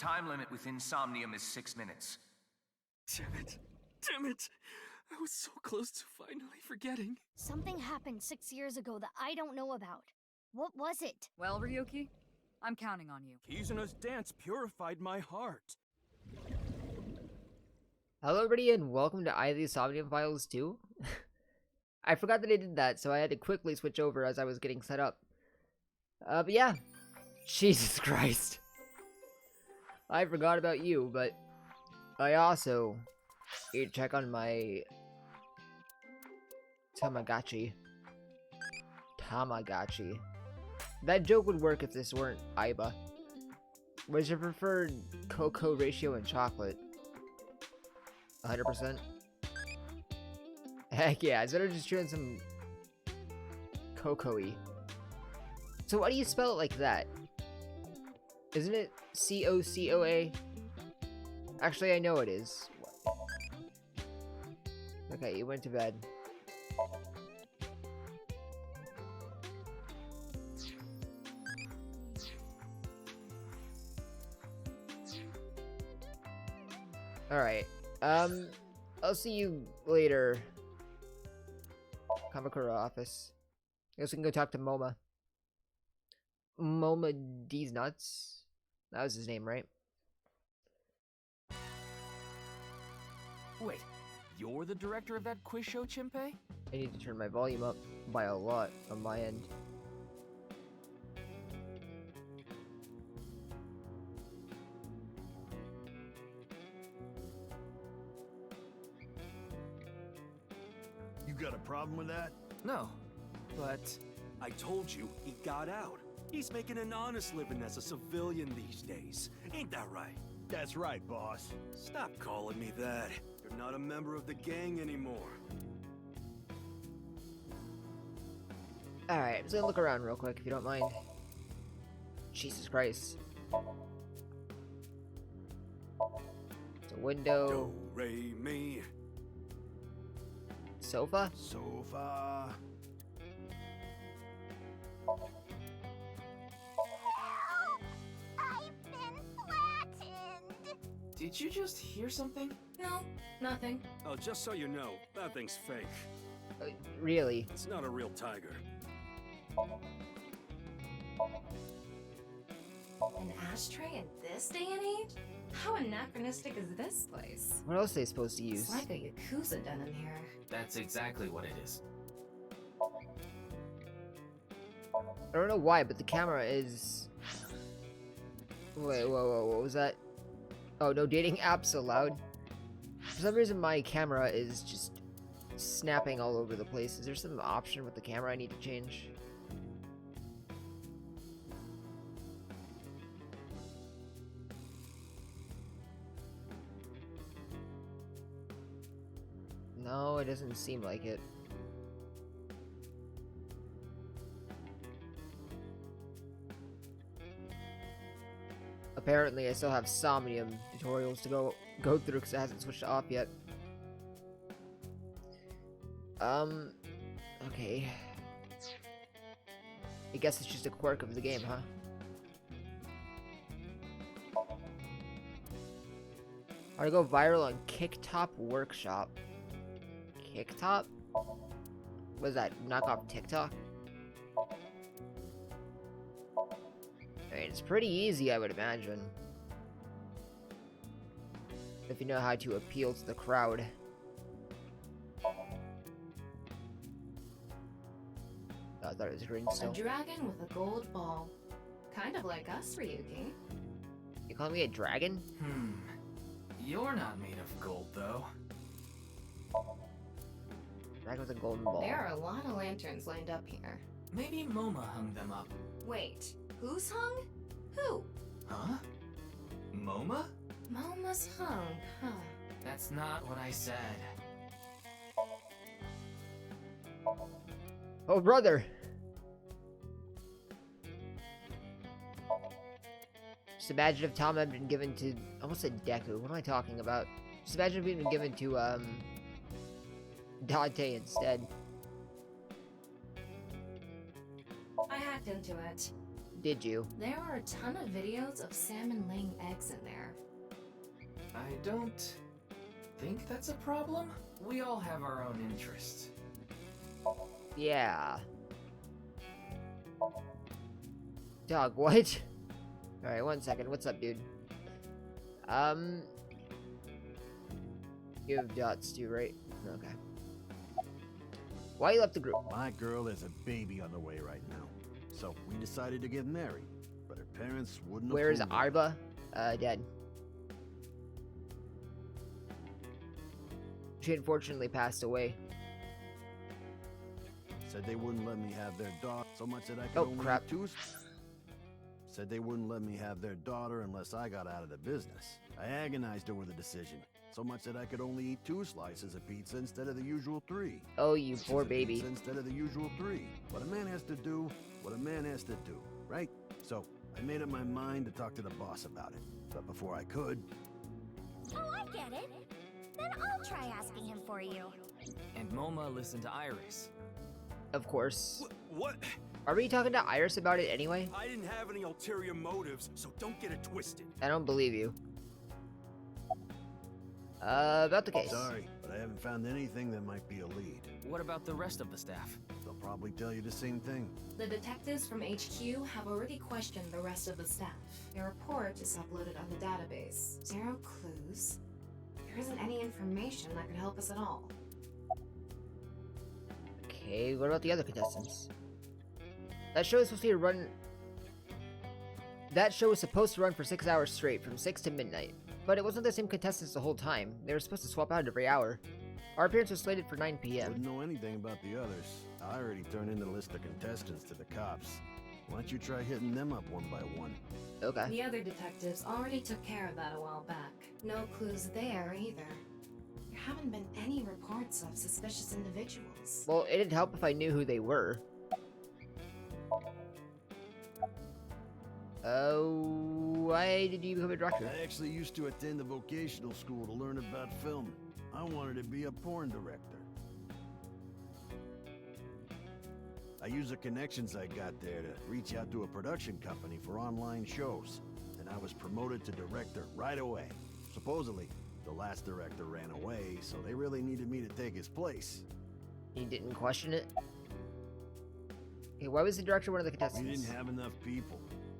time limit within Somnium is 6 minutes. Damn it. Damn it. I was so close to finally forgetting. Something happened 6 years ago that I don't know about. What was it? Well, Ryuki, I'm counting on you. Kizuna's dance purified my heart. Hello everybody and welcome to either Somnium Files 2. I forgot that I did that, so I had to quickly switch over as I was getting set up. But yeah. Jesus Christ. I forgot about you, but I also need to check on my Tamagotchi. That joke would work if this weren't Aiba. What's your preferred cocoa ratio in chocolate? 100%? Heck yeah, instead of just chewing some cocoa-y. So why do you spell it like that? Isn't it C-O-C-O-A? Actually, I know it is. Okay, you went to bed. Alright. I'll see you later. Kamakura office. I guess we can go talk to Moma. Moma D's Nuts? That was his name, right? Wait, you're the director of that quiz show, Chimpei? I need to turn my volume up by a lot on my end. You got a problem with that? No, but I told you, he got out. He's making an honest living as a civilian these days. Ain't that right? That's right, boss. Stop calling me that. You're not a member of the gang anymore. Alright, I'm just gonna look around real quick if you don't mind. Jesus Christ. It's a window. Do, re, mi. Sofa? Sofa. I've been flattened! did you just hear something? No, nothing. Oh, just so you know, that thing's fake. Really? It's not a real tiger. An ashtray in this day and age? How anachronistic is this place? What else are they supposed to use? It's like a Yakuza den in here. That's exactly what it is. I don't know why, but the camera is... Wait, whoa, what was that? Oh, no dating apps allowed? For some reason, my camera is just snapping all over the place. Is there some option with the camera I need to change? No, it doesn't seem like it. Apparently, I still have Somnium tutorials to go through because it hasn't switched off yet. Okay. I guess it's just a quirk of the game, huh? I wanna go viral on Kicktop Workshop. Kicktop? What is that? Knock off TikTok? I mean, it's pretty easy, I would imagine. If you know how to appeal to the crowd. I thought it was green A still. dragon with a gold ball. Kind of like us, Ryuki. You call me a dragon? You're not made of gold, though. Dragon with a golden ball. There are a lot of lanterns lined up here. Maybe Moma hung them up. Wait, who's hung? Who? Huh? Moma? Moma's hung, huh? That's not what I said. Oh, brother! Just imagine if Tom had been given to... I almost said Deku. What am I talking about? Just imagine if he'd been given to, Dante instead. I hacked into it. Did you? There are a ton of videos of salmon laying eggs in there. I don't think that's a problem. We all have our own interests. Yeah. Dog, what? Alright, 1 second. What's up, dude? You have dots too, right? Okay. Why you left the group? My girl has a baby on the way right now. So we decided to get married. But her parents wouldn't Where is approve. Arba? Dead. She unfortunately passed away. Said they wouldn't let me have their daughter so much that I could Oh, only crap. eat two. Said they wouldn't let me have their daughter unless I got out of the business. I agonized over the decision, so much that I could only eat 2 slices of pizza instead of the usual 3. Oh, you poor Pieces of baby. pizza instead of the usual 3. What a man has to do, what a man has to do, right? So I made up my mind to talk to the boss about it. But before I could, Oh, I get it. Then I'll try asking him for you. And MoMA listened to Iris. Of course. What? Are we talking to Iris about it anyway? I didn't have any ulterior motives, so don't get it twisted. I don't believe you. About the case. sorry, but I haven't found anything that might be a lead. What about the rest of the staff? They'll probably tell you the same thing. The detectives from HQ have already questioned the rest of the staff. Their report is uploaded on the database. 0 clues. There isn't any information that could help us at all. Okay, what about the other contestants? That show is supposed to run. That show was supposed to run for 6 hours straight, from 6 to midnight. But it wasn't the same contestants the whole time. They were supposed to swap out every hour. Our appearance was slated for 9 p.m. Wouldn't know anything about the others. I already turned in the list of contestants to the cops. Why don't you try hitting them up one by one? Okay. The other detectives already took care of that a while back. No clues there either. There haven't been any reports of suspicious individuals. Well, it'd help if I knew who they were. Why did you become a director? I actually used to attend a vocational school to learn about film. I wanted to be a porn director. I used the connections I got there to reach out to a production company for online shows, and I was promoted to director right away. Supposedly, the last director ran away, so they really needed me to take his place. You didn't question it? Okay, why was the director one of the We contestants? didn't have enough people.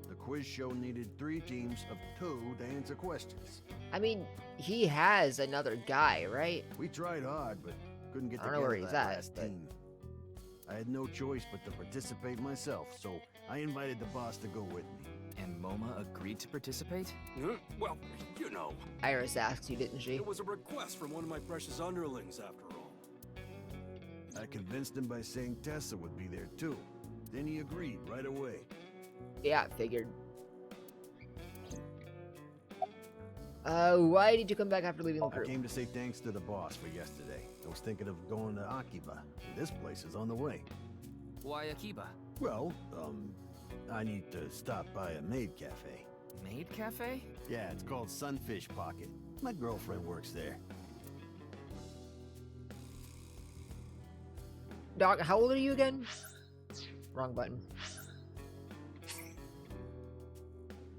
The quiz show needed 3 teams of 2 to answer questions. I mean, he has another guy, right? We tried hard, but couldn't get I don't know together where he's that at, last but- team. I had no choice but to participate myself, so I invited the boss to go with me. And MoMA agreed to participate? Well, you know, Iris asked you, didn't she? it was a request from one of my precious underlings after all. I convinced him by saying Tessa would be there too. Then he agreed right away. Yeah, figured. Why did you come back after leaving the I group? came to say thanks to the boss for yesterday. I was thinking of going to Akiba. This place is on the way. Why Akiba? Well, I need to stop by a maid cafe. Maid Cafe? Yeah, it's called Sunfish Pocket. My girlfriend works there. Doc, how old are you again? Wrong button.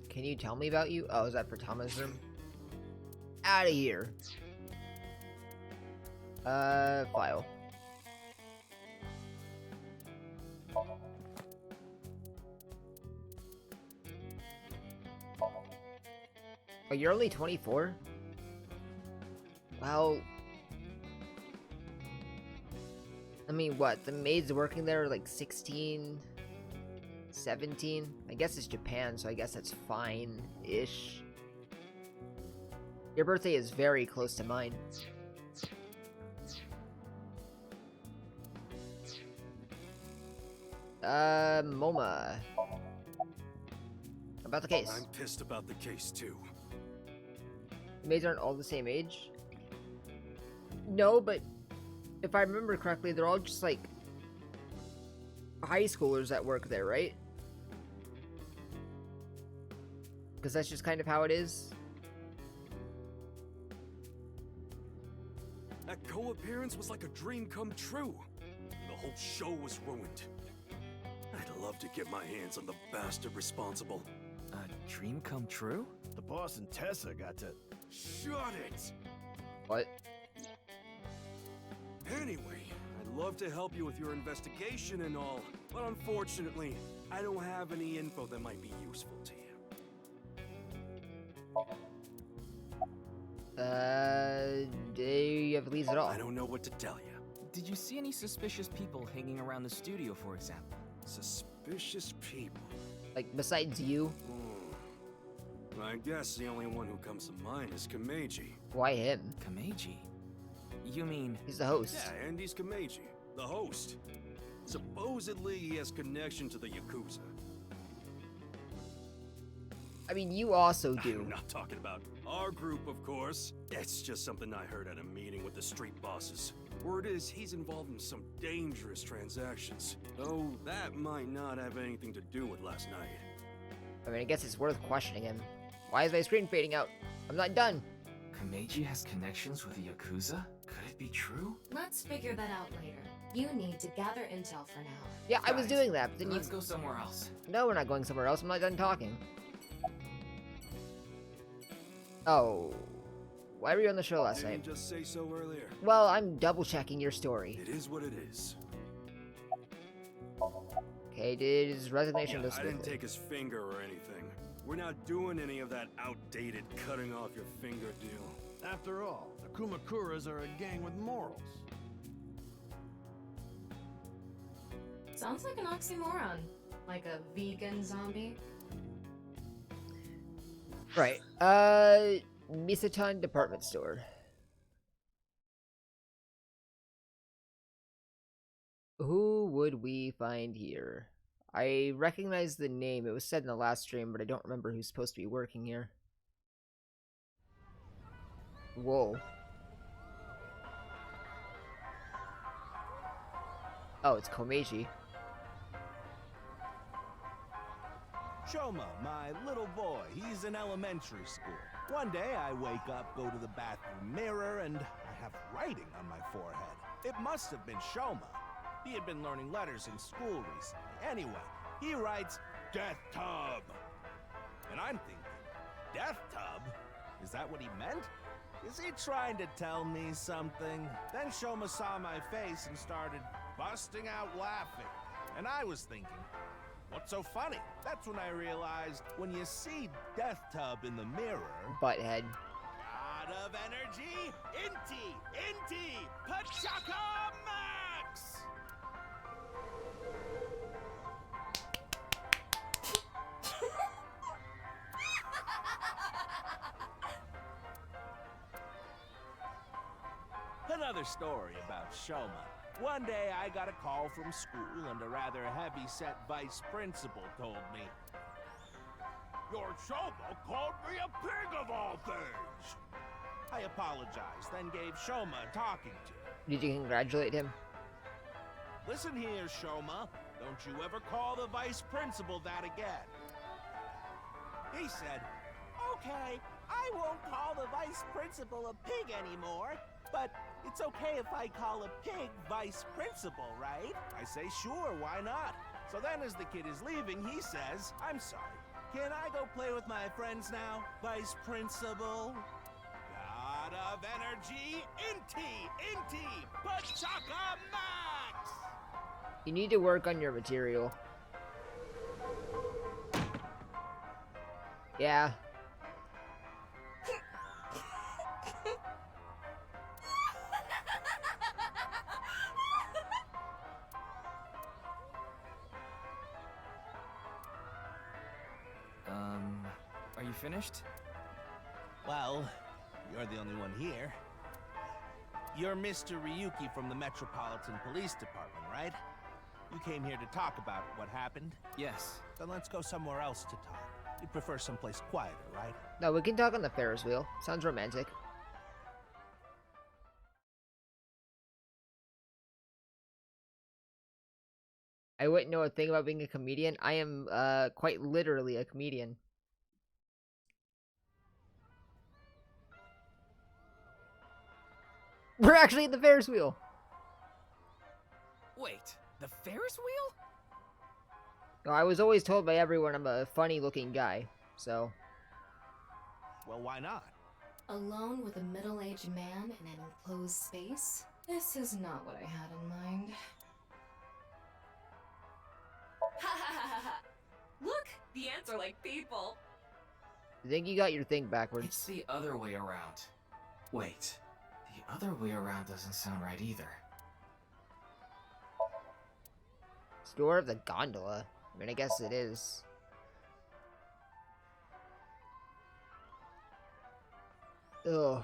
Can you tell me about you? Oh, is that for Thomas' room? Out of here. File. Oh, you're only 24? Well... I mean, what? The maids working there are like 16... 17? I guess it's Japan, so I guess that's fine-ish. Your birthday is very close to mine. MoMA. About the case. I'm pissed about the case too. The maids aren't all the same age? No, but if I remember correctly, they're all just like high schoolers that work there, right? Because that's just kind of how it is. That co-appearance was like a dream come true. The whole show was ruined. I'd love to get my hands on the bastard responsible. A dream come true? The boss and Tessa got to Shut it! What? Anyway, I'd love to help you with your investigation and all, but unfortunately, I don't have any info that might be useful to you. Do you have leads at all? I don't know what to tell you. Did you see any suspicious people hanging around the studio, for example? Suspicious people. Like, besides you? I guess the only one who comes to mind is Kameji. Why him? Kameji? You mean... He's the host. Yeah, Andy's Kameji, the host. Supposedly he has connection to the Yakuza. I mean, you also do. I'm not talking about our group, of course. It's just something I heard at a meeting with the street bosses. Word is he's involved in some dangerous transactions. Though that might not have anything to do with last night. I mean, I guess it's worth questioning him. Why is my screen fading out? I'm not done. Kameji has connections with the Yakuza? Could it be true? Let's figure that out later. You need to gather intel for now. Yeah, I was Guys, doing that, but then Let's go somewhere else. No, we're not going somewhere else. I'm not done talking. Oh. Why were you on the show last Didn't night? you just say so earlier? Well, I'm double-checking your story. It is what it is. Okay, did his resignation Yeah, go I didn't smoothly? take his finger or anything. We're not doing any of that outdated cutting off your finger deal. After all, the Kumakuras are a gang with morals. Sounds like an oxymoron. Like a vegan zombie. Right. Misatan Department Store. Who would we find here? I recognize the name. It was said in the last stream, but I don't remember who's supposed to be working here. Whoa. Oh, it's Komeiji. Shoma, my little boy, he's in elementary school. One day I wake up, go to the bathroom mirror, and I have writing on my forehead. It must have been Shoma. He had been learning letters in school recently. Anyway, he writes, Death Tub. And I'm thinking, Death Tub? Is that what he meant? Is he trying to tell me something? Then Shoma saw my face and started busting out laughing. And I was thinking, what's so funny? That's when I realized, when you see Death Tub in the mirror... Butthead. God of energy, Inti, Pachaka Max! Another story about Shoma. One day I got a call from school and a rather heavy-set vice principal told me, Your Shoma called me a pig of all things! I apologized, then gave Shoma a talking to. Did you congratulate him? Listen here, Shoma. Don't you ever call the vice principal that again. He said, Okay, I won't call the vice principal a pig anymore, but it's okay if I call a pig vice principal, right? I say, sure, why not? So then as the kid is leaving, he says, I'm sorry, can I go play with my friends now, vice principal? God of energy, Inti, Pachaka Max! You need to work on your material. Yeah. Are you finished? Well, you're the only one here. You're Mr. Ryuki from the Metropolitan Police Department, right? You came here to talk about what happened? Yes. Then let's go somewhere else to talk. You'd prefer someplace quieter, right? No, we can talk on the Ferris wheel. Sounds romantic. I wouldn't know a thing about being a comedian. I am, quite literally a comedian. We're actually at the Ferris wheel! Wait, the Ferris wheel? No, I was always told by everyone I'm a funny-looking guy, so... Well, why not? Alone with a middle-aged man in an enclosed space? This is not what I had in mind. Look, the ants are like people. I think you got your thing backwards. It's the other way around. Wait, the other way around doesn't sound right either. Store of the gondola. I mean, I guess it is. Ugh.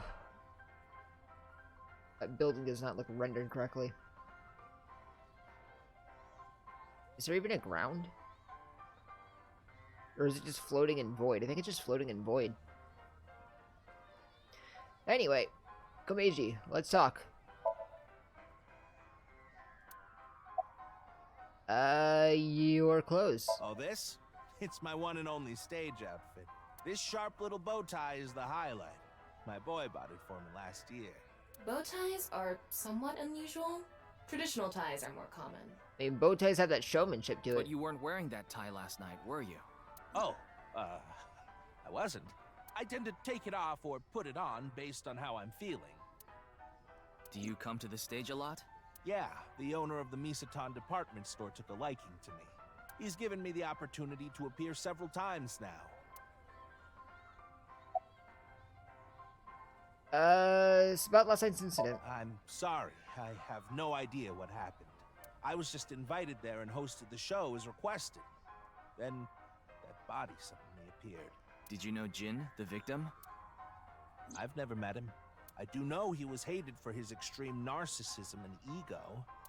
That building does not look rendered correctly. Is there even a ground? Or is it just floating in void? I think it's just floating in void. Anyway, Komeiji, let's talk. Your clothes. Oh, this? It's my one and only stage outfit. This sharp little bow tie is the highlight. My boy bought it for me last year. Bow ties are somewhat unusual. Traditional ties are more common. I mean, bow ties have that showmanship to it. But you weren't wearing that tie last night, were you? Oh, I wasn't. I tend to take it off or put it on based on how I'm feeling. Do you come to the stage a lot? Yeah, the owner of the Misaton department store took a liking to me. He's given me the opportunity to appear several times now. It's about last night's incident. I'm sorry. I have no idea what happened. I was just invited there and hosted the show as requested. Then, that body suddenly appeared. Did you know Jin, the victim? I've never met him. I do know he was hated for his extreme narcissism and ego.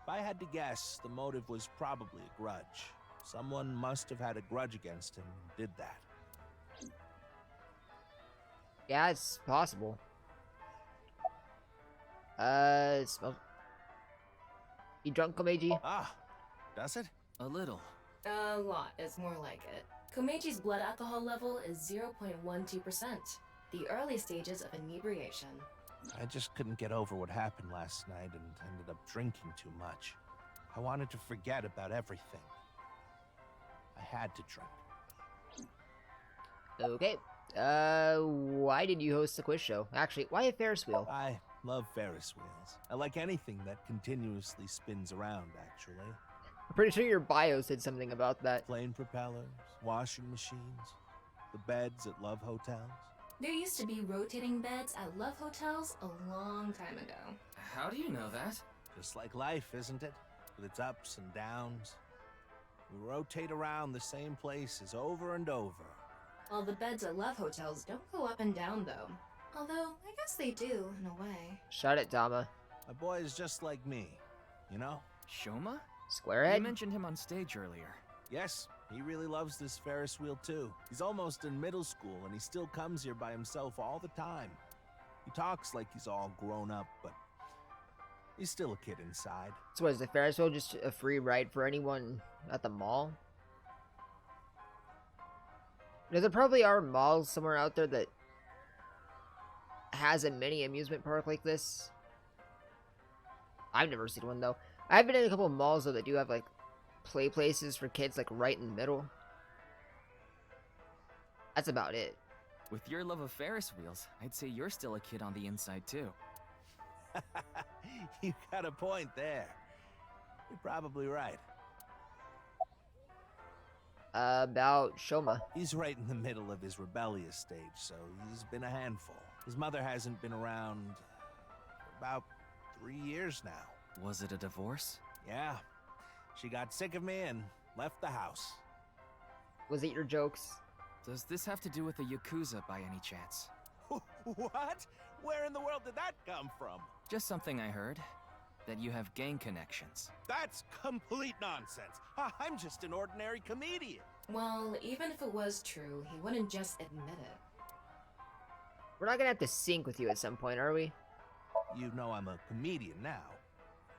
If I had to guess, the motive was probably a grudge. Someone must have had a grudge against him and did that. Yeah, it's possible. Smells. You drunk, Komeiji? Ah, does it? A little. A lot is more like it. Komeiji's blood alcohol level is 0.12%, the early stages of inebriation. I just couldn't get over what happened last night and ended up drinking too much. I wanted to forget about everything. I had to drink. Okay. Why did you host the quiz show? Actually, why a Ferris wheel? I love Ferris wheels. I like anything that continuously spins around, actually. I'm pretty sure your bio said something about that. Plane propellers, washing machines, the beds at love hotels. There used to be rotating beds at love hotels a long time ago. How do you know that? Just like life, isn't it? With its ups and downs. We rotate around the same places over and over. Well, the beds at love hotels don't go up and down, though. Although, I guess they do, in a way. Shut it, Dama. My boy is just like me, you know? Shoma? Squarehead? You mentioned him on stage earlier. Yes, he really loves this Ferris wheel too. He's almost in middle school and he still comes here by himself all the time. He talks like he's all grown up, but he's still a kid inside. So what, is the Ferris wheel just a free ride for anyone at the mall? There probably are malls somewhere out there that has a mini amusement park like this. I've never seen one though. I've been in a couple of malls though that do have like play places for kids like right in the middle. That's about it. With your love of Ferris wheels, I'd say you're still a kid on the inside too. You got a point there. You're probably right. About Shoma. He's right in the middle of his rebellious stage, so he's been a handful. His mother hasn't been around for about 3 years now. Was it a divorce? Yeah. She got sick of me and left the house. Was it your jokes? Does this have to do with the Yakuza by any chance? What? Where in the world did that come from? Just something I heard. That you have gang connections. That's complete nonsense. I'm just an ordinary comedian. Well, even if it was true, he wouldn't just admit it. We're not gonna have to sync with you at some point, are we? You know I'm a comedian now.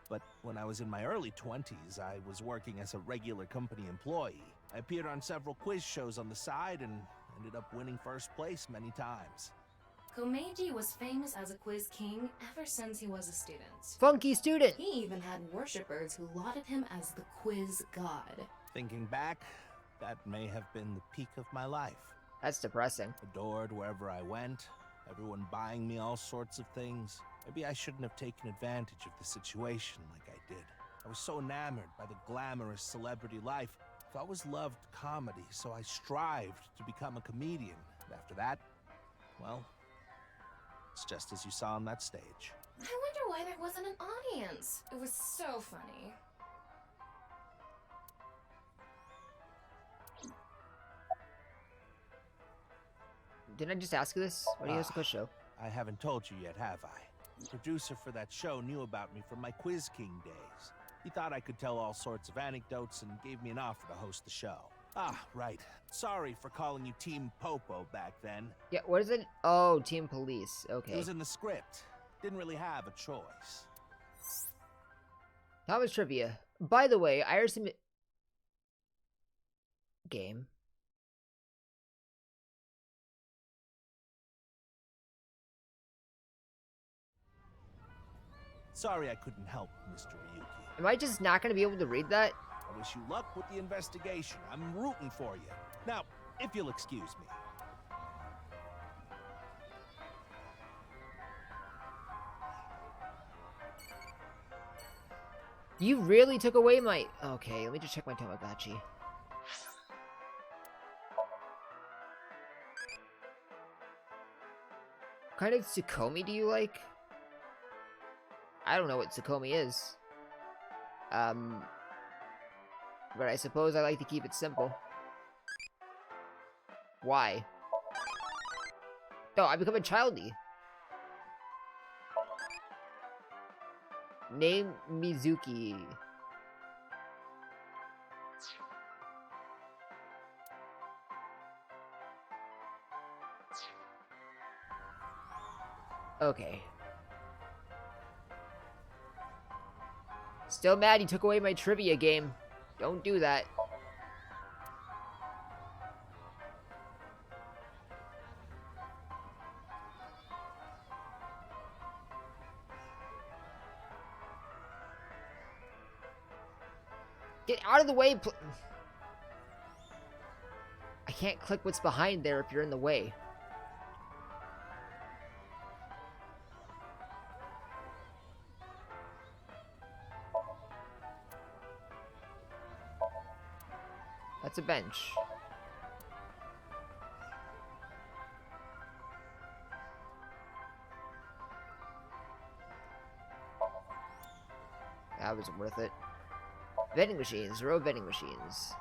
But when I was in my early 20s, I was working as a regular company employee. I appeared on several quiz shows on the side and ended up winning first place many times. Komeiji was famous as a quiz king ever since he was a student. Funky student! He even had worshippers who lauded him as the quiz god. Thinking back, that may have been the peak of my life. That's depressing. Adored wherever I went. Everyone buying me all sorts of things. Maybe I shouldn't have taken advantage of the situation like I did. I was so enamored by the glamorous celebrity life. I've always loved comedy, so I strived to become a comedian. And after that, well, it's just as you saw on that stage. I wonder why there wasn't an audience. It was so funny. Didn't I just ask you this? Why do you host a quiz show? I haven't told you yet, have I? The producer for that show knew about me from my Quiz King days. He thought I could tell all sorts of anecdotes and gave me an offer to host the show. Ah, right. Sorry for calling you Team Popo back then. Yeah, what is it? Oh, Team Police. Okay. It was in the script. Didn't really have a choice. Thomas Trivia. By the way, Iris game. Sorry I couldn't help, Mr. Ryuki. Am I just not going to be able to read that? I wish you luck with the investigation. I'm rooting for you. Now, if you'll excuse me. You really took away my... Okay, let me just check my Tamagotchi. What kind of Tsukomi do you like? I don't know what Tsukomi is. But I suppose I like to keep it simple. Why? Oh, I become a childie. Name Mizuki. Okay. Still mad you took away my trivia game. Don't do that. Get out of the way, I can't click what's behind there if you're in the way. That's a bench. That wasn't worth it. Vending machines, row of vending machines.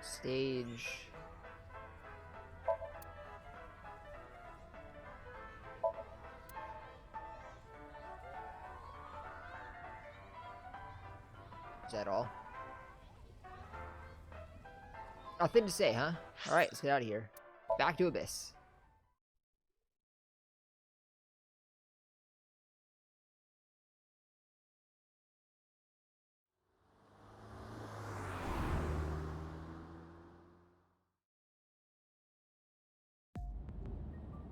Stage. Is that all? Nothing to say, huh? Alright, let's get out of here. Back to Abyss.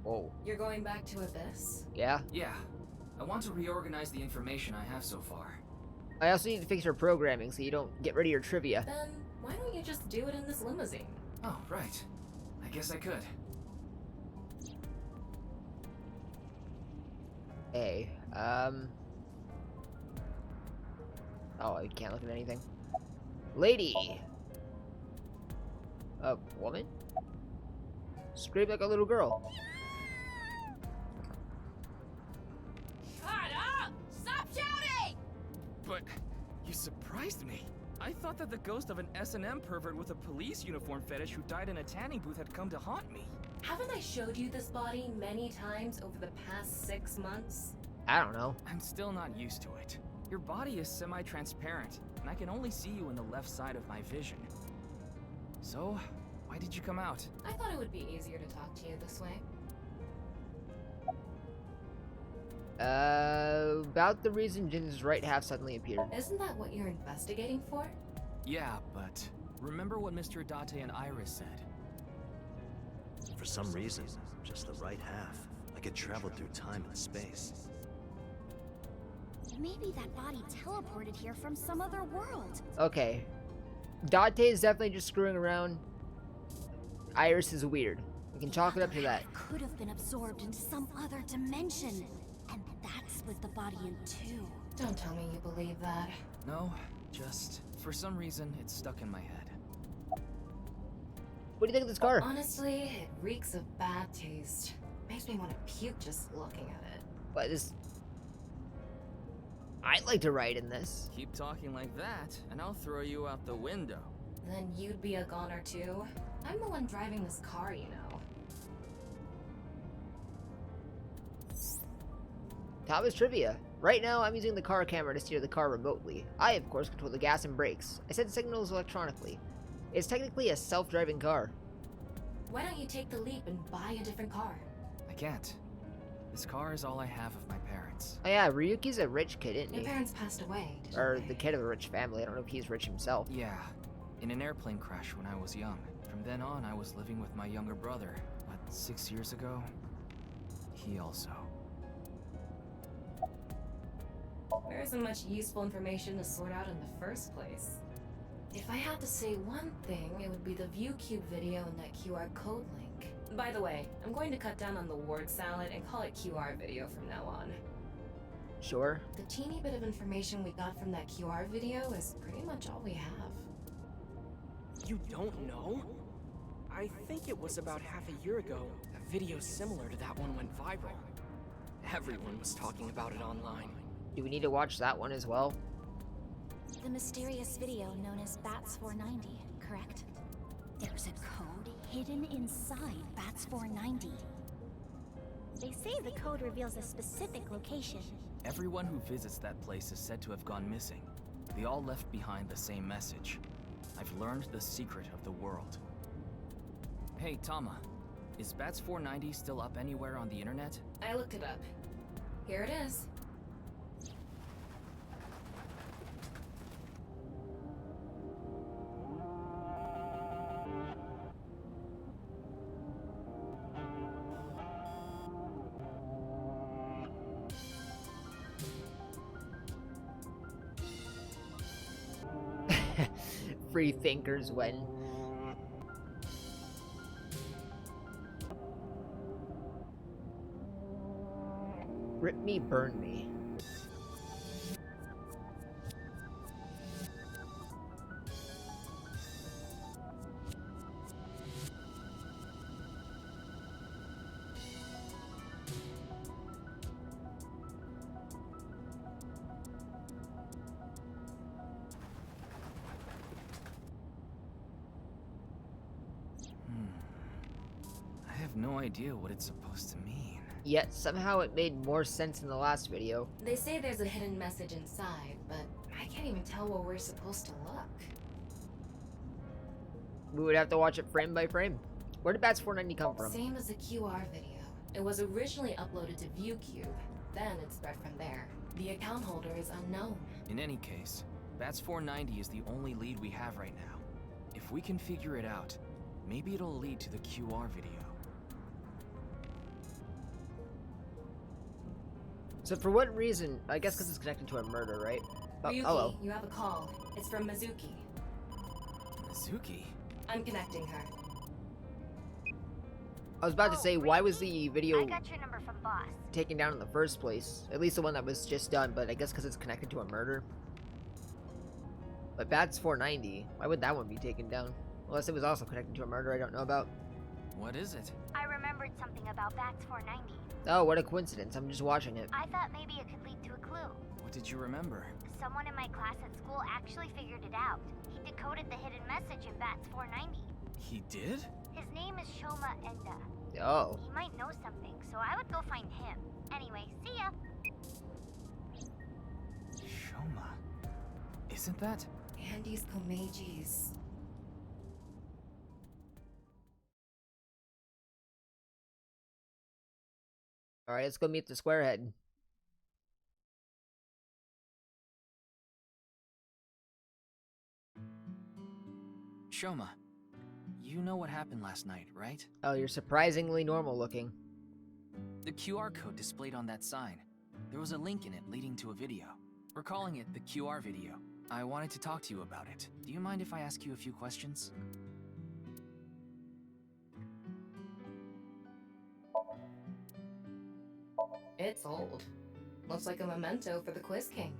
Whoa. You're going back to Abyss? Yeah? Yeah. I want to reorganize the information I have so far. I also need to fix your programming so you don't get rid of your trivia. Then why don't you just do it in this limousine? Oh, right. I guess I could. Hey, Oh, I can't look at anything. Lady! A woman? Scream like a little girl. Shut up! Stop shouting! But you surprised me. I thought that the ghost of an S&M pervert with a police uniform fetish who died in a tanning booth had come to haunt me. Haven't I showed you this body many times over the past 6 months? I don't know. I'm still not used to it. Your body is semi-transparent, and I can only see you in the left side of my vision. So, why did you come out? I thought it would be easier to talk to you this way. About the reason Jin's right half suddenly appeared. Isn't that what you're investigating for? Yeah, but remember what Mr. Date and Iris said? for some reason, just the right half. I could travel through time and space. Maybe that body teleported here from some other world. Okay. Dante is definitely just screwing around. Iris is weird. We can chalk it up to that. Could have been absorbed into some other dimension. And that split the body in two. Don't tell me you believe that. No, just for some reason it's stuck in my head. What do you think of this car? Honestly, it reeks of bad taste. Makes me want to puke just looking at it. But this... I'd like to ride in this. Keep talking like that, and I'll throw you out the window. Then you'd be a goner too. I'm the one driving this car, you know. Thomas trivia. Right now, I'm using the car camera to steer the car remotely. I, of course, control the gas and brakes. I send signals electronically. It's technically a self-driving car. Why don't you take the leap and buy a different car? I can't. This car is all I have of my parents. Oh yeah, Ryuki's a rich kid, isn't Your he? parents passed away, didn't Or they? the kid of a rich family. I don't know if he's rich himself. Yeah, in an airplane crash when I was young. From then on, I was living with my younger brother. But 6 years ago, he also. There isn't much useful information to sort out in the first place. If I had to say one thing, it would be the ViewCube video and that QR code link. By the way, I'm going to cut down on the word salad and call it QR video from now on. Sure. The teeny bit of information we got from that QR video is pretty much all we have. You don't know? I think it was about half a year ago, a video similar to that one went viral. Everyone was talking about it online. Do we need to watch that one as well? The mysterious video known as Bats 490, correct? There's a code hidden inside Bats 490. They say the code reveals a specific location. Everyone who visits that place is said to have gone missing. They all left behind the same message. I've learned the secret of the world. Hey, Tama. Is Bats 490 still up anywhere on the internet? I looked it up. Here it is. Free thinkers when. Rip me, burn me. I have no idea what it's supposed to mean. Yet somehow it made more sense in the last video. They say there's a hidden message inside, but I can't even tell where we're supposed to look. We would have to watch it frame by frame. Where did Bats 490 come from? Same as the QR video. It was originally uploaded to ViewCube, then it spread from there. The account holder is unknown. In any case, Bats 490 is the only lead we have right now. If we can figure it out, maybe it'll lead to the QR video. So for what reason? I guess because it's connected to a murder, right? Oh, Ryuki, hello. you have a call. It's from Mizuki. Mizuki? I'm connecting her. I was about to say, why was the video I got your number from boss. taken down in the first place? At least the one that was just done, but I guess because it's connected to a murder. But Bats 490, why would that one be taken down? Unless it was also connected to a murder I don't know about. What is it? I remembered something about Bats 490. Oh, what a coincidence. I'm just watching it. I thought maybe it could lead to a clue. What did you remember? Someone in my class at school actually figured it out. He decoded the hidden message in Bats 490. He did? His name is Shoma Enda. Oh. He might know something, so I would go find him. Anyway, see ya. Shoma. Isn't that? Andy's Komeji's. Alright, let's go meet the squarehead. Shoma, you know what happened last night, right? Oh, you're surprisingly normal looking. The QR code displayed on that sign. There was a link in it leading to a video. We're calling it the QR video. I wanted to talk to you about it. Do you mind if I ask you a few questions? It's old. Looks like a memento for the Quiz King.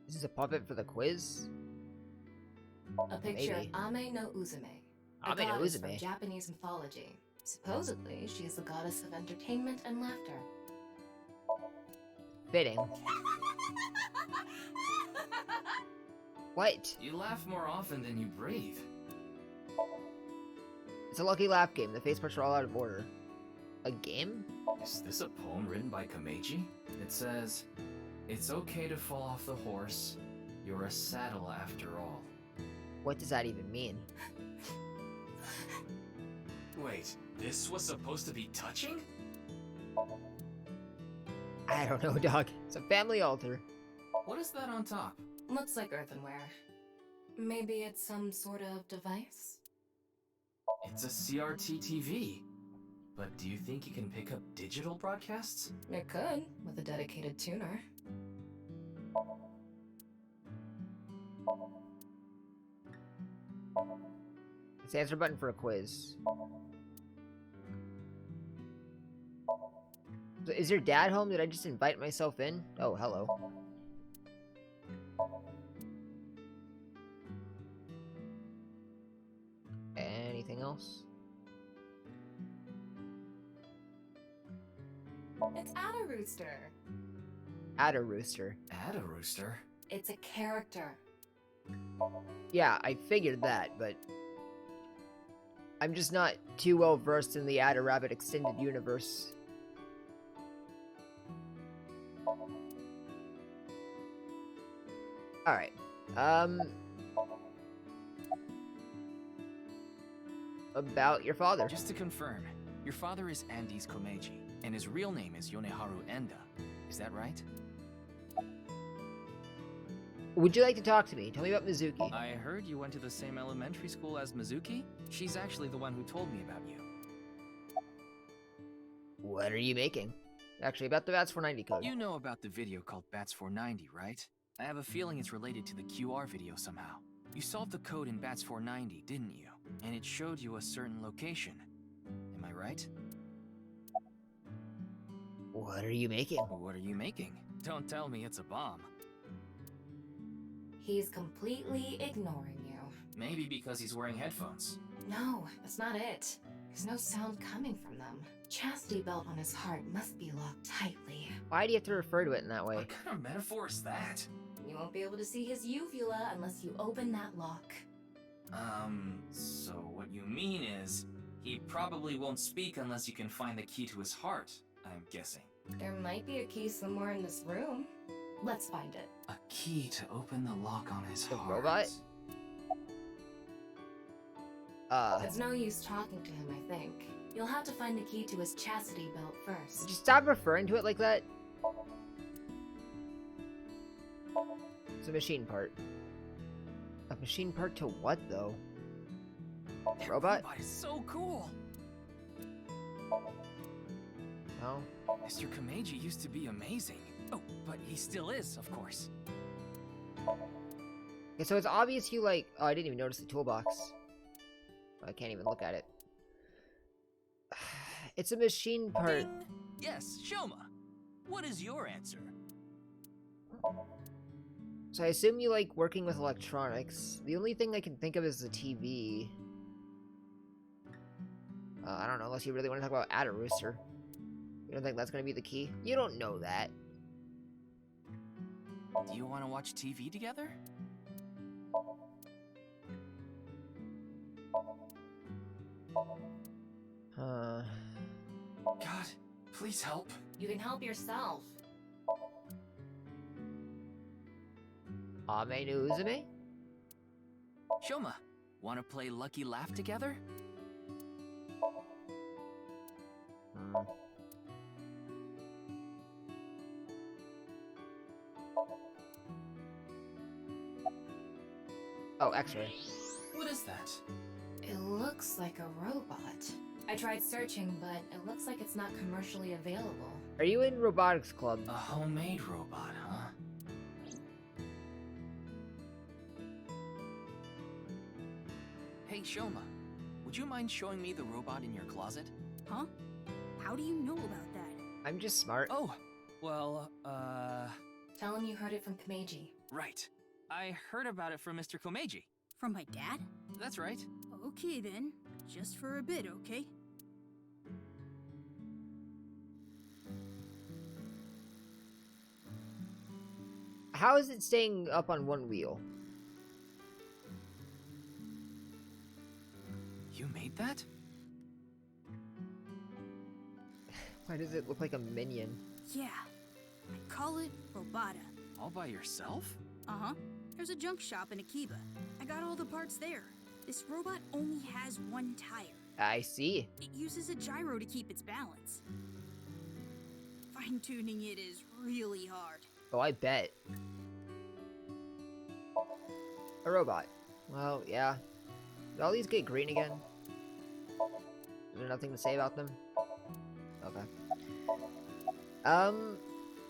This is a puppet for the quiz? A picture Maybe. of Ame no Uzume, a Ame no goddess from Uzume. Japanese mythology. Supposedly, she is the goddess of entertainment and laughter. Fitting. What? You laugh more often than you breathe. It's a lucky laugh game. The face parts are all out of order. A game? Is this a poem written by Kameji? It says, "It's okay to fall off the horse. You're a saddle after all." What does that even mean? Wait, this was supposed to be touching? I don't know, dog. It's a family altar. What is that on top? Looks like earthenware. Maybe it's some sort of device? It's a CRT TV. But do you think you can pick up digital broadcasts? It could, with a dedicated tuner. It's the answer button for a quiz. Is your dad home? Did I just invite myself in? Oh, hello. Anything else? It's Ada Rooster. Add a rooster. Add a rooster? It's a character. Yeah, I figured that, but I'm just not too well versed in the Ada Rabbit extended universe. Alright. About your father. Just to confirm, your father is Andes Komeiji, and his real name is Yoneharu Enda. Is that right? Would you like to talk to me? Tell me about Mizuki. I heard you went to the same elementary school as Mizuki? She's actually the one who told me about you. What are you making? Actually, about the Bats 490 code. You know about the video called Bats 490, right? I have a feeling it's related to the QR video somehow. You solved the code in Bats 490, didn't you? And it showed you a certain location. Am I right? What are you making? What are you making? Don't tell me it's a bomb. He's completely ignoring you. Maybe because he's wearing headphones. No, that's not it. There's no sound coming from them. Chastity belt on his heart must be locked tightly. Why do you have to refer to it in that way? What kind of metaphor is that? You won't be able to see his uvula unless you open that lock. So what you mean is, he probably won't speak unless you can find the key to his heart, I'm guessing. There might be a key somewhere in this room. Let's find it. A key to open the lock on his The heart. robot? It's no use talking to him, I think. You'll have to find the key to his chastity belt first. Just stop referring to it like that. It's a machine part. A machine part to what, though? That Robot? is so cool! No? Mr. Komeiji used to be amazing. Oh, but he still is, of course. Okay, so it's obvious you like... Oh, I didn't even notice the toolbox. I can't even look at it. It's a machine part. Ding. Yes, Shoma. What is your answer? So I assume you like working with electronics. The only thing I can think of is the TV. I don't know, unless you really want to talk about Ada Rooster. You don't think that's going to be the key? You don't know that. Do you want to watch TV together? God, please help. You can help yourself. Ame no Uzume? Shoma, want to play Lucky Laugh together? Oh, X-ray. What is that? It looks like a robot. I tried searching, but it looks like it's not commercially available. Are you in robotics club? A homemade robot, huh? Hey, Shoma, would you mind showing me the robot in your closet? Huh? How do you know about that? I'm just smart. Oh, well, Tell him you heard it from Kameji. right. I heard about it from Mr. Komeiji. From my dad? That's right. Okay then. Just for a bit, okay? How is it staying up on one wheel? You made that? Why does it look like a minion? Yeah. I call it Robata. All by yourself? Uh-huh. There's a junk shop in Akiba. I got all the parts there. This robot only has one tire. I see. It uses a gyro to keep its balance. Fine-tuning it is really hard. Oh, I bet. A robot. Well, yeah. Did all these get green again? Is there nothing to say about them? Okay.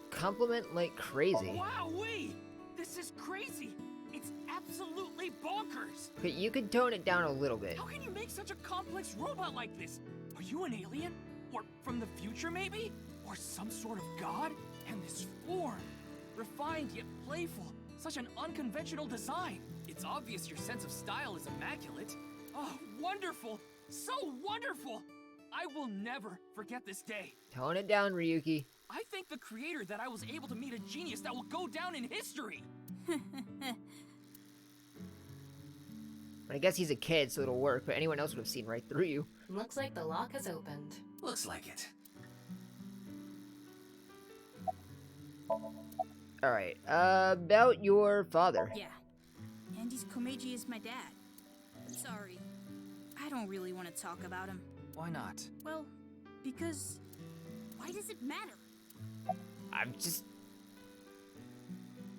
Compliment like crazy. Wowee! This is crazy! It's absolutely bonkers! Okay, you could tone it down a little bit. How can you make such a complex robot like this? Are you an alien? Or from the future, maybe? Or some sort of god? And this form, refined yet playful, such an unconventional design. It's obvious your sense of style is immaculate. Oh, wonderful! So wonderful! I will never forget this day. Tone it down, Ryuki. I thank the creator that I was able to meet a genius that will go down in history. I guess he's a kid, so it'll work, but anyone else would have seen right through you. Looks like the lock has opened. Looks like it. Alright, about your father. Yeah. Andy's Komeiji is my dad. Sorry. I don't really want to talk about him. Why not? Well, because... why does it matter? I'm just...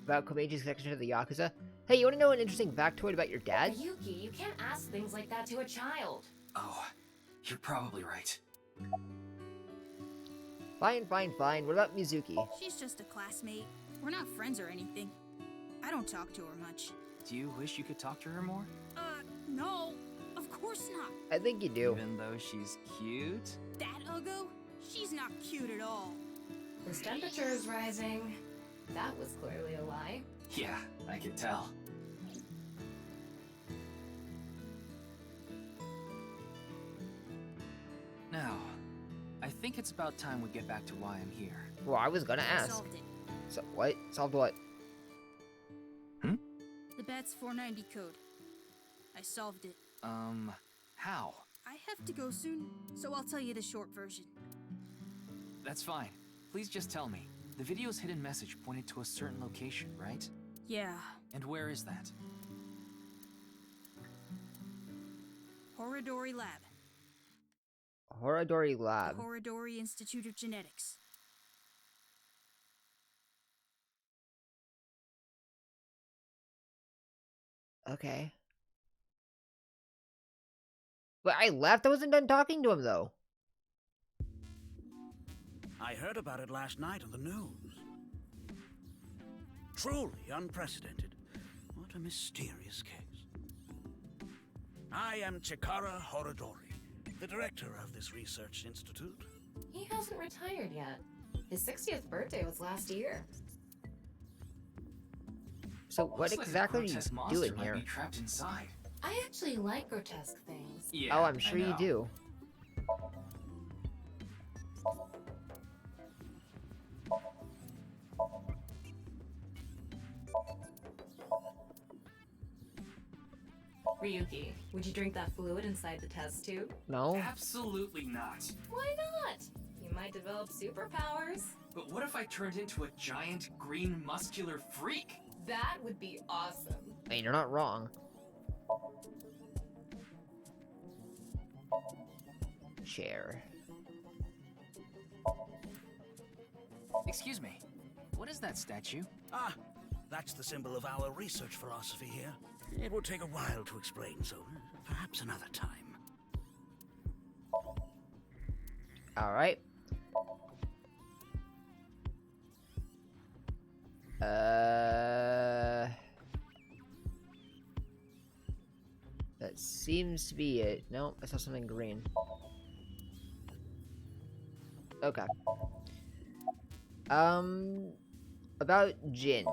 About Komeiji's connection to the Yakuza? Hey, you wanna know an interesting factoid about your dad? Yuki, you can't ask things like that to a child. Oh, you're probably right. Fine, fine, fine. What about Mizuki? She's just a classmate. We're not friends or anything. I don't talk to her much. Do you wish you could talk to her more? No. Of course not. I think you do. Even though she's cute? That Ugo? She's not cute at all. This temperature is rising. That was clearly a lie. Yeah, I could tell. Now, I think it's about time we get back to why I'm here. Well, I was gonna I ask. solved it. So, what? Solved what? The BATS 490 code. I solved it. How? I have to go soon, so I'll tell you the short version. That's fine. Please just tell me. The video's hidden message pointed to a certain location, right? Yeah. And where is that? Horodori Lab. Horodori Lab. Horodori Institute of Genetics. Okay. But I left? I wasn't done talking to him, though. I heard about it last night on the news. Truly unprecedented. What a mysterious case. I am Chikara Horodori, the director of this research institute. He hasn't retired yet. His 60th birthday was last year. So what Looks like a exactly are you grotesque monster doing might here? be trapped inside. I actually like grotesque things. Yeah, Oh, I'm sure you do. Ryuki, would you drink that fluid inside the test tube? No? Absolutely not. Why not? You might develop superpowers. But what if I turned into a giant, green, muscular freak? That would be awesome. I mean, you're not wrong. Chair. Excuse me. What is that statue? Ah, that's the symbol of our research philosophy here. It would take a while to explain, so perhaps another time. Alright. That seems to be it. No, I saw something green. Okay. About Jin.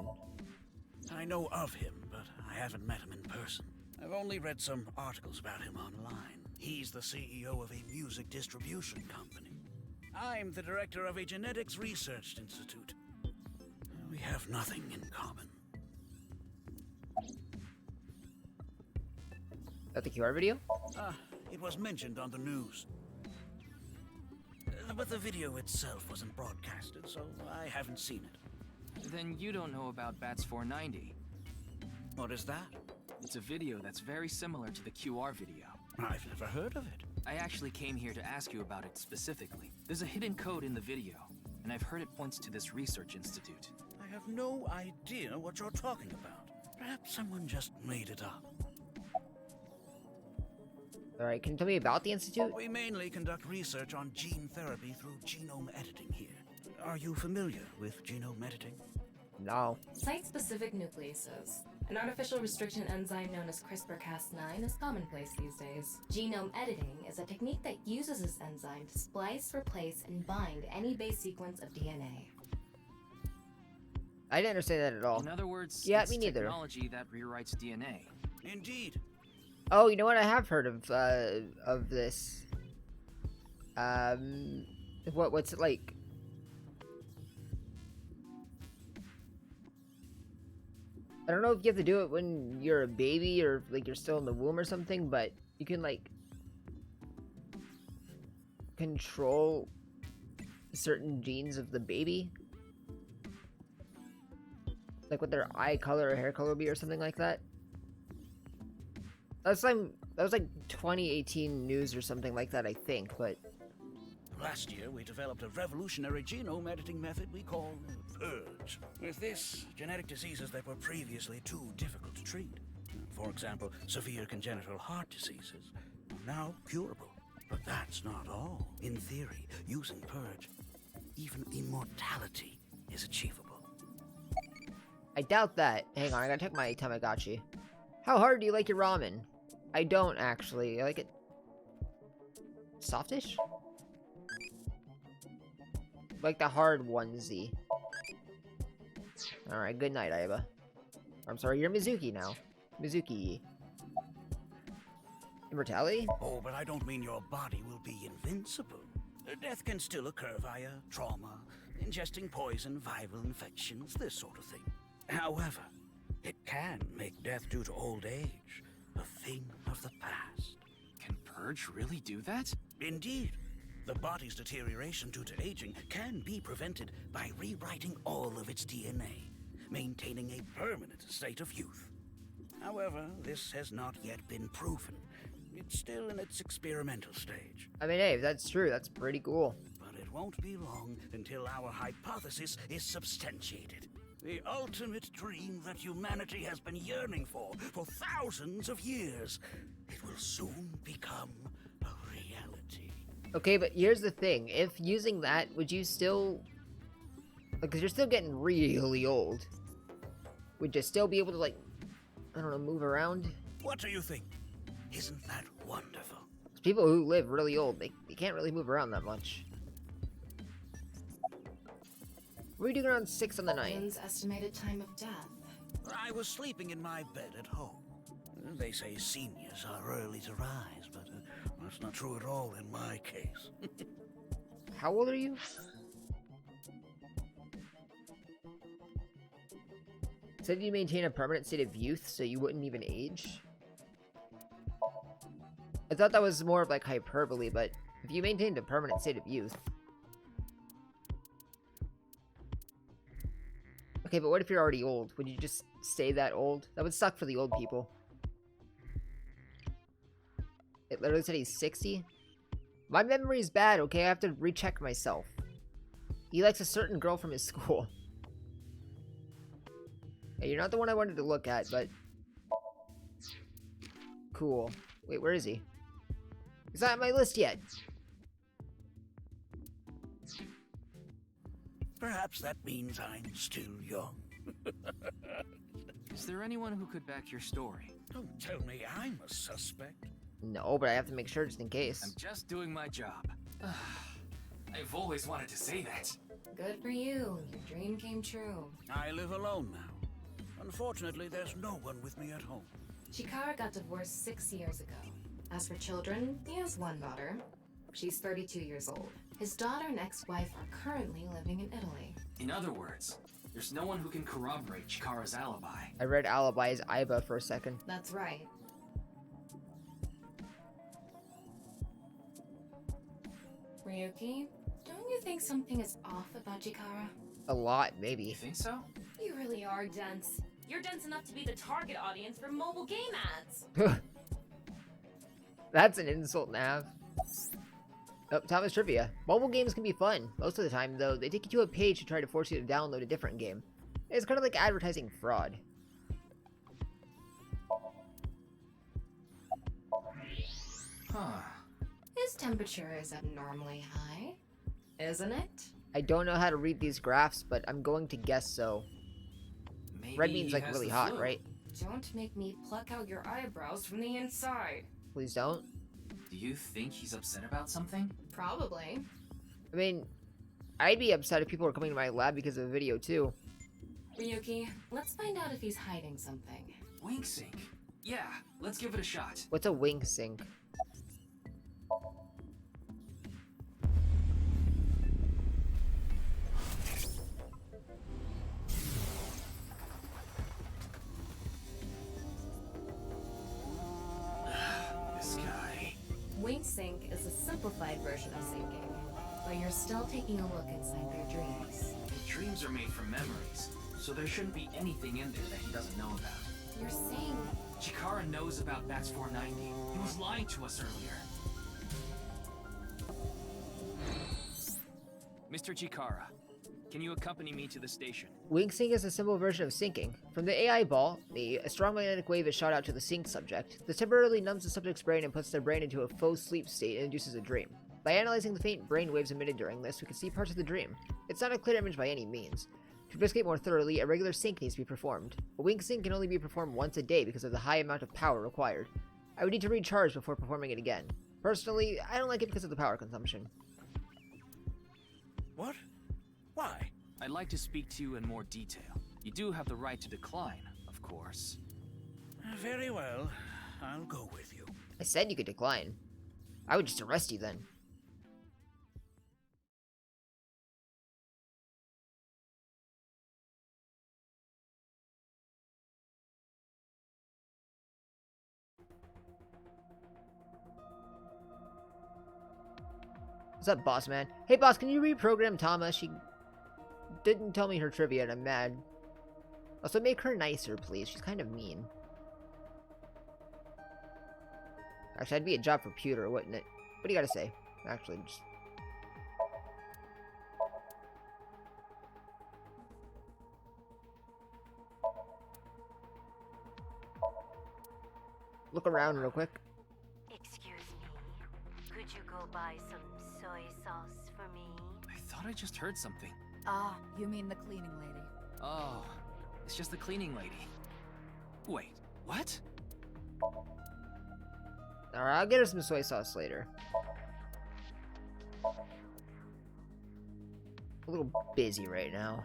I know of him, but I haven't met him in person. I've only read some articles about him online. He's the CEO of a music distribution company. I'm the director of a genetics research institute. We have nothing in common. At the QR video? It was mentioned on the news. But the video itself wasn't broadcasted, so I haven't seen it. Then you don't know about Bats 490. What is that? It's a video that's very similar to the QR video. I've never heard of it. I actually came here to ask you about it specifically. There's a hidden code in the video, and I've heard it points to this research institute. I have no idea what you're talking about. Perhaps someone just made it up. Alright, can you tell me about the institute? We mainly conduct research on gene therapy through genome editing here. Are you familiar with genome editing? No. Site-specific nucleases. An artificial restriction enzyme known as CRISPR-Cas9 is commonplace these days. Genome editing is a technique that uses this enzyme to splice, replace, and bind any base sequence of DNA. I didn't understand that at all. In other words, yeah, it's me neither. Technology that rewrites DNA. Indeed. Oh, you know what? I have heard of this. What's it like? I don't know if you have to do it when you're a baby or like you're still in the womb or something, but you can like control certain genes of the baby. Like what their eye color or hair color will be or something like that. That was like 2018 news or something like that, I think, but... Last year, we developed a revolutionary genome editing method we call Purge. With this, genetic diseases that were previously too difficult to treat, for example, severe congenital heart diseases, are now curable. But that's not all. In theory, using Purge, even immortality is achievable. I doubt that. Hang on, I gotta check my Tamagotchi. How hard do you like your ramen? I don't, actually. I like it... softish? Like the hard onesie. Alright, good night, Aiba. I'm sorry, you're Mizuki now. Mizuki. Immortality? Oh, but I don't mean your body will be invincible. Death can still occur via trauma, ingesting poison, viral infections, this sort of thing. However, it can make death due to old age a thing of the past. Can Purge really do that? Indeed. The body's deterioration due to aging can be prevented by rewriting all of its DNA, maintaining a permanent state of youth. However, this has not yet been proven. It's still in its experimental stage. I mean, hey, if that's true, that's pretty cool. But it won't be long until our hypothesis is substantiated. The ultimate dream that humanity has been yearning for thousands of years. It will soon become a reality. Okay, but here's the thing. If using that, would you still... Because you're still getting really old. Would you still be able to, like, I don't know, move around? What do you think? Isn't that wonderful? People who live really old, they can't really move around that much. What are we doing around 6 on the 9th? Lynn's estimated time of death. I was sleeping in my bed at home. They say seniors are early to rise, but that's not true at all in my case. How old are you? Said you maintain a permanent state of youth, so you wouldn't even age? I thought that was more of like hyperbole, but if you maintained a permanent state of youth... Okay, but what if you're already old? Would you just stay that old? That would suck for the old people. It literally said he's 60? My memory's bad, okay? I have to recheck myself. He likes a certain girl from his school. Hey, you're not the one I wanted to look at, but... Cool. Wait, where is he? He's not on my list yet. Perhaps that means I'm still young. Is there anyone who could back your story? Don't tell me I'm a suspect. No, but I have to make sure just in case. I'm just doing my job. I've always wanted to say that. Good for you. Your dream came true. I live alone now. Unfortunately, there's no one with me at home. Chikara got divorced 6 years ago. As for children, he has one daughter. She's 32 years old. His daughter and ex-wife are currently living in Italy. In other words, there's no one who can corroborate Chikara's alibi. I read alibi as Iba for a second. That's right. Ryuki, don't you think something is off about Chikara? A lot, maybe. You think so? You really are dense. You're dense enough to be the target audience for mobile game ads. That's an insult, Nav. Oh, Thomas Trivia. Mobile games can be fun. Most of the time, though, they take you to a page to try to force you to download a different game. It's kind of like advertising fraud. Huh. His temperature is abnormally high, isn't it? I don't know how to read these graphs, but I'm going to guess so. Maybe Red means he like has really the hot, flu. right? Don't make me pluck out your eyebrows from the inside. Please don't. Do you think he's upset about something? Probably. I mean, I'd be upset if people were coming to my lab because of a video too. Ryuki, let's find out if he's hiding something. Wink sync. Yeah, let's give it a shot. What's a wing sync? This guy. Wing sync is a simplified version of syncing, but you're still taking a look inside their dreams. Dreams are made from memories, so there shouldn't be anything in there that he doesn't know about. You're saying... Chikara knows about Bats 490. He was lying to us earlier. Mr. Chikara, can you accompany me to the station? Wing sync is a simple version of syncing. From the AI ball, a strong magnetic wave is shot out to the synced subject. This temporarily numbs the subject's brain and puts their brain into a faux sleep state and induces a dream. By analyzing the faint brain waves emitted during this, we can see parts of the dream. It's not a clear image by any means. To investigate more thoroughly, a regular sync needs to be performed. A wing sync can only be performed once a day because of the high amount of power required. I would need to recharge before performing it again. Personally, I don't like it because of the power consumption. What? Why? I'd like to speak to you in more detail. You do have the right to decline, of course. Very well. I'll go with you. I said you could decline. I would just arrest you then. What's up, boss man? Hey, boss, can you reprogram Tama? She didn't tell me her trivia, and I'm mad. Also, make her nicer, please. She's kind of mean. Actually, that'd be a job for Pewter, wouldn't it? What do you gotta say? Actually, just... look around real quick. Excuse me. Could you go buy some soy sauce for me? I thought I just heard something. Ah, you mean the cleaning lady. Oh, it's just the cleaning lady. Wait, what? Alright, I'll get her some soy sauce later. A little busy right now.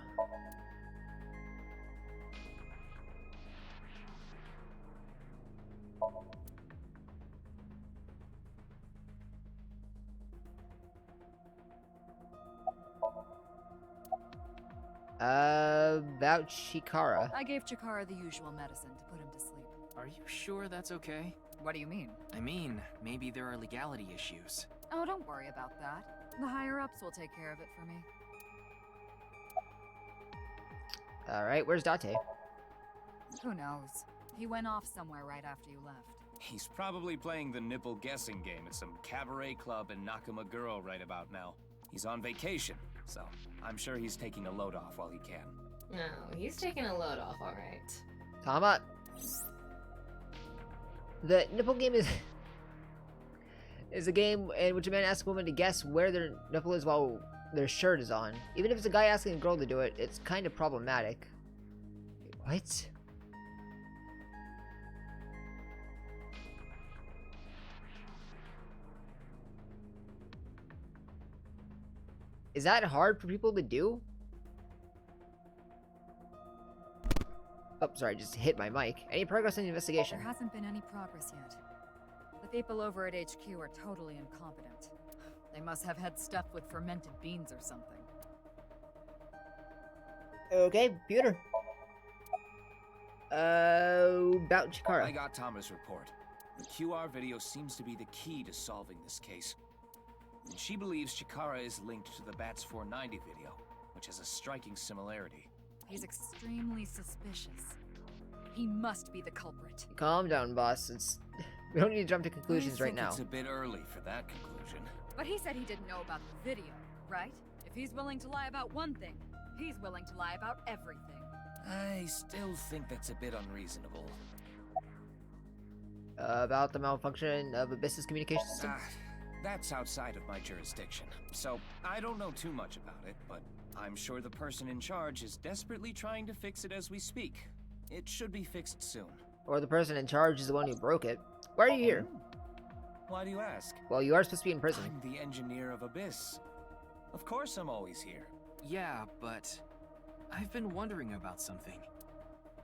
About Chikara. I gave Chikara the usual medicine to put him to sleep. Are you sure that's okay? What do you mean? I mean, maybe there are legality issues. Oh, don't worry about that. The higher-ups will take care of it for me. Alright, where's Date? Who knows? He went off somewhere right after you left. He's probably playing the nipple guessing game at some cabaret club in Nakamaguro right about now. He's on vacation, so I'm sure he's taking a load off while he can. No, he's taking a load off, alright. Tama! The nipple game is a game in which a man asks a woman to guess where their nipple is while their shirt is on. Even if it's a guy asking a girl to do it, it's kind of problematic. What? Is that hard for people to do? Oh, sorry, just hit my mic. Any progress in the investigation? There hasn't been any progress yet. The people over at HQ are totally incompetent. They must have had stuff with fermented beans or something. Okay, computer. About Chikara. I got Tama's report. The QR video seems to be the key to solving this case. And she believes Chikara is linked to the Bats 490 video, which has a striking similarity. He's extremely suspicious. He must be the culprit. Calm down, boss. We don't need to jump to conclusions right now. It's a bit early for that conclusion. But he said he didn't know about the video, right? If he's willing to lie about one thing, he's willing to lie about everything. I still think that's a bit unreasonable. About the malfunction of Abyss's communication system? That's outside of my jurisdiction, so I don't know too much about it, but I'm sure the person in charge is desperately trying to fix it as we speak. It should be fixed soon. Or the person in charge is the one who broke it. Why are you here? Why do you ask? Well, you are supposed to be in prison. I'm the engineer of Abyss. Of course I'm always here. Yeah, but I've been wondering about something.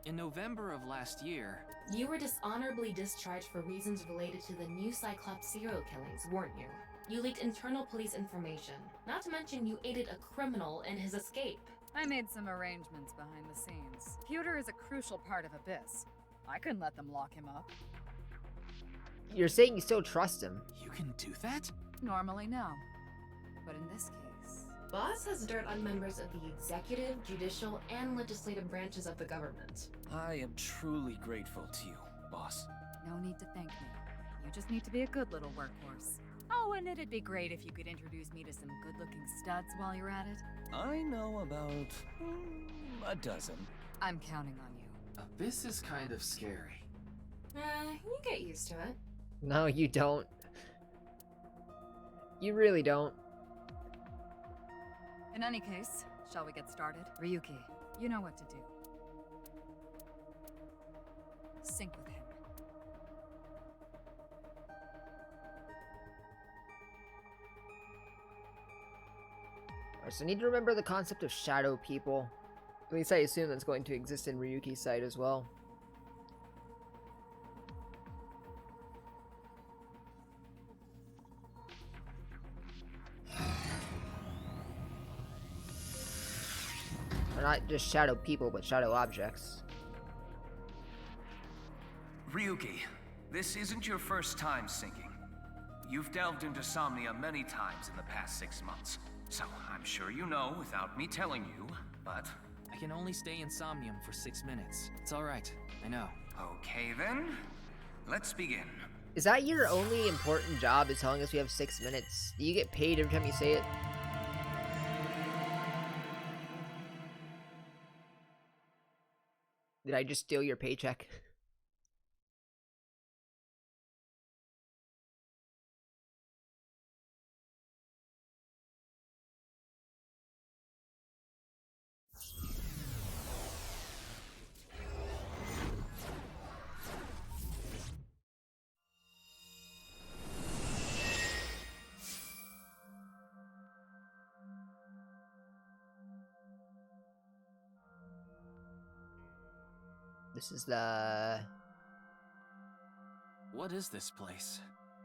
In November of last year... You were dishonorably discharged for reasons related to the new Cyclops serial killings, weren't you? You leaked internal police information. Not to mention you aided a criminal in his escape. I made some arrangements behind the scenes. Pewter is a crucial part of Abyss. I couldn't let them lock him up. You're saying you still trust him? You can do that? Normally, no. But in this case... Boss has dirt on members of the executive, judicial, and legislative branches of the government. I am truly grateful to you, boss. No need to thank me. You just need to be a good little workhorse. Oh, and it'd be great if you could introduce me to some good-looking studs while you're at it. I know about a dozen. I'm counting on you. Abyss is kind of scary. You get used to it. No, you don't. You really don't. In any case, shall we get started? Ryuki, you know what to do. Sync with him. Alright, so I need to remember the concept of shadow people. At least I assume that's going to exist in Ryuki's side as well. Or not just shadow people, but shadow objects. Ryuki, this isn't your first time syncing. You've delved into Somnia many times in the past 6 months, so I'm sure you know without me telling you, but... I can only stay in Somnium for 6 minutes. It's alright, I know. Okay then, let's begin. Is that your only important job, is telling us we have 6 minutes? Do you get paid every time you say it? Did I just steal your paycheck? This is the... What is this place?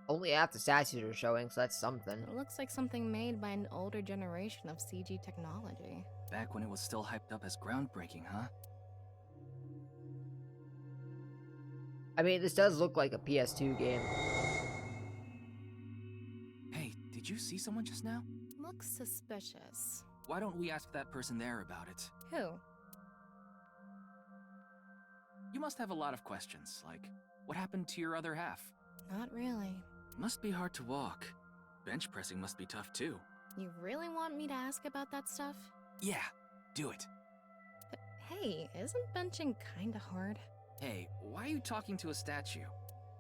Only half the statues are showing, so that's something. It looks like something made by an older generation of CG technology. Back when it was still hyped up as groundbreaking, huh? I mean, this does look like a PS2 game. Hey, did you see someone just now? Looks suspicious. Why don't we ask that person there about it? Who? You must have a lot of questions, like, what happened to your other half? Not really. Must be hard to walk. Bench pressing must be tough too. You really want me to ask about that stuff? Yeah, do it. But hey, isn't benching kinda hard? Hey, why are you talking to a statue?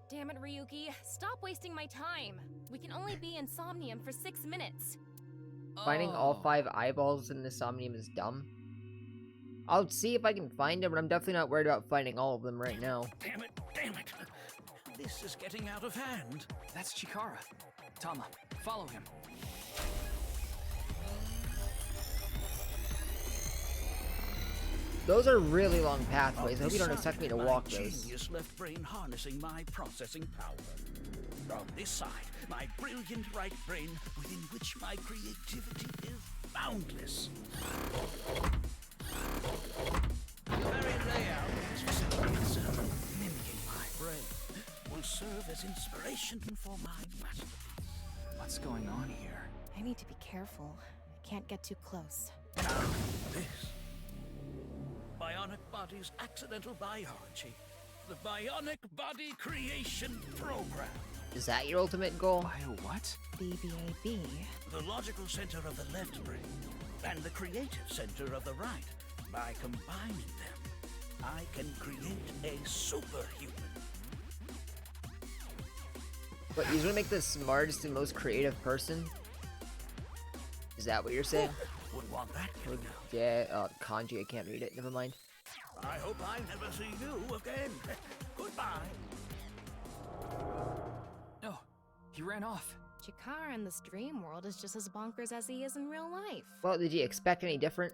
Damn it, Ryuki. Stop wasting my time. We can only be in Somnium for 6 minutes. Finding all 5 eyeballs in the Somnium is dumb. I'll see if I can find them, but I'm definitely not worried about finding all of them right now. Damn it, damn it. This is getting out of hand. That's Chikara. Tama, follow him. Those are really long pathways. I hope you don't expect me to walk my those. Genius left brain harnessing my processing power. On this side, my brilliant right brain, within which my creativity is boundless. The very layout of this facility itself, mimicking my brain, will serve as inspiration for my masterpiece. What's going on here? I need to be careful. I can't get too close. Now, this. Bionic Body's accidental biology. The Bionic Body Creation Program. Is that your ultimate goal? Bio what? BBAB. The logical center of the left brain and the creative center of the right. By combining them, I can create a superhuman. But you want to make the smartest and most creative person? Is that what you're saying? Would want that killing out. Yeah, kanji, I can't read it. Never mind. I hope I never see you again. Goodbye. No, he ran off. Chikara in this dream world is just as bonkers as he is in real life. Well, did you expect any different?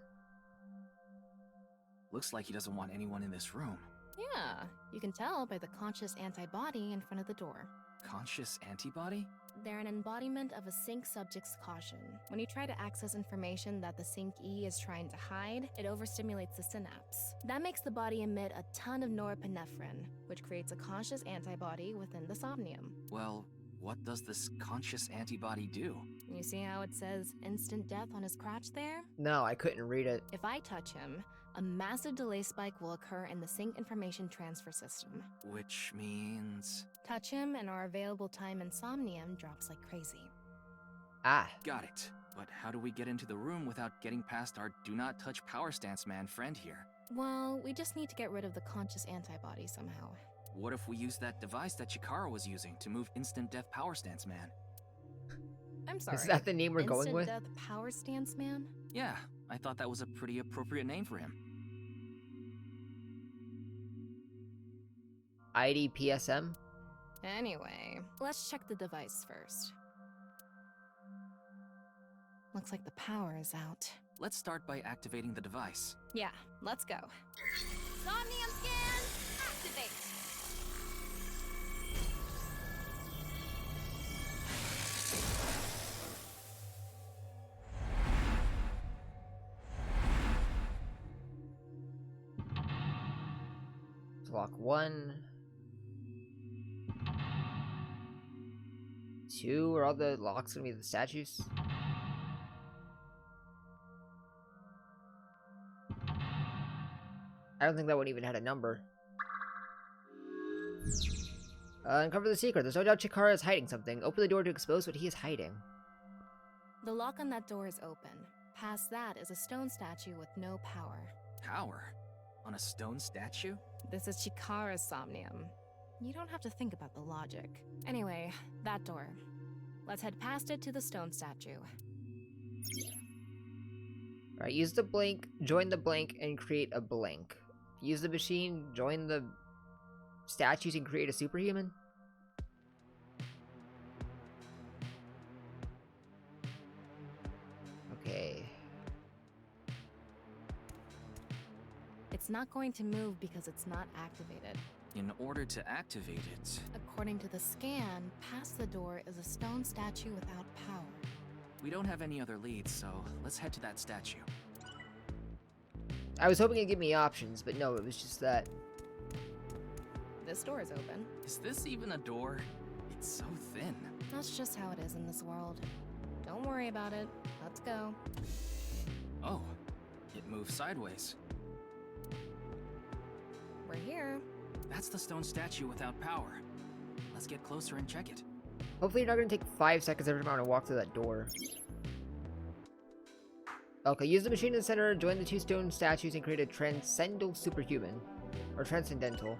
Looks like he doesn't want anyone in this room. Yeah, you can tell by the conscious antibody in front of the door. Conscious antibody? They're an embodiment of a sync subject's caution. When you try to access information that the sync E is trying to hide, it overstimulates the synapse. That makes the body emit a ton of norepinephrine, which creates a conscious antibody within the Somnium. Well, what does this conscious antibody do? You see how it says instant death on his crotch there? No, I couldn't read it. If I touch him, a massive delay spike will occur in the sync information transfer system. Which means... Touch him and our available time in Somnium drops like crazy. Ah. Got it. But how do we get into the room without getting past our do not touch power stance man friend here? Well, we just need to get rid of the conscious antibody somehow. What if we use that device that Chikara was using to move instant death power stance man? I'm sorry. Is that the name we're going with? Instant death power stance man? Yeah, I thought that was a pretty appropriate name for him. IDPSM? Anyway, let's check the device first. Looks like the power is out. Let's start by activating the device. Yeah, let's go. Somnium scan, activate! Lock 1. 2, are all the locks gonna be the statues? I don't think that one even had a number. Uncover the secret. There's no doubt Chikara is hiding something. Open the door to expose what he is hiding. The lock on that door is open. Past that is a stone statue with no power. Power? On a stone statue? This is Chikara's Somnium. You don't have to think about the logic. Anyway, that door. Let's head past it to the stone statue. Alright, use the blink, join the blink, and create a blink. Use the machine, join the statues, and create a superhuman? Okay. It's not going to move because it's not activated. In order to activate it... According to the scan, past the door is a stone statue without power. We don't have any other leads, so let's head to that statue. I was hoping it'd give me options, but no, it was just that. This door is open. Is this even a door? It's so thin. That's just how it is in this world. Don't worry about it. Let's go. Oh, it moves sideways. We're here. That's the stone statue without power. Let's get closer and check it. Hopefully you're not going to take 5 seconds every time I want to walk through that door. Okay, use the machine in the center, join the 2 stone statues, and create a transcendental superhuman. Or transcendental.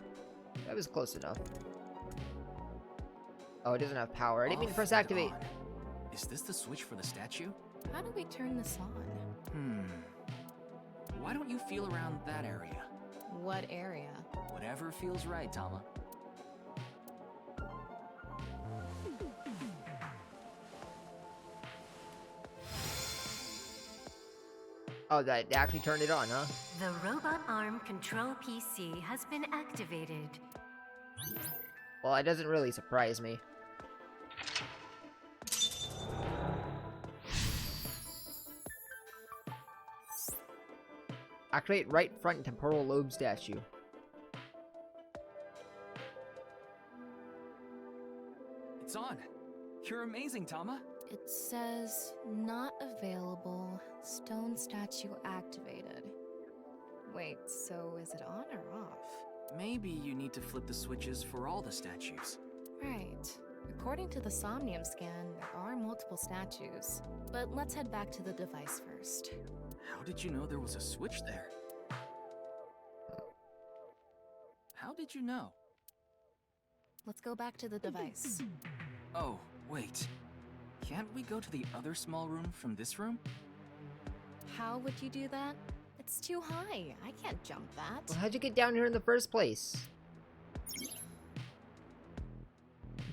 That was close enough. Oh, it doesn't have power. I didn't mean to Off press and activate. on. Is this the switch for the statue? How do we turn this on? Why don't you feel around that area? What area? Whatever feels right, Tama. Oh, that actually turned it on, huh? The robot arm control PC has been activated. Well, it doesn't really surprise me. Activate right front temporal lobe statue. It's on. You're amazing, Tama. It says, not available, stone statue activated. Wait, so is it on or off? Maybe you need to flip the switches for all the statues. Right. According to the Somnium scan, there are multiple statues. But let's head back to the device first. How did you know there was a switch there? How did you know? Let's go back to the device. Oh, wait. Can't we go to the other small room from this room? How would you do that? It's too high. I can't jump that. Well, how'd you get down here in the first place?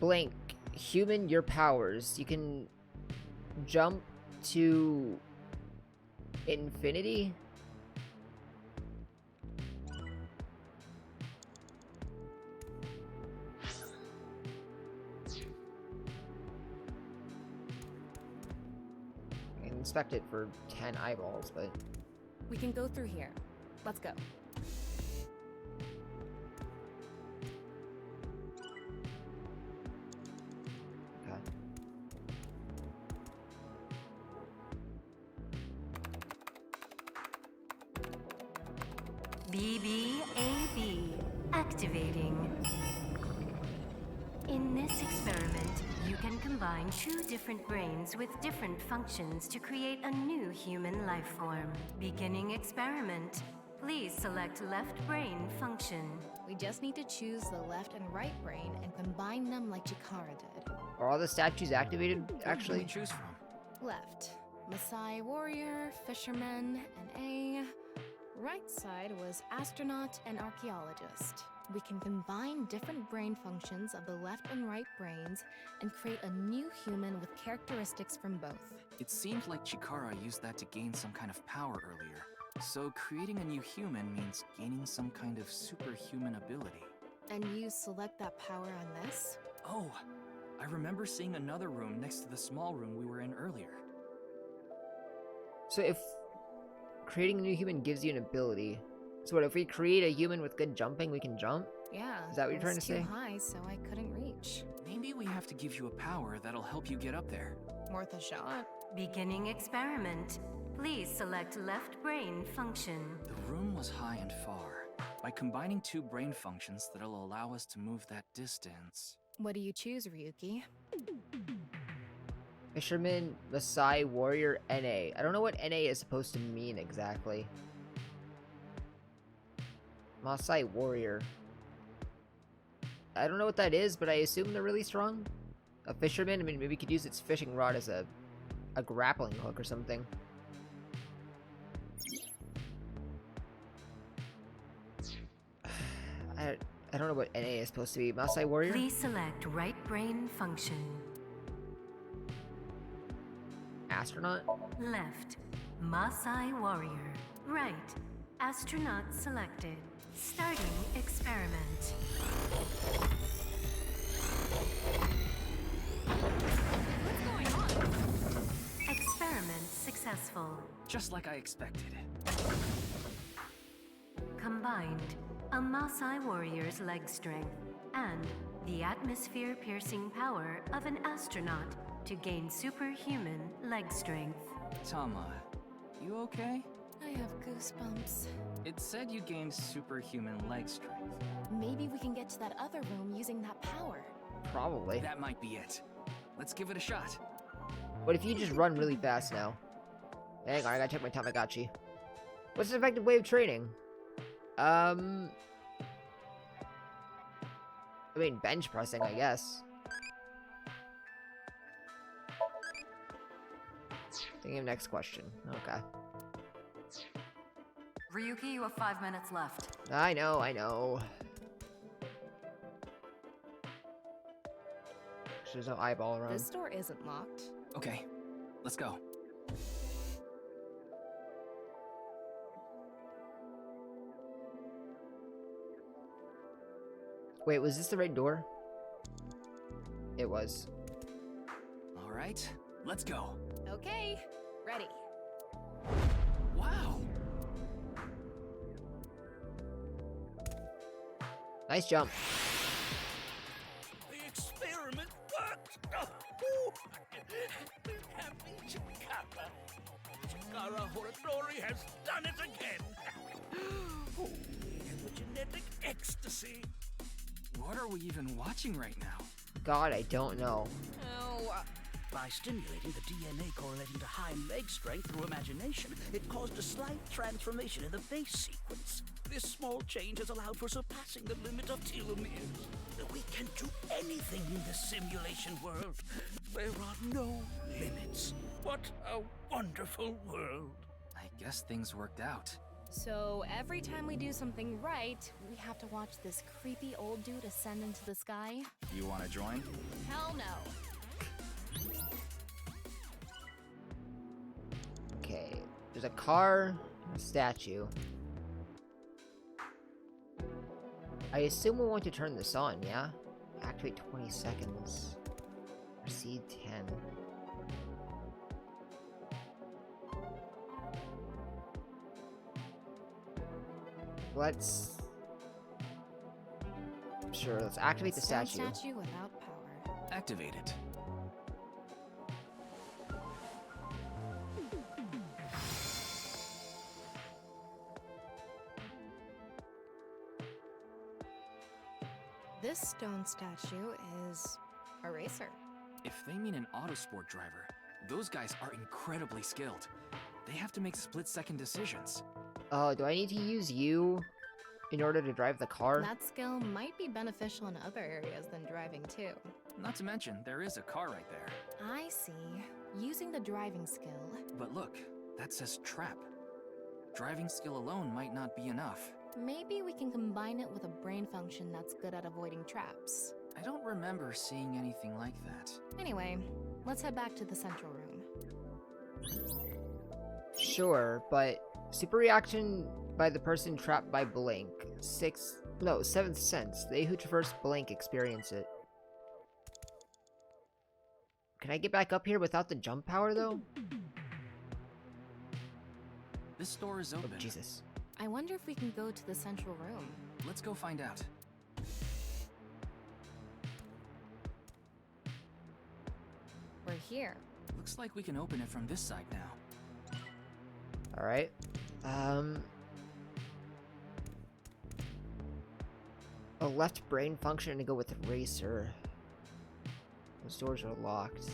Blank. Human, your powers. You can jump to infinity? I can inspect it for 10 eyeballs, but... We can go through here. Let's go. BBAB activating. In this experiment, you can combine two different brains with different functions to create a new human life form. Beginning experiment. Please select left brain function. We just need to choose the left and right brain and combine them like Chikara did. Are all the statues activated, actually? Choose from. Left. Maasai warrior, fisherman, and A. Right side was astronaut and archaeologist. We can combine different brain functions of the left and right brains and create a new human with characteristics from both. It seemed like Chikara used that to gain some kind of power earlier. So creating a new human means gaining some kind of superhuman ability. And you select that power on this? Oh, I remember seeing another room next to the small room we were in earlier. So if creating a new human gives you an ability, so what, if we create a human with good jumping, we can jump? Yeah. Is that what you're trying to say? It was too high, so I couldn't reach. Maybe we have to give you a power that'll help you get up there. Worth a shot. Beginning experiment. Please select left brain function. The room was high and far. By combining two brain functions that'll allow us to move that distance... What do you choose, Ryuki? Fisherman, Maasai, Warrior, NA. I don't know what NA is supposed to mean exactly. Maasai Warrior. I don't know what that is, but I assume they're really strong. A fisherman, I mean, maybe we could use its fishing rod as a grappling hook or something. I don't know what NA is supposed to be. Maasai Warrior? Please select right brain function. Astronaut? Left. Maasai Warrior. Right. Astronaut selected. Starting experiment. What's going on? Experiment successful. Just like I expected. Combined, a Maasai warrior's leg strength and the atmosphere-piercing power of an astronaut to gain superhuman leg strength. Tama, you okay? I have goosebumps. It said you gained superhuman leg strength. Maybe we can get to that other room using that power. Probably. That might be it. Let's give it a shot. What if you just run really fast now? Hang on, I gotta check my Tamagotchi. What's an effective way of training? I mean, bench pressing, I guess. Thinking of next question. Okay. Ryuki, you have 5 minutes left. I know, I know. There's no eyeball around. This door isn't locked. Okay, let's go. Wait, was this the right door? It was. All right, let's go. Okay, ready. Wow. Nice jump. The experiment worked! Oh, happy Chikara. Chikara Horatori has done it again! Oh, the genetic ecstasy! What are we even watching right now? God, I don't know. Oh, By stimulating the DNA correlating to hind leg strength through imagination, it caused a slight transformation in the base sequence. This small change has allowed for surpassing the limit of telomeres. We can do anything in this simulation world. There are no limits. What a wonderful world. I guess things worked out. so every time we do something right, we have to watch this creepy old dude ascend into the sky? You want to join? Hell no. Okay, there's a car, a statue. I assume we want to turn this on, yeah? Activate 20 seconds. Proceed 10. Let's... Sure, let's activate the Stone statue. statue without power. Activate it. This stone statue is a racer. If they mean an autosport driver, those guys are incredibly skilled. They have to make split-second decisions. Oh, do I need to use you in order to drive the car? That skill might be beneficial in other areas than driving too. Not to mention, there is a car right there. I see. Using the driving skill. But look, that says trap. Driving skill alone might not be enough. Maybe we can combine it with a brain function that's good at avoiding traps. I don't remember seeing anything like that. Anyway, let's head back to the central room. Sure, but super reaction by the person trapped by Blink. Seventh sense. They who traverse Blink experience it. Can I get back up here without the jump power, though? This door is open. Oh, Jesus. I wonder if we can go to the central room. Let's go find out. We're here. Looks like we can open it from this side now. Alright. A left brain function to go with Racer. Those doors are locked.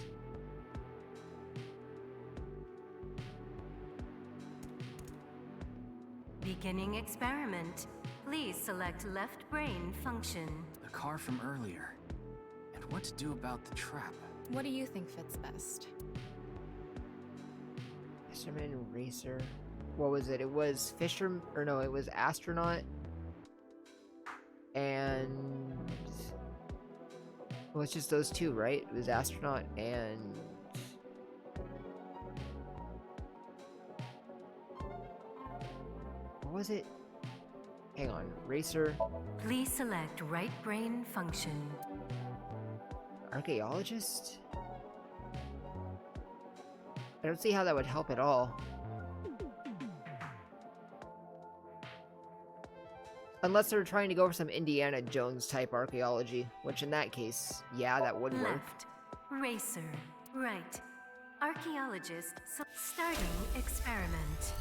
Beginning experiment. Please select left brain function. The car from earlier. And what to do about the trap. What do you think fits best? Fisherman, Racer. What was it? It was Fisher, or no, it was Astronaut. And... Well, it's just those two, right? It was Astronaut and... What was it? Hang on. Racer. Please select right brain function. Archaeologist? I don't see how that would help at all. Unless they're trying to go for some Indiana Jones type archaeology, which in that case, yeah, that would work. Left. Racer. Right. Archaeologist. Starting experiment.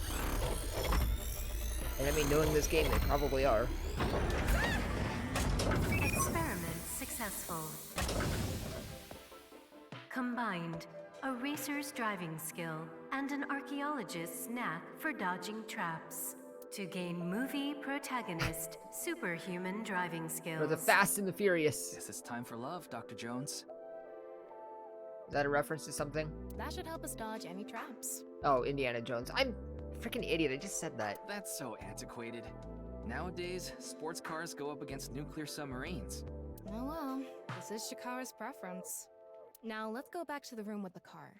And I mean, knowing this game, they probably are. Experiment successful. Combined, a racer's driving skill and an archaeologist's knack for dodging traps. To gain movie protagonist superhuman driving skills. For the Fast and the Furious. Guess it's time for love, Dr. Jones. Is that a reference to something? That should help us dodge any traps. Oh, Indiana Jones. I'm a freaking idiot. I just said that. That's so antiquated. Nowadays, sports cars go up against nuclear submarines. Oh well, this is Shikara's preference. Now let's go back to the room with the car.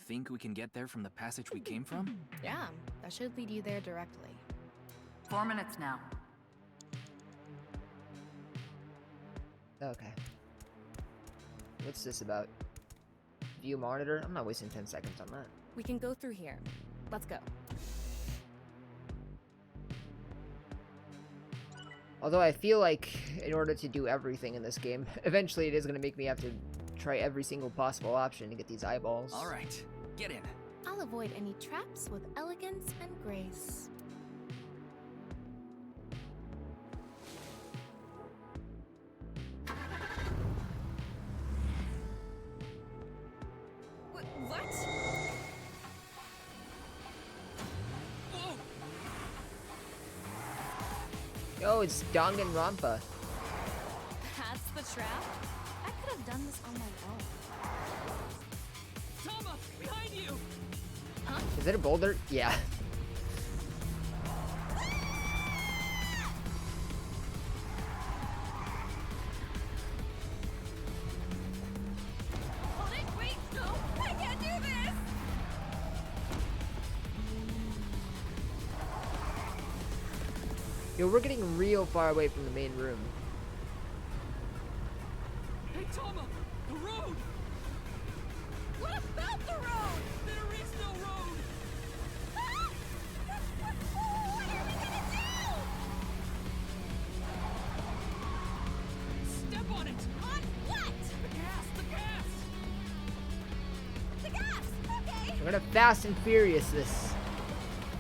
Think we can get there from the passage we came from? Yeah, that should lead you there directly. 4 minutes now. Okay. What's this about? View monitor? I'm not wasting 10 seconds on that. We can go through here. Let's go. Although I feel like in order to do everything in this game, eventually it is going to make me have to try every single possible option to get these eyeballs. Alright, get in. I'll avoid any traps with elegance and grace. What? Whoa! Oh, it's Danganronpa. That's the trap? I could have done this on my own. Tama, behind you! Huh? Is it a boulder? Yeah. Hold it! Wait! No! I can't do this! Yo, we're getting real far away from the main room. Hey, Tama! The road! What about the road? There is no road! Ah! What are we gonna do? Step on it! On what? The gas! The gas! The gas! Okay! We're gonna Fast and Furious this.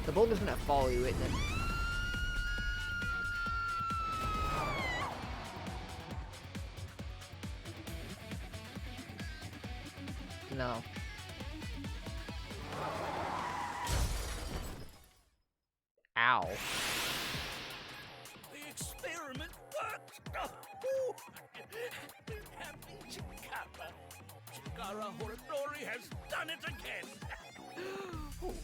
The boulder's gonna follow you, isn't it? No. Ow. The experiment worked! Oh, happy Chikara. Chikara Horodori has done it again! Oh,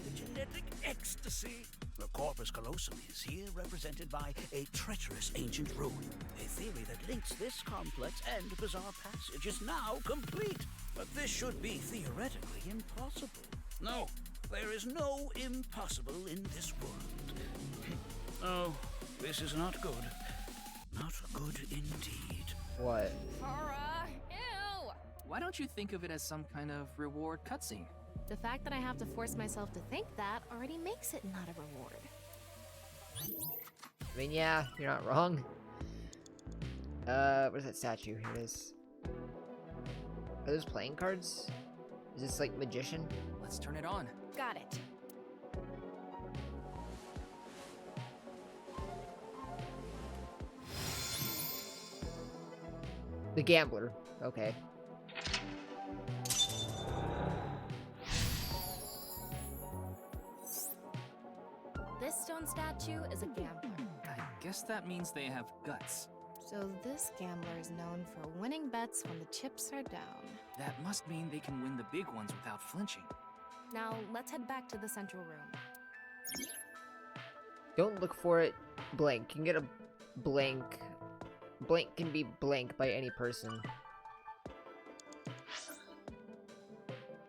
the genetic ecstasy. The corpus callosum is here represented by a treacherous ancient rune. A theory that links this complex and bizarre passage is now complete. But this should be theoretically impossible. No, there is no impossible in this world. Oh, this is not good. Not good indeed. What? Kara! Ew! Why don't you think of it as some kind of reward cutscene? The fact that I have to force myself to think that already makes it not a reward. I mean, yeah, you're not wrong. Where's that statue? Here it is. Are those playing cards? Is this like magician? Let's turn it on. Got it. The gambler. Okay. This stone statue is a gambler. I guess that means they have guts. So this gambler is known for winning bets when the chips are down. That must mean they can win the big ones without flinching. Now, let's head back to the central room. Don't look for it blank. You can get a blank. Blank can be blank by any person.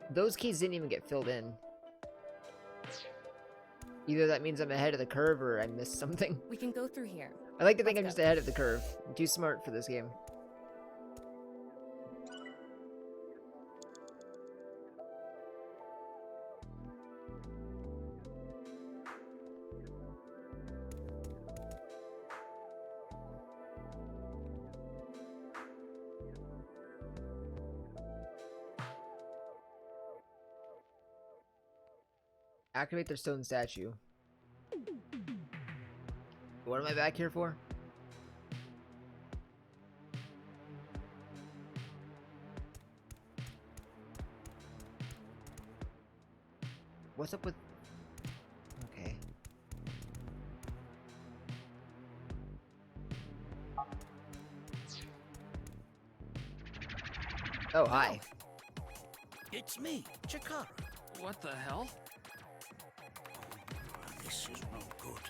Those keys didn't even get filled in. Either that means I'm ahead of the curve or I missed something. We can go through here. I like to think I'm just ahead of the curve. I'm too smart for this game. Activate their stone statue. What am I back here for? What's up with... Okay. Oh, hi. It's me, Chikara. What the hell? This is no good.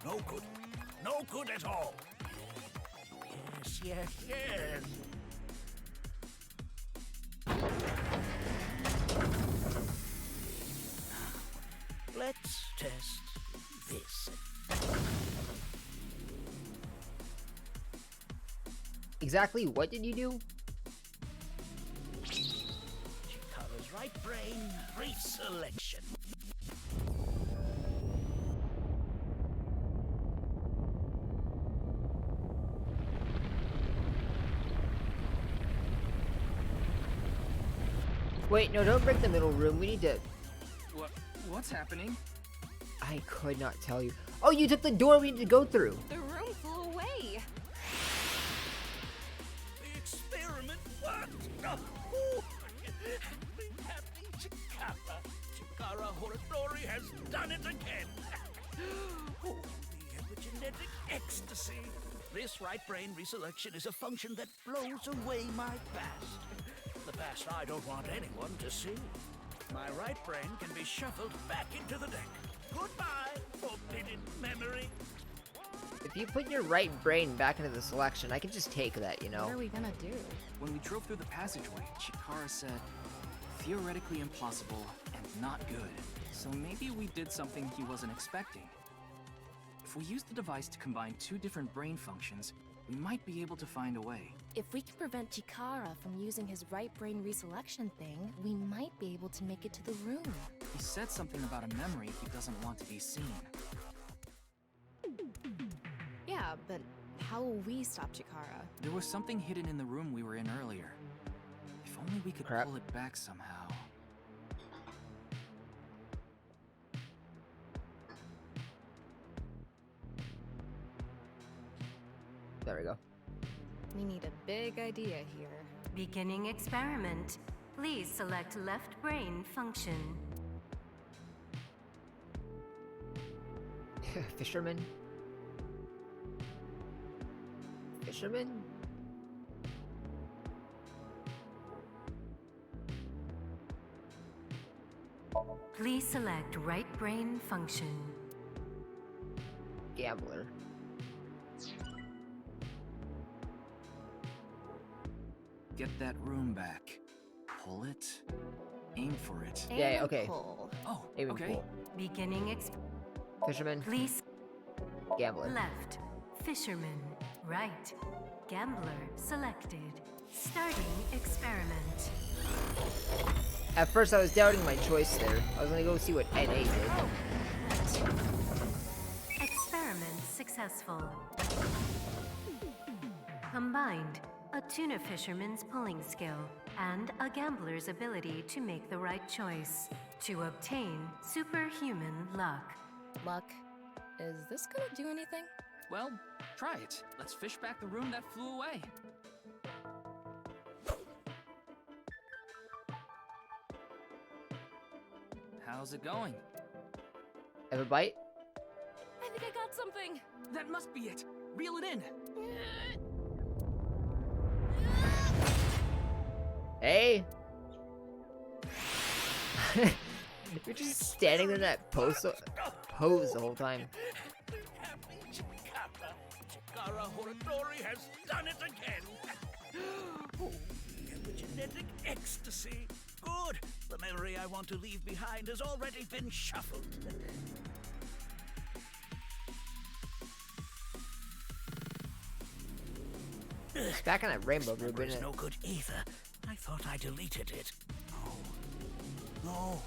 No good. No good at all. Yes, yes, yes. Let's test this. Exactly what did you do? Chikara's right brain reselection. Wait, no, don't break the middle room. We need to... What's happening? I could not tell you. Oh, you took the door we need to go through. The room flew away. The experiment worked. Oh, happy Chikara. Chikara Horadori has done it again. Oh, the epigenetic ecstasy. This right brain reselection is a function that blows away my past. The past I don't want anyone to see. My right brain can be shuffled back into the deck. Goodbye, forbidden memory. If you put your right brain back into the selection, I can just take that, you know? What are we gonna do? When we drove through the passageway, Chikara said, theoretically impossible and not good. So maybe we did something he wasn't expecting. If we use the device to combine two different brain functions, we might be able to find a way. If we can prevent Chikara from using his right brain reselection thing, we might be able to make it to the room. He said something about a memory he doesn't want to be seen. Yeah, but how will we stop Chikara? There was something hidden in the room we were in earlier. If only we could pull it back somehow. There we go. We need a big idea here. Beginning experiment. Please select left brain function. Fisherman? Fisherman? Please select right brain function. Gambler. Get that room back. Pull it. Aim for it. Yeah, okay. Pull. Oh, Aim and okay. pull. Beginning Fisherman. Please. Gambler. Left. Fisherman. Right. Gambler selected. Starting experiment. At first I was doubting my choice there. I was gonna go see what NA did. Experiment successful. Combined. A tuna fisherman's pulling skill, and a gambler's ability to make the right choice to obtain superhuman luck. Luck? Is this gonna do anything? Well, try it. Let's fish back the room that flew away. How's it going? Have a bite? I think I got something. That must be it. Reel it in. Hey! You're just standing in that pose the whole time. Happy Chikara. Chikara Horadori has done it again. Oh, the epigenetic ecstasy. Good. The memory I want to leave behind has already been shuffled. It's back on that rainbow group, It's isn't it? no good either. I thought I deleted it. No.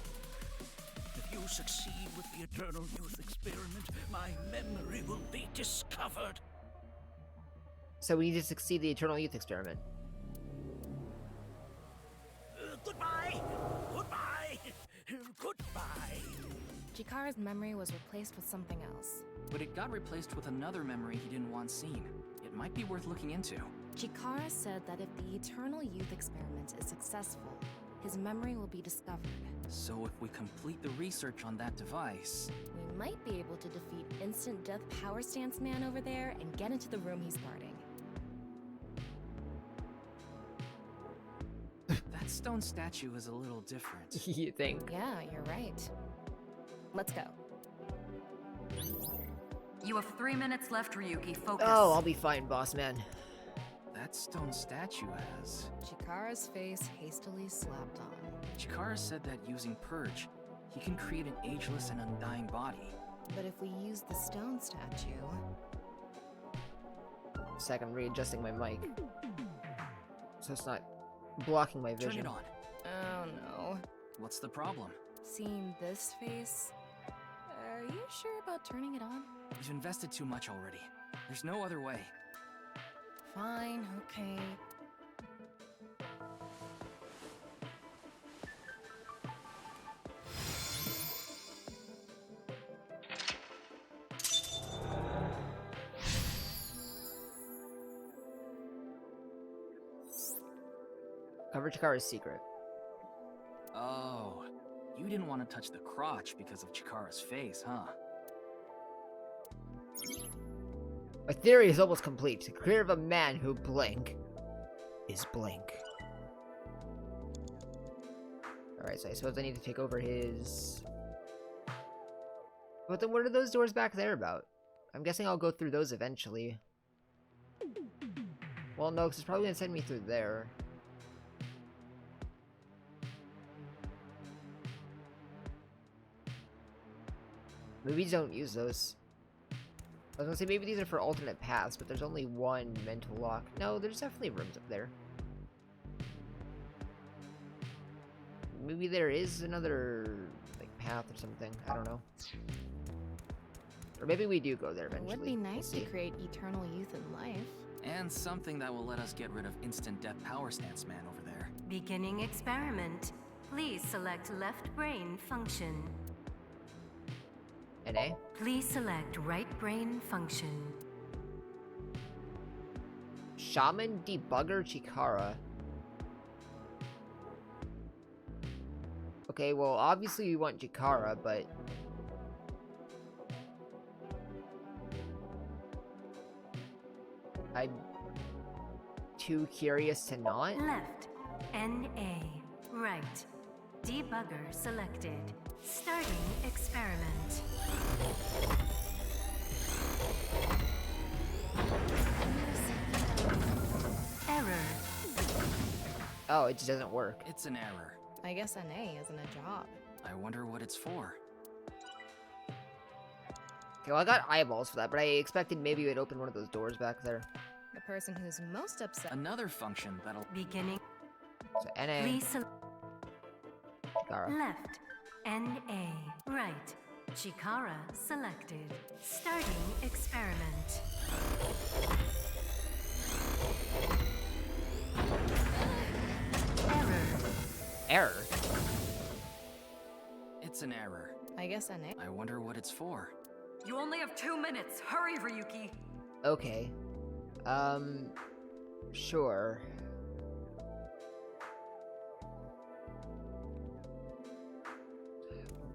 If you succeed with the Eternal Youth experiment, my memory will be discovered. So we need to succeed the Eternal Youth experiment. Goodbye! Goodbye! Goodbye! Chikara's memory was replaced with something else. But it got replaced with another memory he didn't want seen. It might be worth looking into. Chikara said that if the Eternal Youth experiment is successful, his memory will be discovered. So if we complete the research on that device... We might be able to defeat Instant Death Power Stance Man over there and get into the room he's guarding. That stone statue is a little different. You think? Yeah, you're right. Let's go. You have 3 minutes left, Ryuki. Focus. Oh, I'll be fine, boss man. That stone statue has... Chikara's face hastily slapped on. Chikara said that using Purge, he can create an ageless and undying body. But if we use the stone statue... Second, readjusting my mic. So it's not blocking my vision. Turn it on. Oh no. What's the problem? Seeing this face... Are you sure about turning it on? You've invested too much already. There's no other way. Fine, okay. Cover Chikara's secret. Oh, you didn't want to touch the crotch because of Chikara's face, huh? My theory is almost complete. The career of a man who blink is blink. Alright, so I suppose I need to take over his... But then what are those doors back there about? I'm guessing I'll go through those eventually. Well, no, because it's probably gonna send me through there. Movies don't use those. I was gonna say maybe these are for alternate paths, but there's only one mental lock. No, there's definitely rooms up there. Maybe there is another like path or something. I don't know. Or maybe we do go there eventually. It would be nice to create eternal youth in life. And something that will let us get rid of instant death power stance man over there. Beginning experiment. Please select left brain function. NA? Please select right brain function. Shaman Debugger Chikara. Okay, well, obviously we want Chikara, but... I'm too curious to not? Left. NA. Right. Debugger selected. Starting experiment. Error. Oh, it just doesn't work. It's an error. I guess NA isn't a job. I wonder what it's for. Okay, well, I got eyeballs for that, but I expected maybe it would open one of those doors back there. The person who's most upset. Another function that'll... Beginning. So, NA. Please Chikara. left. NA. Right. Chikara selected. Starting experiment. Error. Error? It's an error. I guess NA. I wonder what it's for. You only have 2 minutes. Hurry, Ryuki. Okay. Sure.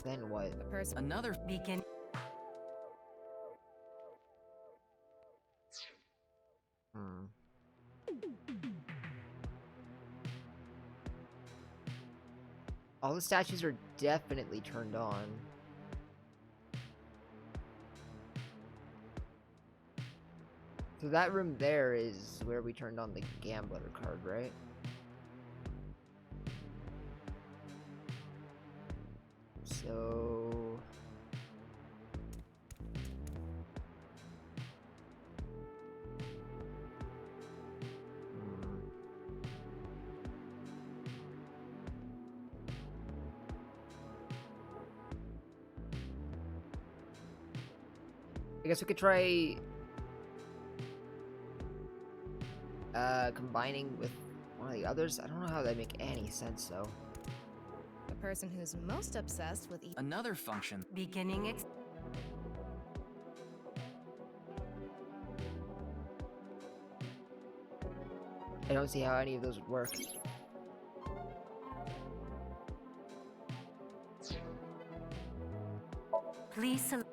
Then what? The person. Another... Begin. All the statues are definitely turned on. So that room there is where we turned on the gambler card, right? So... I guess we could try combining with one of the others. I don't know how that'd make any sense though. The person who's most obsessed with Another function. Beginning I don't see how any of those would work. Please select.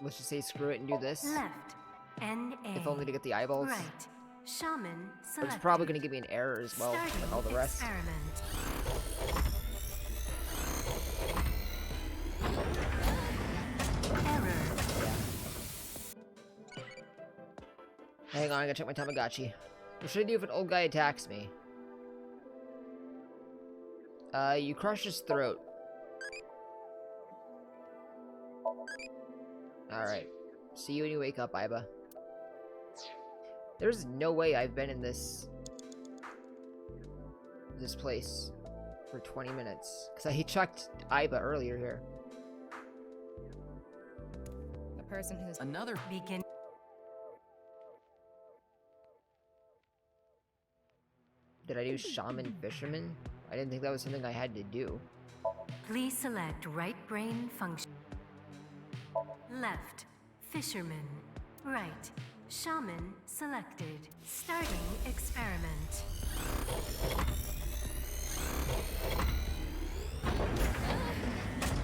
let's just say screw it and do this. Left. N-A. If only to get the eyeballs. Right. Shaman But selected. it's probably going to give me an error as well, Starting like all the rest. experiment. Error. Hang on, I gotta check my Tamagotchi. What should I do if an old guy attacks me? You crush his throat. Alright. See you when you wake up, Iba. There's no way I've been in this place for 20 minutes. Because I checked Iba earlier here. The person who's Another begin. Did I do Shaman Fisherman? I didn't think that was something I had to do. Please select right brain function. Left. Fisherman. Right. Shaman selected. Starting experiment.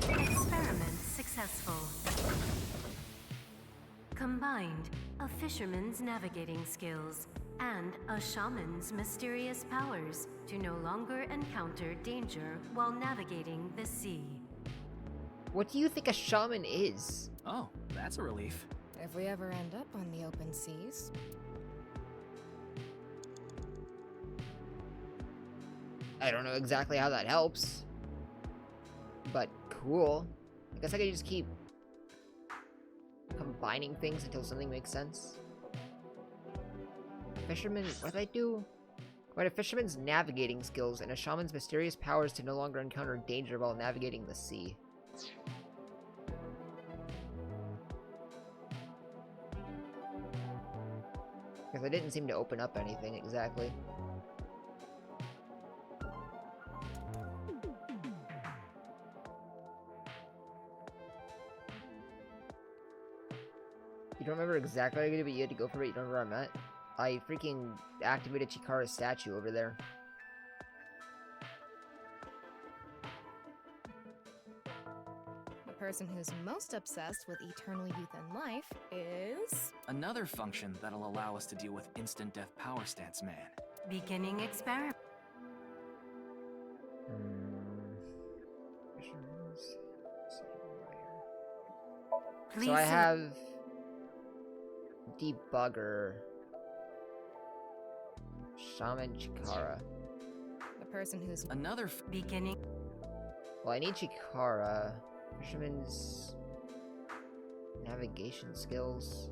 Experiment successful. Combined a fisherman's navigating skills and a shaman's mysterious powers to no longer encounter danger while navigating the sea. What do you think a shaman is? Oh, that's a relief. If we ever end up on the open seas. I don't know exactly how that helps. But cool. I guess I could just keep combining things until something makes sense. Fisherman, what did I do? Right, a fisherman's navigating skills and a shaman's mysterious powers to no longer encounter danger while navigating the sea. Because I didn't seem to open up anything exactly. You don't remember exactly what I did, but you had to go for it. You don't remember where I'm at? I freaking activated Chikara's statue over there. The person who's most obsessed with eternal youth and life is... Another function that'll allow us to deal with instant death power stance man. Beginning experiment. So I have Debugger, Shaman Chikara. The person who's... Another beginning. Well, I need Chikara. Fisherman's navigation skills.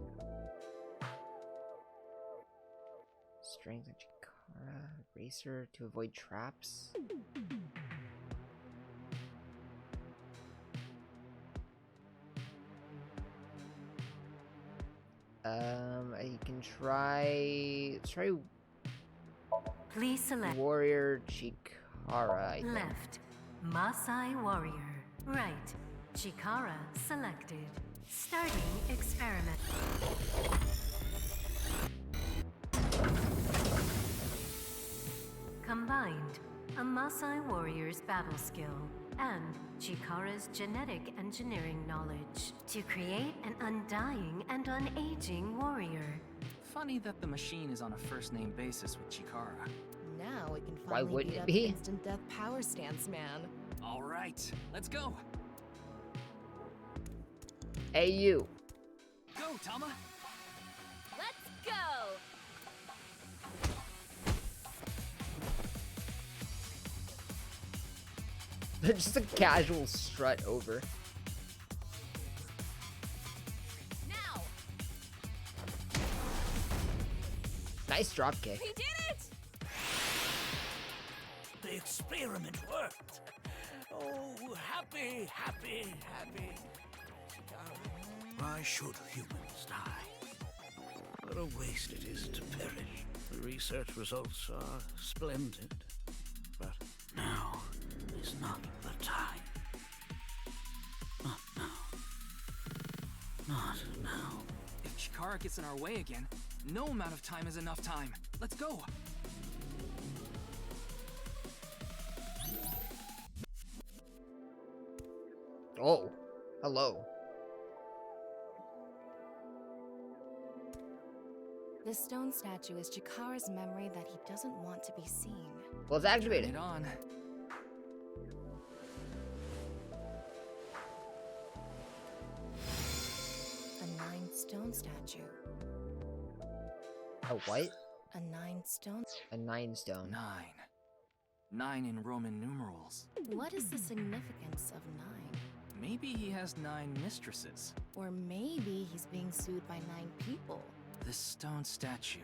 Strength of Chikara. Racer to avoid traps. I can try... Let's try... Please select... Warrior Chikara, I think. Left. Maasai Warrior. Right. Chikara selected. Starting experiment. Combined, a Maasai warrior's battle skill and Chikara's genetic engineering knowledge to create an undying and unaging warrior. Funny that the machine is on a first-name basis with Chikara. Now we can Why finally wouldn't beat it up be? instant death power stance man. All right, let's go. Hey, you. Go, Tama! Let's go! Just a casual strut over. Now! Nice dropkick. We did it! The experiment worked. Oh, happy, happy, happy. Why should humans die? What a waste it is to perish. The research results are splendid. But now is not the time. Not now. Not now. If Chikara gets in our way again, no amount of time is enough time. Let's go! Oh, hello. This stone statue is Chikara's memory that he doesn't want to be seen. Well, it's activated. Turn it on. A 9-stone statue. A what? A 9-stone. A 9-stone. 9. 9 in Roman numerals. What is the significance of 9? Maybe he has 9 mistresses. Or maybe he's being sued by 9 people. This stone statue.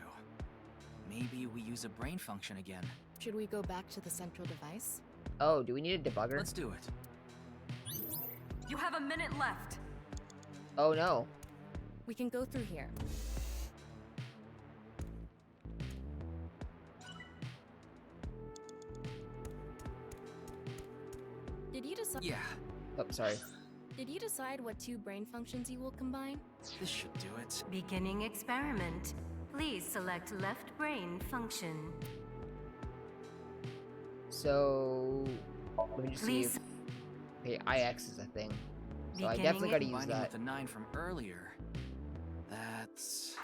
Maybe we use a brain function again. Should we go back to the central device? Oh, do we need a debugger? Let's do it. You have a minute left. Oh no. We can go through here. Did you decide? Yeah. Oh, sorry. Did you decide what 2 brain functions you will combine? This should do it. Beginning experiment. Please select left brain function. So let me just see if okay, IX is a thing. So I definitely gotta use Combining that. with the 9 from earlier. That's...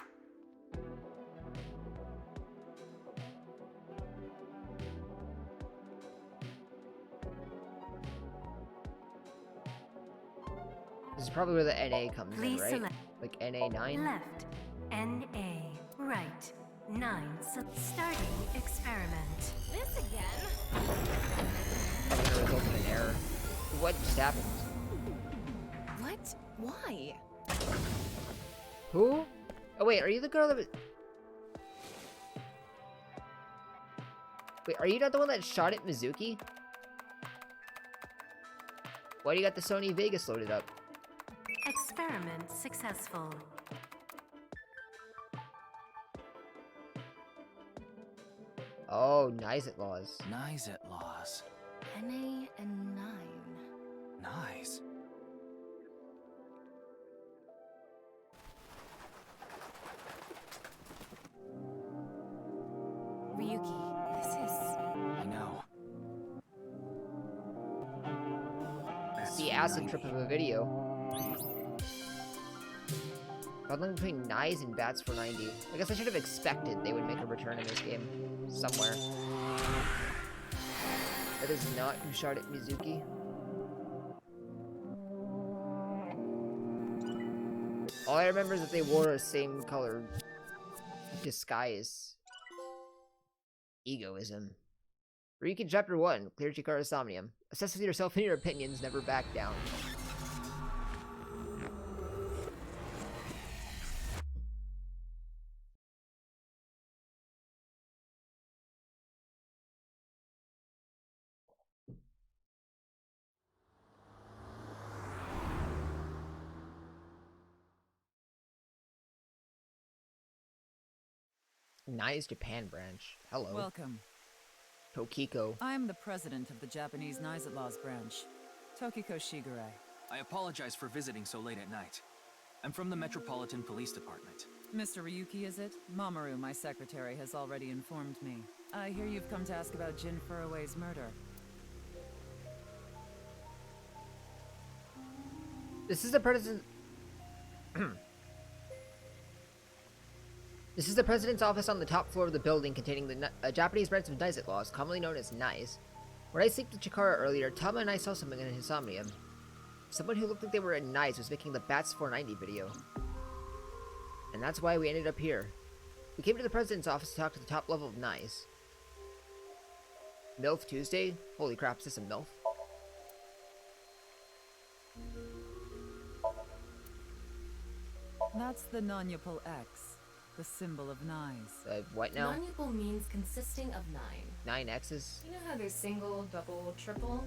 This is probably where the NA comes Please in, right? select Like NA9? left, NA, right, 9. Starting experiment. This again? Probably gonna result in an error. What just happened? What? Why? Who? Oh wait, are you the girl that was... Wait, are you not the one that shot at Mizuki? Why do you got the Sony Vegas loaded up? Experiment successful. Oh, nice at laws. Nice at laws. NA and 9. Nice. Ryuki, this is... I know. It's the acid trip of a video. Battling between Knives and Bats 490. I guess I should have expected they would make a return in this game. Somewhere. That is not who shot at Mizuki. All I remember is that they wore a same color disguise. Egoism. Ryuki Chapter 1, Clear Chikara's Somnium. Assess with yourself and your opinions, never back down. Nice Japan branch. Hello. Welcome. Tokiko. I am the president of the Japanese Knives at Laws branch, Tokiko Shigure. I apologize for visiting so late at night. I'm from the Metropolitan Police Department. Mr. Ryuki, is it? Mamoru, my secretary, has already informed me. I hear you've come to ask about Jin Furue's murder. This is the president. This is the president's office on the top floor of the building containing the Japanese branch of Knives at Laws, commonly known as NICE. When I slept with Chikara earlier, Tama and I saw something in his Somnium. Someone who looked like they were in NICE was making the Bats 490 video. And that's why we ended up here. We came to the president's office to talk to the top level of NICE. MILF Tuesday? Holy crap, is this a MILF? That's the Nonupal X, the symbol of Knives. What now? Non-equal means consisting of 9. 9 X's? You know how there's single, double, triple?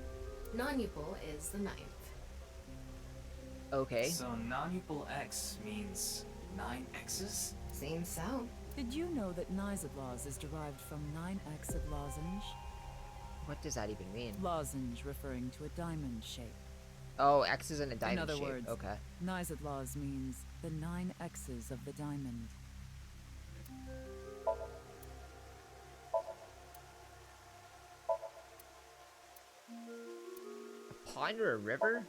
Non-equal is the 9th. Okay. So non-equal X means 9 X's? Seems so. Did you know that Knives at Laws is derived from 9-Xed lozenge? What does that even mean? Lozenge referring to a diamond shape. Oh, X's in a diamond In other shape. words, Okay. Knives at Laws means the 9 X's of the diamond. A pond or a river?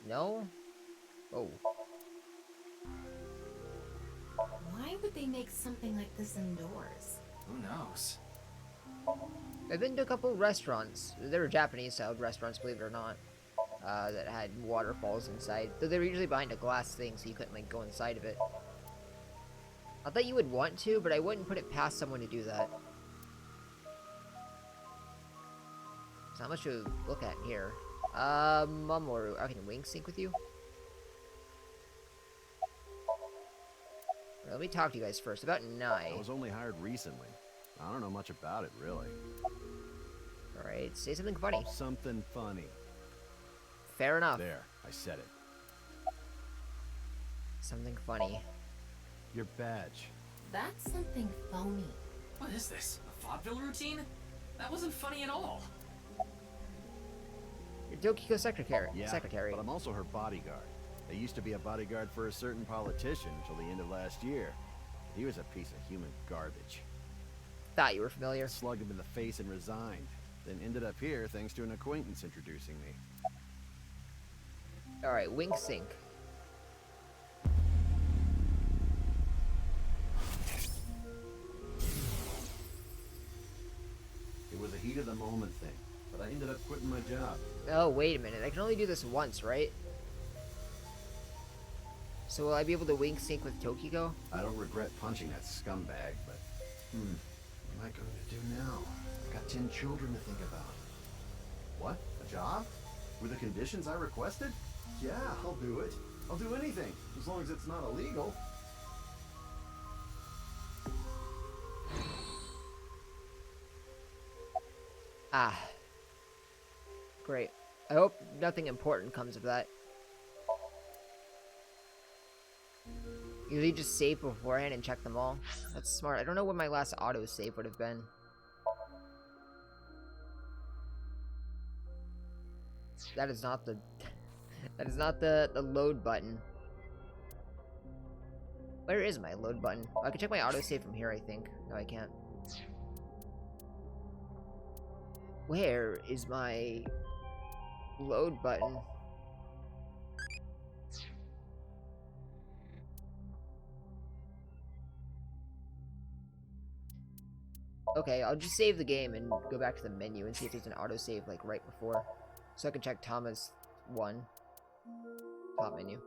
No? Oh. Why why would they make something like this indoors? Who knows? I've been to a couple restaurants. They were Japanese-style restaurants, believe it or not, that had waterfalls inside. Though they were usually behind a glass thing, so you couldn't, like, go inside of it. I thought you would want to, but I wouldn't put it past someone to do that. There's not much to look at here. Mamoru, I can wing sync with you? Let me talk to you guys first about Nai. I was only hired recently. I don't know much about it, really. Alright, say something funny. Something funny. Fair enough. There, I said it. Something funny. Your badge. That's something phony. What is this? A vaudeville routine? That wasn't funny at all. You're Dokiko's secretary. Yeah, but I'm also her bodyguard. I used to be a bodyguard for a certain politician until the end of last year. He was a piece of human garbage. Thought you were familiar. Slugged him in the face and resigned. Then ended up here thanks to an acquaintance introducing me. Alright, wing sync. It was a heat of the moment thing, but I ended up quitting my job. Oh, wait a minute. I can only do this once, right? So will I be able to wing sync with Tokiko? I don't regret punching that scumbag, but... what am I going to do now? I've got 10 children to think about. What? A job? With the conditions I requested? Yeah, I'll do it. I'll do anything, as long as it's not illegal. Ah. Great. I hope nothing important comes of that. Usually just save beforehand and check them all. That's smart. I don't know what my last autosave would have been. That is not the... that is not the load button. Where is my load button? Oh, I can check my autosave from here, I think. No, I can't. Where is my load button? Okay, I'll just save the game and go back to the menu and see if there's an autosave, like, right before. So I can check Tama's one. Top menu.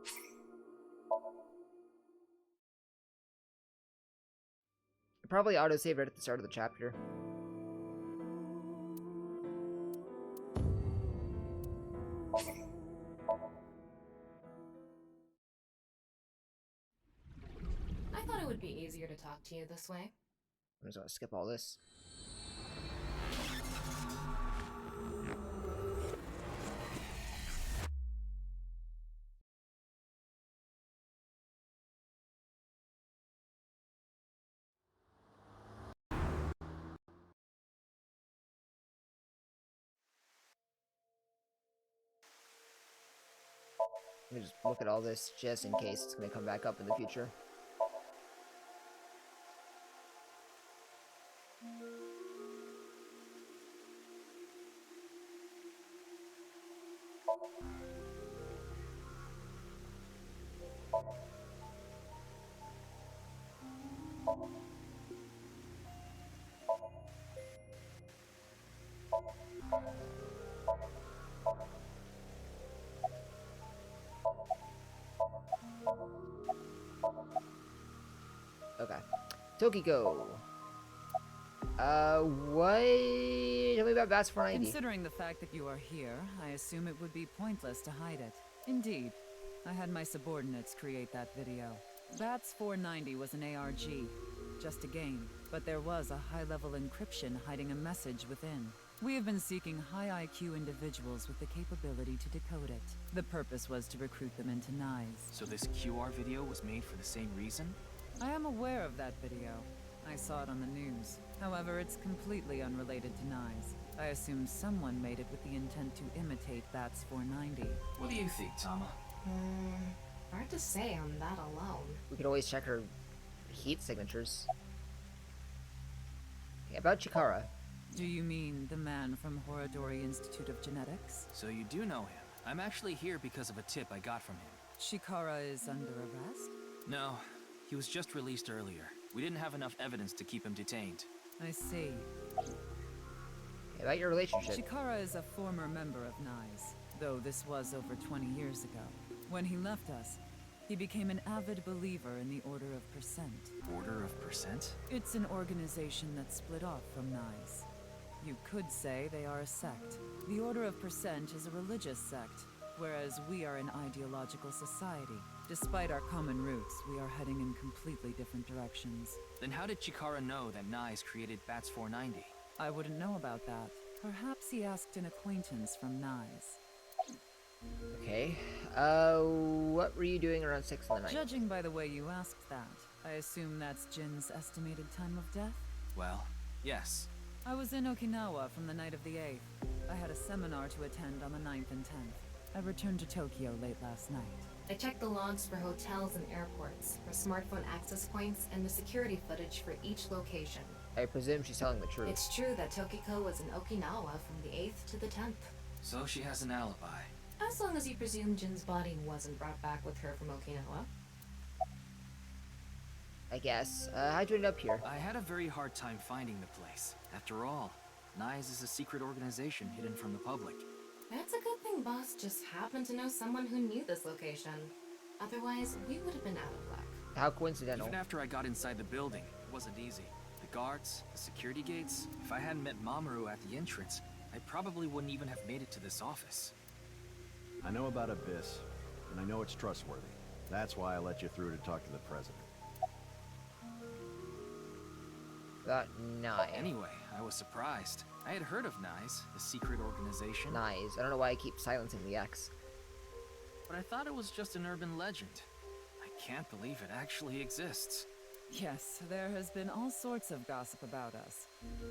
Probably autosave right at the start of the chapter. I thought it would be easier to talk to you this way. I'm just gonna skip all this. Let me just look at all this just in case it's gonna come back up in the future. Okay. Tokiko. What? Tell me about Bats 490. Considering the fact that you are here, I assume it would be pointless to hide it. Indeed. I had my subordinates create that video. Bats 490 was an ARG, just a game, but there was a high-level encryption hiding a message within. We have been seeking high IQ individuals with the capability to decode it. The purpose was to recruit them into NICE. So this QR video was made for the same reason? I am aware of that video. I saw it on the news. However, it's completely unrelated to NICE. I assume someone made it with the intent to imitate Bats 490. What do you think, Tama? Hard to say on that alone. We could always check her heat signatures. Okay, about Chikara. Do you mean the man from Horodori Institute of Genetics? So you do know him. I'm actually here because of a tip I got from him. Chikara is under arrest? No, He was just released earlier. We didn't have enough evidence to keep him detained. I see. About your relationship. Chikara is a former member of NICE, though this was over 20 years ago. When he left us, he became an avid believer in the Order of Percent. Order of Percent? It's an organization that split off from NICE. You could say they are a sect. The Order of Percent is a religious sect, whereas we are an ideological society. Despite our common roots, we are heading in completely different directions. Then how did Chikara know that Nyes created Bats 490? I wouldn't know about that. Perhaps he asked an acquaintance from NICE. Okay. What were you doing around 6 in the night? Judging by the way you asked that, I assume that's Jin's estimated time of death? Well, yes. I was in Okinawa from the night of the 8th. I had a seminar to attend on the 9th and 10th. I returned to Tokyo late last night. I checked the logs for hotels and airports, for smartphone access points, and the security footage for each location. I presume she's telling the truth. It's true that Tokiko was in Okinawa from the 8th to the 10th. So she has an alibi. As long as you presume Jin's body wasn't brought back with her from Okinawa. I guess. How'd you end up here? I had a very hard time finding the place. After all, Nyes is a secret organization hidden from the public. That's a good thing Boss just happened to know someone who knew this location. Otherwise, we would have been out of luck. How coincidental. Even after I got inside the building, it wasn't easy. The guards, the security gates, if I hadn't met Mamoru at the entrance, I probably wouldn't even have made it to this office. I know about Abyss, and I know it's trustworthy. That's why I let you through to talk to the president. Got 9. Anyway, I was surprised. I had heard of Nyes, the secret organization. Nyes. I don't know why I keep silencing the X. But I thought it was just an urban legend. I can't believe it actually exists. Yes, there has been all sorts of gossip about us.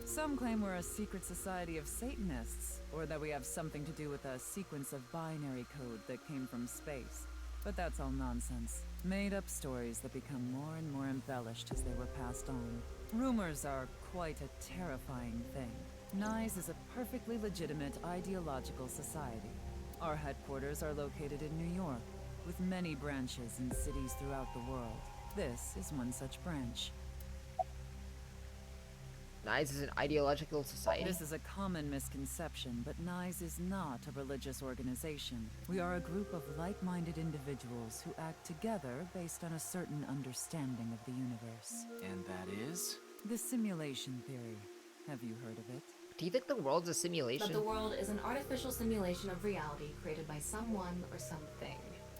Some claim we're a secret society of Satanists, or that we have something to do with a sequence of binary code that came from space. But that's all nonsense. Made-up stories that become more and more embellished as they were passed on. Rumors are quite a terrifying thing. Nyes is a perfectly legitimate ideological society. Our headquarters are located in New York, with many branches in cities throughout the world. This is one such branch. Nyes is an ideological society? This is a common misconception, but Nyes is not a religious organization. We are a group of like-minded individuals who act together based on a certain understanding of the universe. And that is? The simulation theory. Have you heard of it? Do you think the world's a simulation? That the world is an artificial simulation of reality created by someone or something.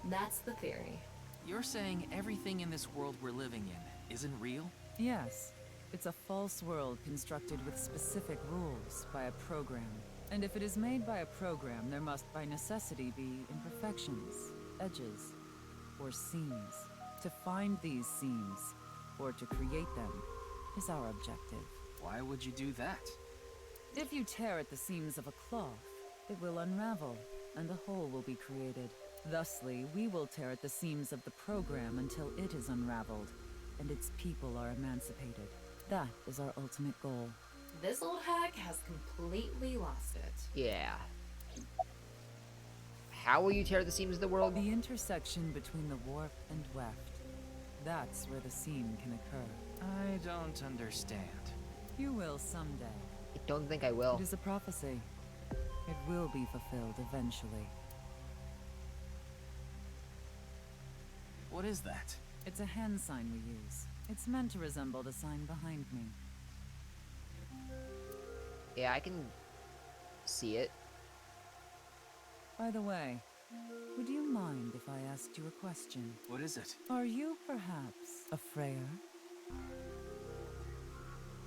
That's the theory. You're saying everything in this world we're living in isn't real? Yes. It's a false world constructed with specific rules by a program. And if it is made by a program, there must by necessity be imperfections, edges, or seams. To find these seams, or to create them, is our objective. Why would you do that? If you tear at the seams of a cloth, it will unravel, and a hole will be created. Thusly, we will tear at the seams of the program until it is unraveled, and its people are emancipated. That is our ultimate goal. This old hack has completely lost it. Yeah. How will you tear the seams of the world? The intersection between the warp and weft. That's where the seam can occur. I don't understand. You will someday. I don't think I will. It is a prophecy. It will be fulfilled eventually. What is that? It's a hand sign we use. It's meant to resemble the sign behind me. Yeah, I can see it. By the way, would you mind if I asked you a question? What is it? Are you perhaps a Freyer?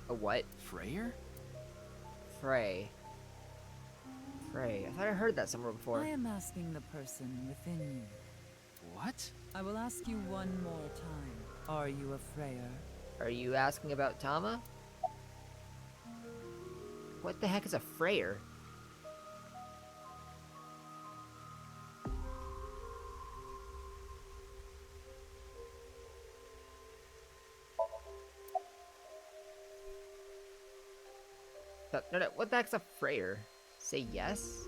A what? Freyer? Frey. Frey. I thought I heard that somewhere before. I am asking the person within you. What? I will ask you one more time. Are you a Freyer? Are you asking about Tama? What the heck is a Freyer? No, what the heck's a Freyer? Say yes?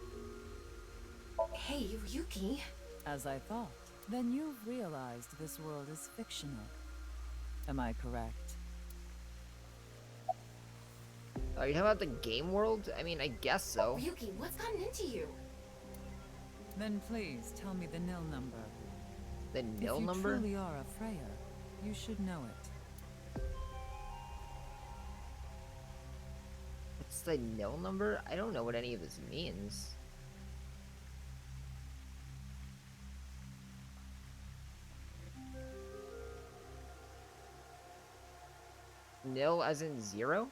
Hey, Yuki. As I thought. Then you've realized this world is fictional. Am I correct? Are you talking about the game world? I mean, I guess so. Ryuki, what's gotten into you? Then please tell me the nil number. The nil If number? you truly are a Freya, you should know it. What's the nil number? I don't know what any of this means. Nil as in 0?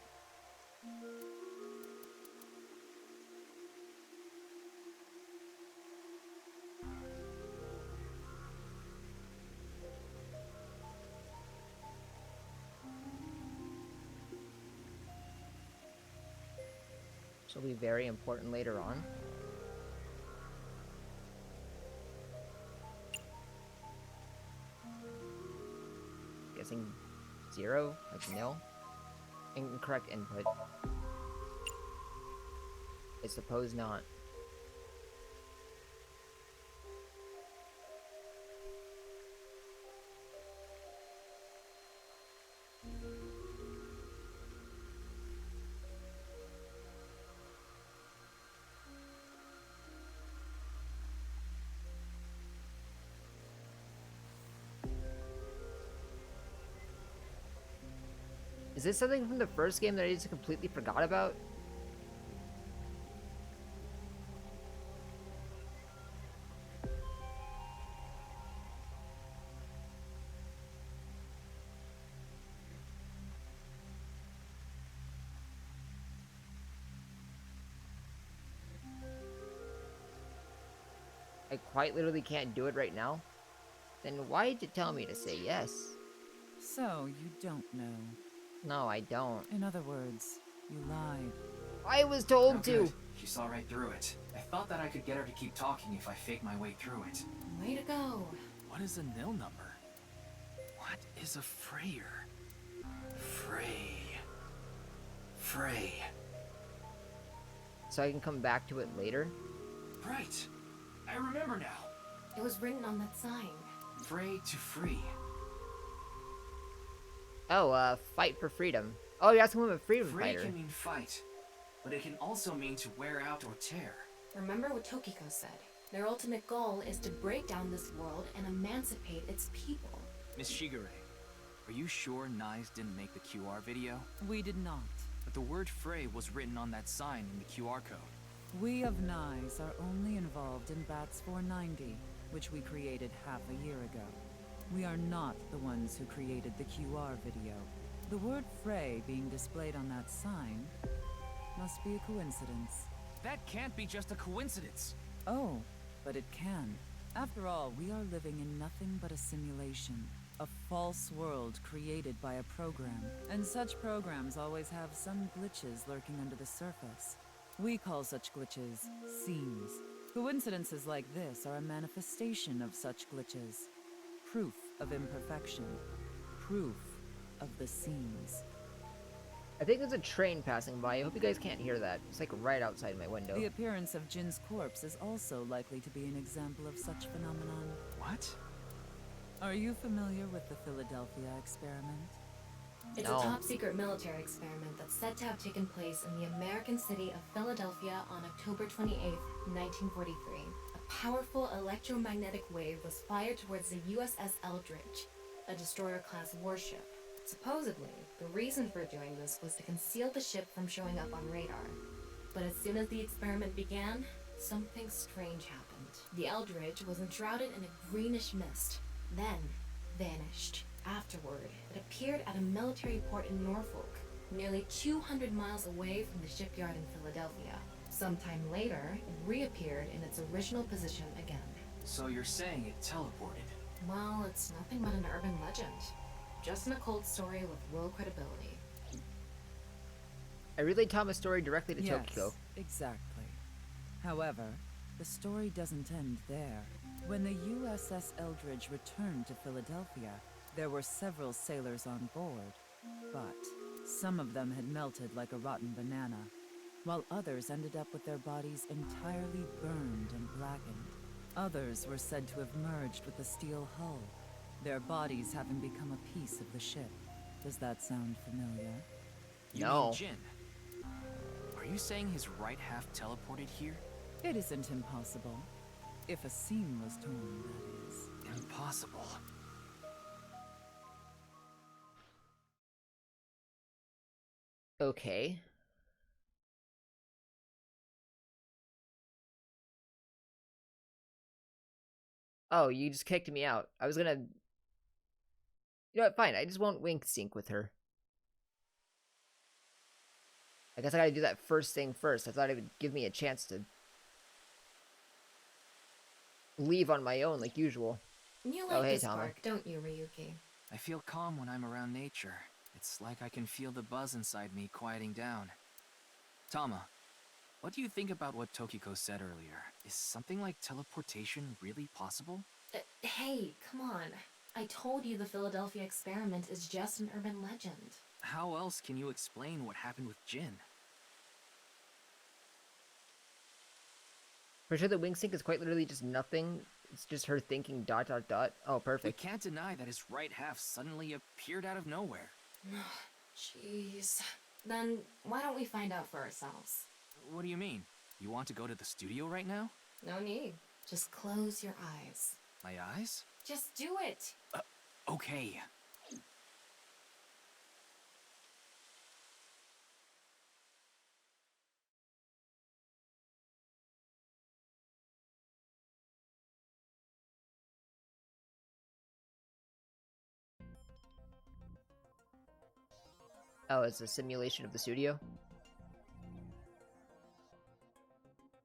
This will be very important later on. Guessing 0, like nil. Incorrect input. I suppose not. Is this something from the first game that I just completely forgot about? I quite literally can't do it right now. Then why did you tell me to say yes? So, you don't know. No, I don't. In other words, you lied. I was told Oh, to! good. She saw right through it. I thought that I could get her to keep talking if I faked my way through it. Way to go. What is a nil number? What is a Freyer? Frey. So I can come back to it later? Right. I remember now. It was written on that sign. Frey to free. Oh, fight for freedom. Oh, you're asking him a freedom Free fighter. can mean fight, but it can also mean to wear out or tear. Remember what Tokiko said. Their ultimate goal is to break down this world and emancipate its people. Miss Shigure, are you sure Nyes didn't make the QR video? We did not. But the word Frey was written on that sign in the QR code. We of Nyes are only involved in Bats 490, which we created half a year ago. We are not the ones who created the QR video. The word Frey being displayed on that sign must be a coincidence. That can't be just a coincidence. Oh, but it can. After all, we are living in nothing but a simulation. A false world created by a program. And such programs always have some glitches lurking under the surface. We call such glitches seams. Coincidences like this are a manifestation of such glitches. Proof of imperfection. Proof of the seams. I think there's a train passing by. I hope you guys can't hear that. It's like right outside my window. The appearance of Jin's corpse is also likely to be an example of such phenomenon. What? Are you familiar with the Philadelphia experiment? It's a top-secret military experiment that's said to have taken place in the American city of Philadelphia on October 28, 1943. A powerful electromagnetic wave was fired towards the USS Eldridge, a destroyer-class warship. Supposedly, the reason for doing this was to conceal the ship from showing up on radar. But as soon as the experiment began, something strange happened. The Eldridge was enshrouded in a greenish mist, then vanished. Afterward, it appeared at a military port in Norfolk, nearly 200 miles away from the shipyard in Philadelphia. Sometime later, it reappeared in its original position again. So you're saying it teleported? Well, it's nothing but an urban legend. Just an occult story with real credibility. I relayed Thomas' story directly to Yes, Tokiko. exactly. However, the story doesn't end there. When the USS Eldridge returned to Philadelphia, there were several sailors on board, but some of them had melted like a rotten banana, while others ended up with their bodies entirely burned and blackened. Others were said to have merged with the steel hull, their bodies having become a piece of the ship. Does that sound familiar? You No. mean Jin? Are you saying his right half teleported here? It isn't impossible. If a seam was torn, that is. Impossible. Okay. Oh, you just kicked me out. I was gonna... You know what, fine. I just won't wink sync with her. I guess I gotta do that first thing first. I thought it would give me a chance to leave on my own like usual. You Oh, like hey, this Tama. park, don't you, Ryuki? I feel calm when I'm around nature. It's like I can feel the buzz inside me quieting down. Tama, what do you think about what Tokiko said earlier? Is something like teleportation really possible? Hey, come on. I told you the Philadelphia experiment is just an urban legend. How else can you explain what happened with Jin? For sure the wing sync is quite literally just nothing. It's just her thinking ... Oh, We perfect. can't deny that his right half suddenly appeared out of nowhere. Jeez. Then why don't we find out for ourselves? What do you mean? You want to go to the studio right now? No need. Just close your eyes. My eyes? Just do it! Okay. Oh, it's a simulation of the studio?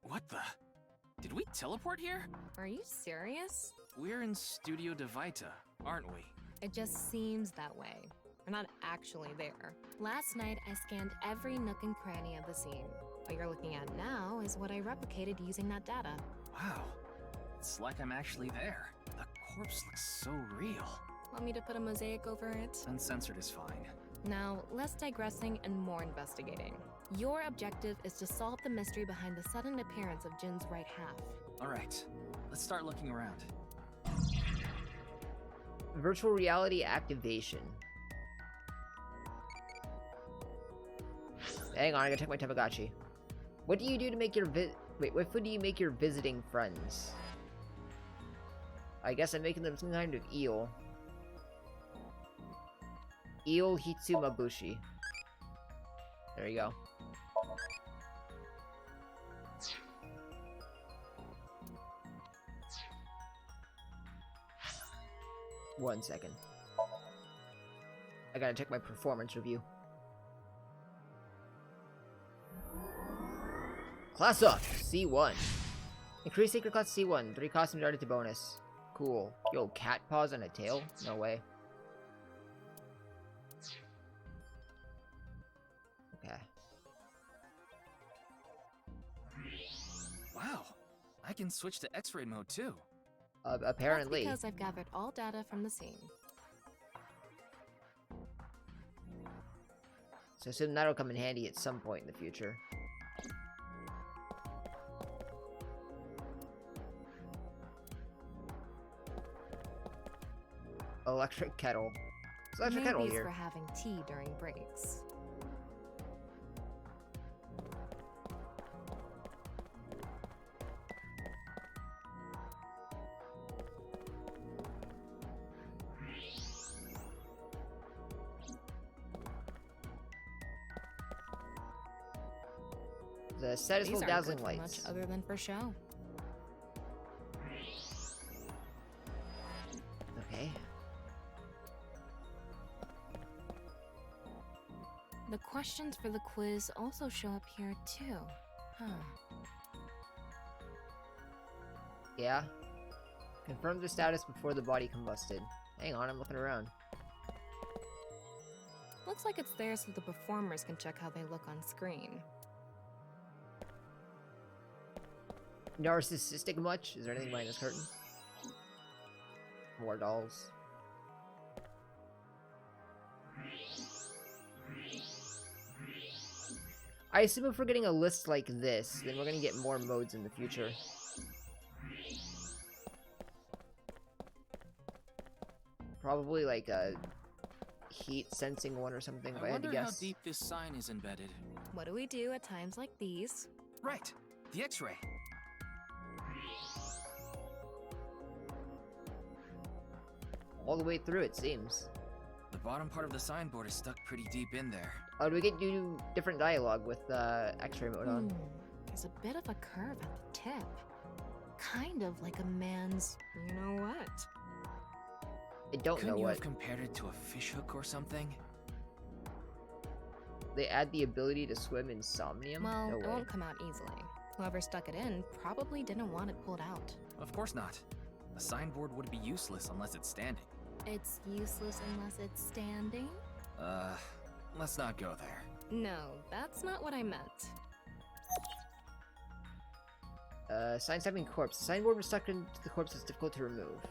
What the? Did we teleport here? Are you serious? We're in Studio Devita, aren't we? It just seems that way. We're not actually there. Last night, I scanned every nook and cranny of the scene. What you're looking at now is what I replicated using that data. Wow. It's like I'm actually there. The corpse looks so real. Want me to put a mosaic over it? Uncensored is fine. Now, less digressing and more investigating. Your objective is to solve the mystery behind the sudden appearance of Jin's right half. Alright, let's start looking around. Virtual reality activation. Hang on, I gotta check my Tamagotchi. What do you do to make your Wait, what food do you make your visiting friends? I guess I'm making them some kind of eel. Eel Hitsumabushi. There you go. One second. I gotta check my performance review. Class up! C1. Increase secret class C1. 3 costumes added to bonus. Cool. Yo, cat paws on a tail? No way. Okay. Wow, I can switch to X-ray mode too. Apparently. That's because I've gathered all data from the scene. So assume that'll come in handy at some point in the future. Electric kettle. It's electric kettle Maybe it's here. for having tea during breaks. The status These full aren't dazzling good for lights. much other than for show. Okay. The questions for the quiz also show up here too. Huh. Yeah. Confirm the status before the body combusted. Hang on, I'm looking around. Looks like it's there so the performers can check how they look on screen. Narcissistic much? Is there anything behind this curtain? More dolls. I assume if we're getting a list like this, then we're gonna get more modes in the future. Probably like a heat sensing one or something, if I I had to wonder how guess. deep this sign is embedded. What do we do at times like these? Right, the X-ray. All the way through, it seems. The bottom part of the signboard is stuck pretty deep in there. Oh, do we get to do different dialogue with X-ray mode on? There's a bit of a curve at the tip. Kind of like a man's, you know what? I don't Couldn't know you what. have compared it to a fishhook or something? They add the ability to swim in Somnium? Well, No it way. won't come out easily. Whoever stuck it in probably didn't want it pulled out. Of course not. A signboard would be useless unless it's standing. It's useless unless it's standing? Let's not go there. No, that's not what I meant. Sign stepping corpse. The signboard was stuck into the corpse is difficult to remove.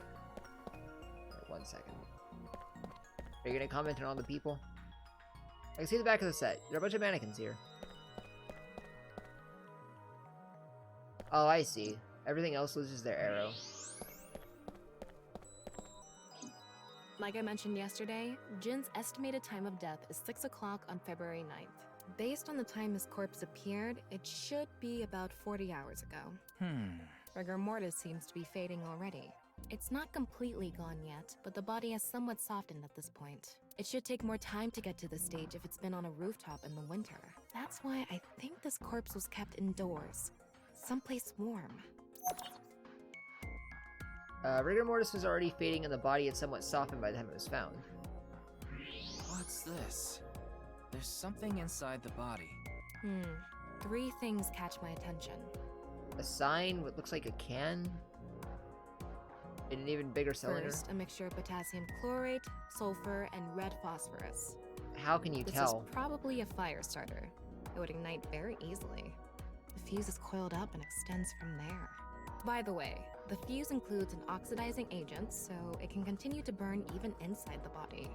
Wait, 1 second. Are you gonna comment on all the people? I can see the back of the set. There are a bunch of mannequins here. Oh, I see. Everything else loses their arrow. Like I mentioned yesterday, Jin's estimated time of death is 6 o'clock on February 9th. Based on the time his corpse appeared, it should be about 40 hours ago. Rigor mortis seems to be fading already. It's not completely gone yet, but the body has somewhat softened at this point. It should take more time to get to this stage if it's been on a rooftop in the winter. That's why I think this corpse was kept indoors. Someplace warm. Rigor mortis was already fading and the body had somewhat softened by the time it was found. What's this? There's something inside the body. 3 things catch my attention. A sign, what looks like a can, in an even bigger cylinder. First, a mixture of potassium chlorate, sulfur, and red phosphorus. How can you tell? This is probably a fire starter. It would ignite very easily. The fuse is coiled up and extends from there. By the way, the fuse includes an oxidizing agent, so it can continue to burn even inside the body.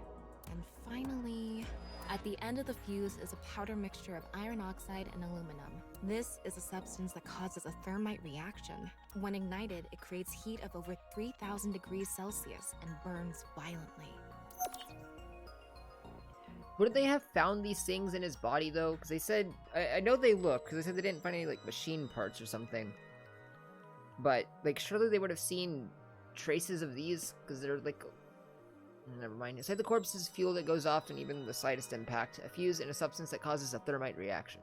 And finally, at the end of the fuse is a powder mixture of iron oxide and aluminum. This is a substance that causes a thermite reaction. When ignited, it creates heat of over 3,000 degrees Celsius and burns violently. Wouldn't they have found these things in his body, though? Because they said... I know they look, because they said they didn't find any, like, machine parts or something. But, like, surely they would have seen traces of these, because they're, like... Never mind. Inside the corpse is fuel that goes off in even the slightest impact. A fuse in a substance that causes a thermite reaction.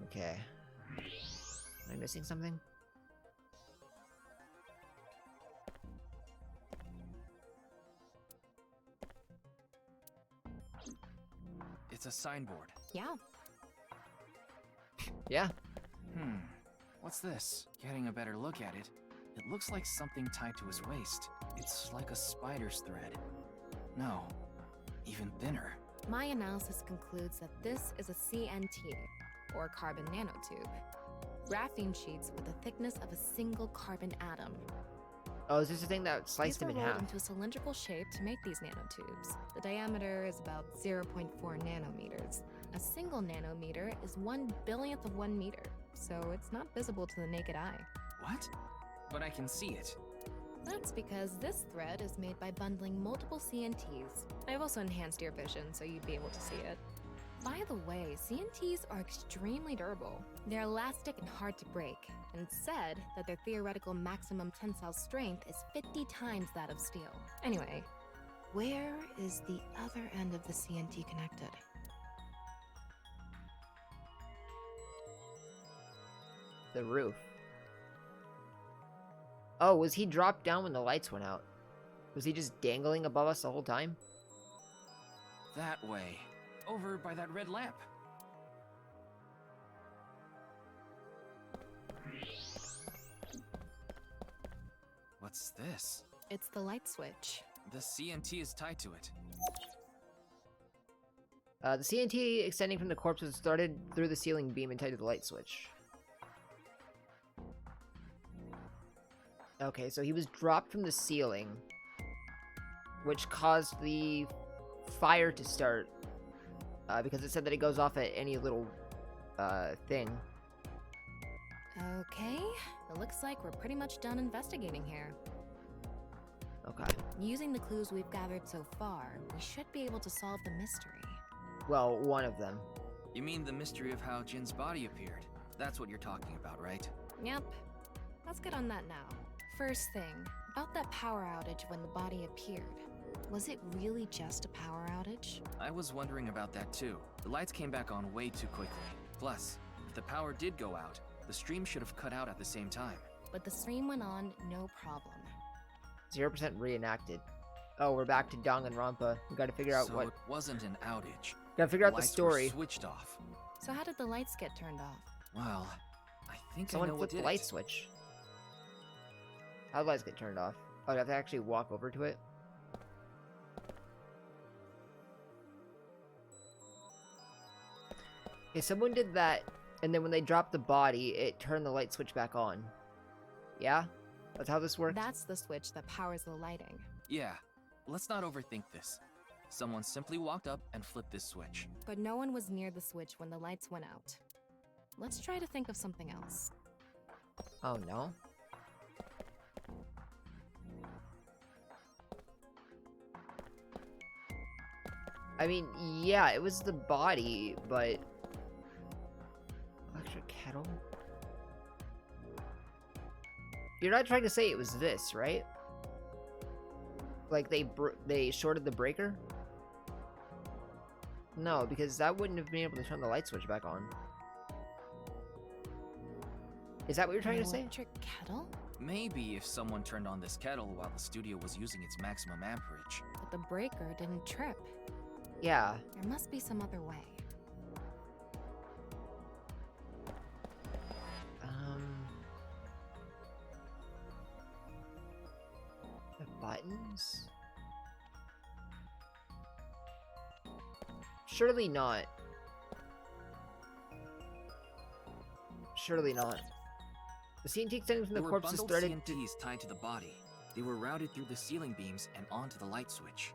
Okay. Am I missing something? It's a signboard. Yeah. Yeah. What's this? Getting a better look at it. It looks like something tied to his waist. It's like a spider's thread. No, even thinner. My analysis concludes that this is a CNT, or carbon nanotube. Graphene sheets with the thickness of a single carbon atom. Oh, is this the thing that sliced These him were in rolled half? into a cylindrical shape to make these nanotubes. The diameter is about 0.4 nanometers. A single nanometer is 1/1000th of 1 meter, so it's not visible to the naked eye. What? But I can see it. That's because this thread is made by bundling multiple CNTs. I've also enhanced your vision so you'd be able to see it. By the way, CNTs are extremely durable. They're elastic and hard to break, and it's said that their theoretical maximum tensile strength is 50 times that of steel. Anyway, where is the other end of the CNT connected? The roof. Oh, was he dropped down when the lights went out? Was he just dangling above us the whole time? That way. Over by that red lamp. What's this? It's the light switch. The CNT is tied to it. The CNT extending from the corpse was started through the ceiling beam and tied to the light switch. Okay, so he was dropped from the ceiling, which caused the fire to start, because it said that it goes off at any little, thing. Okay, it looks like we're pretty much done investigating here. Okay. Using the clues we've gathered so far, we should be able to solve the mystery. Well, one of them. You mean the mystery of how Jin's body appeared? That's what you're talking about, right? Yep. Let's get on that now. First thing, about that power outage when the body appeared. Was it really just a power outage? I was wondering about that too. The lights came back on way too quickly. Plus, if the power did go out, the stream should have cut out at the same time. But the stream went on, no problem. 0% reenacted. Oh, we're back to Danganronpa. We gotta figure out so what... it wasn't an outage. Gotta figure out the story. Lights were switched off. So how did the lights get turned off? Well, I think Someone I know what flipped did the light it. switch. How did the lights get turned off? Oh, do I have to actually walk over to it? Okay, someone did that, and then when they dropped the body, it turned the light switch back on. Yeah? That's how this works? That's the switch that powers the lighting. Yeah, let's not overthink this. Someone simply walked up and flipped this switch. But no one was near the switch when the lights went out. Let's try to think of something else. Oh, no? I mean, yeah, it was the body, but... Electric kettle? You're not trying to say it was this, right? Like, they shorted the breaker? No, because that wouldn't have been able to turn the light switch back on. Is that what you're trying to say? Electric kettle? Maybe if someone turned on this kettle while the studio was using its maximum amperage. But the breaker didn't trip. Yeah. There must be some other way. The buttons? Surely not. Surely not. The CNT extending from the corpse is threaded. CNTs tied to the body. They were routed through the ceiling beams and onto the light switch.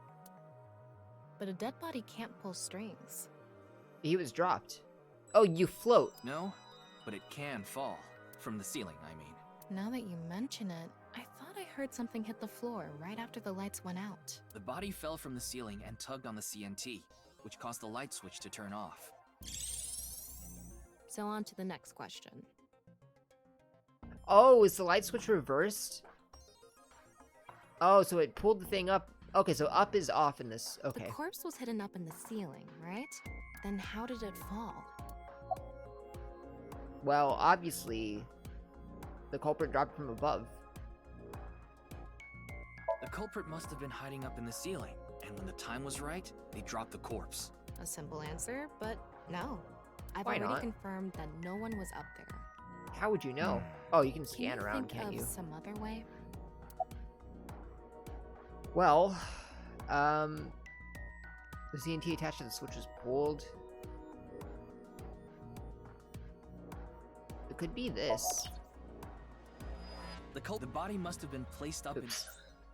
But a dead body can't pull strings. He was dropped. Oh, you float. No, but it can fall. From the ceiling, I mean. Now that you mention it, I thought I heard something hit the floor right after the lights went out. The body fell from the ceiling and tugged on the CNT, which caused the light switch to turn off. So on to the next question. Oh, is the light switch reversed? Oh, so it pulled the thing up. Okay, so up is off in this. Okay. The corpse was hidden up in the ceiling, right? Then how did it fall? Well, obviously, the culprit dropped from above. The culprit must have been hiding up in the ceiling, and when the time was right, they dropped the corpse. A simple answer, but no. I've Why already not? confirmed that no one was up there. How would you know? Oh, you can scan around, Think can't of you? some other way? Well, the CNT attached to the switch was pulled. It could be this. The body must have been placed up in...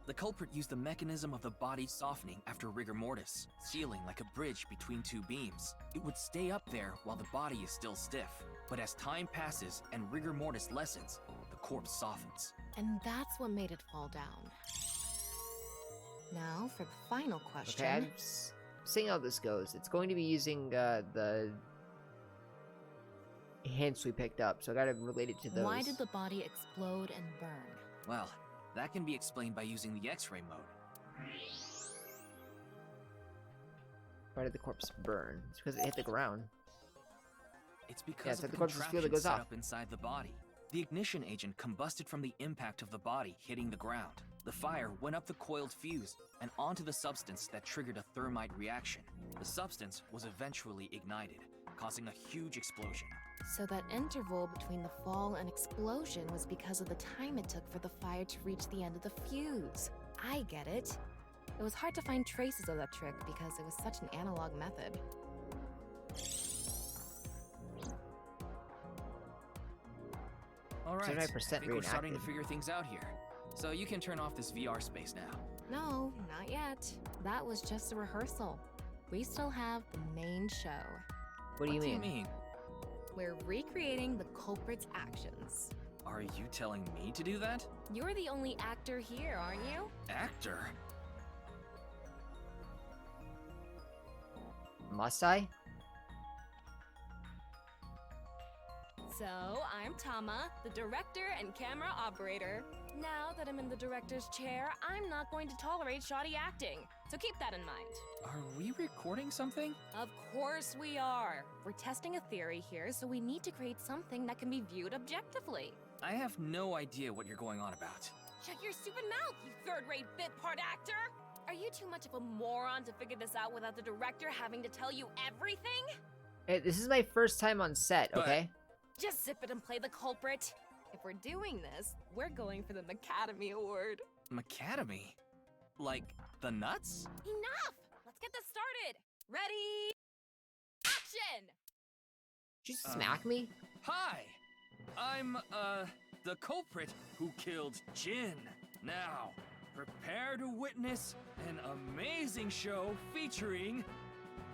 The culprit used the mechanism of the body softening after rigor mortis, sealing like a bridge between two beams. It would stay up there while the body is still stiff, but as time passes and rigor mortis lessens, the corpse softens. And that's what made it fall down. Now for the final question. Okay, I'm seeing how this goes. It's going to be using the hints we picked up, so I gotta relate it to those. Why did the body explode and burn? Well, that can be explained by using the X-ray mode. Why did the corpse burn? It's because it hit the ground. It's because it's of like the the corpse's field that contraption goes set off. up inside the body. The ignition agent combusted from the impact of the body hitting the ground. The fire went up the coiled fuse and onto the substance that triggered a thermite reaction. The substance was eventually ignited, causing a huge explosion. So that interval between the fall and explosion was because of the time it took for the fire to reach the end of the fuse. I get it. It was hard to find traces of that trick because it was such an analog method. All right, 79% I think we're starting to reenacted. figure things out here. So you can turn off this VR space now. No, not yet. That was just a rehearsal. We still have the main show. What do you mean? We're recreating the culprit's actions. Are you telling me to do that? You're the only actor here, aren't you? Actor? Must I? So, I'm Tama, the director and camera operator. Now that I'm in the director's chair, I'm not going to tolerate shoddy acting. So keep that in mind. Are we recording something? Of course we are. We're testing a theory here, so we need to create something that can be viewed objectively. I have no idea what you're going on about. Shut your stupid mouth, you third-rate bit part actor! Are you too much of a moron to figure this out without the director having to tell you everything? Hey, this is my first time on set, okay? Just zip it and play the culprit. If we're doing this, we're going for the Macademy Award. Macademy? Like, the nuts? Enough! Let's get this started! Ready? Action! Did you smack me? Hi! I'm, the culprit who killed Jin. Now, prepare to witness an amazing show featuring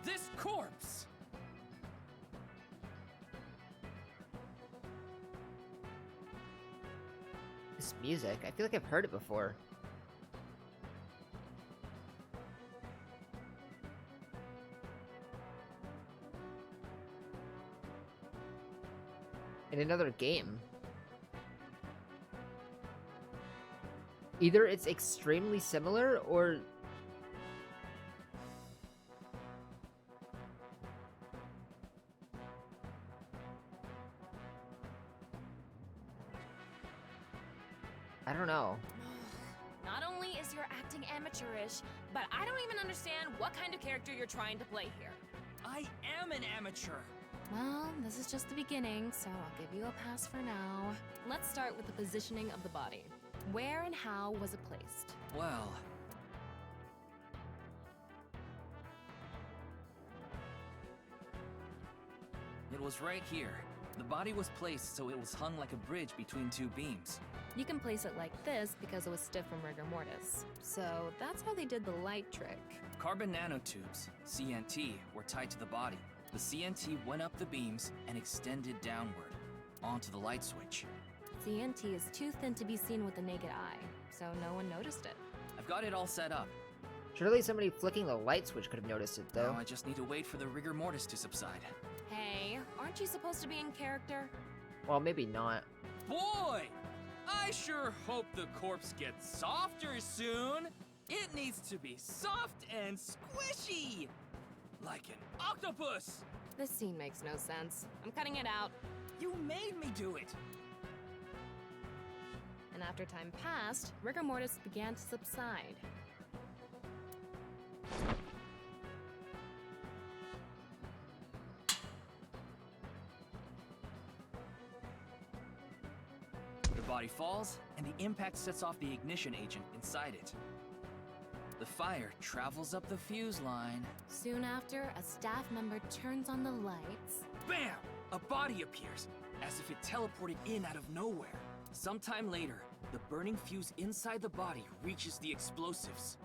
this corpse! This music, I feel like I've heard it before. In another game. Either it's extremely similar, or... I don't know. Not only is your acting amateurish, but I don't even understand what kind of character you're trying to play here. I am an amateur! Well, this is just the beginning, so I'll give you a pass for now. Let's start with the positioning of the body. Where and how was it placed? Well... it was right here. The body was placed so it was hung like a bridge between two beams. You can place it like this because it was stiff from rigor mortis. So that's how they did the light trick. Carbon nanotubes, CNT, were tied to the body. The CNT went up the beams and extended downward, onto the light switch. CNT is too thin to be seen with the naked eye, so no one noticed it. I've got it all set up. Surely somebody flicking the light switch could have noticed it, though. Now I just need to wait for the rigor mortis to subside. Hey, aren't you supposed to be in character? Well, maybe not. Boy! I sure hope the corpse gets softer soon! It needs to be soft and squishy! Like an octopus! This scene makes no sense. I'm cutting it out. You made me do it! And after time passed, rigor mortis began to subside. The body falls, and the impact sets off the ignition agent inside it. The fire travels up the fuse line. Soon after, a staff member turns on the lights. Bam! A body appears, as if it teleported in out of nowhere. Sometime later, the burning fuse inside the body reaches the explosives.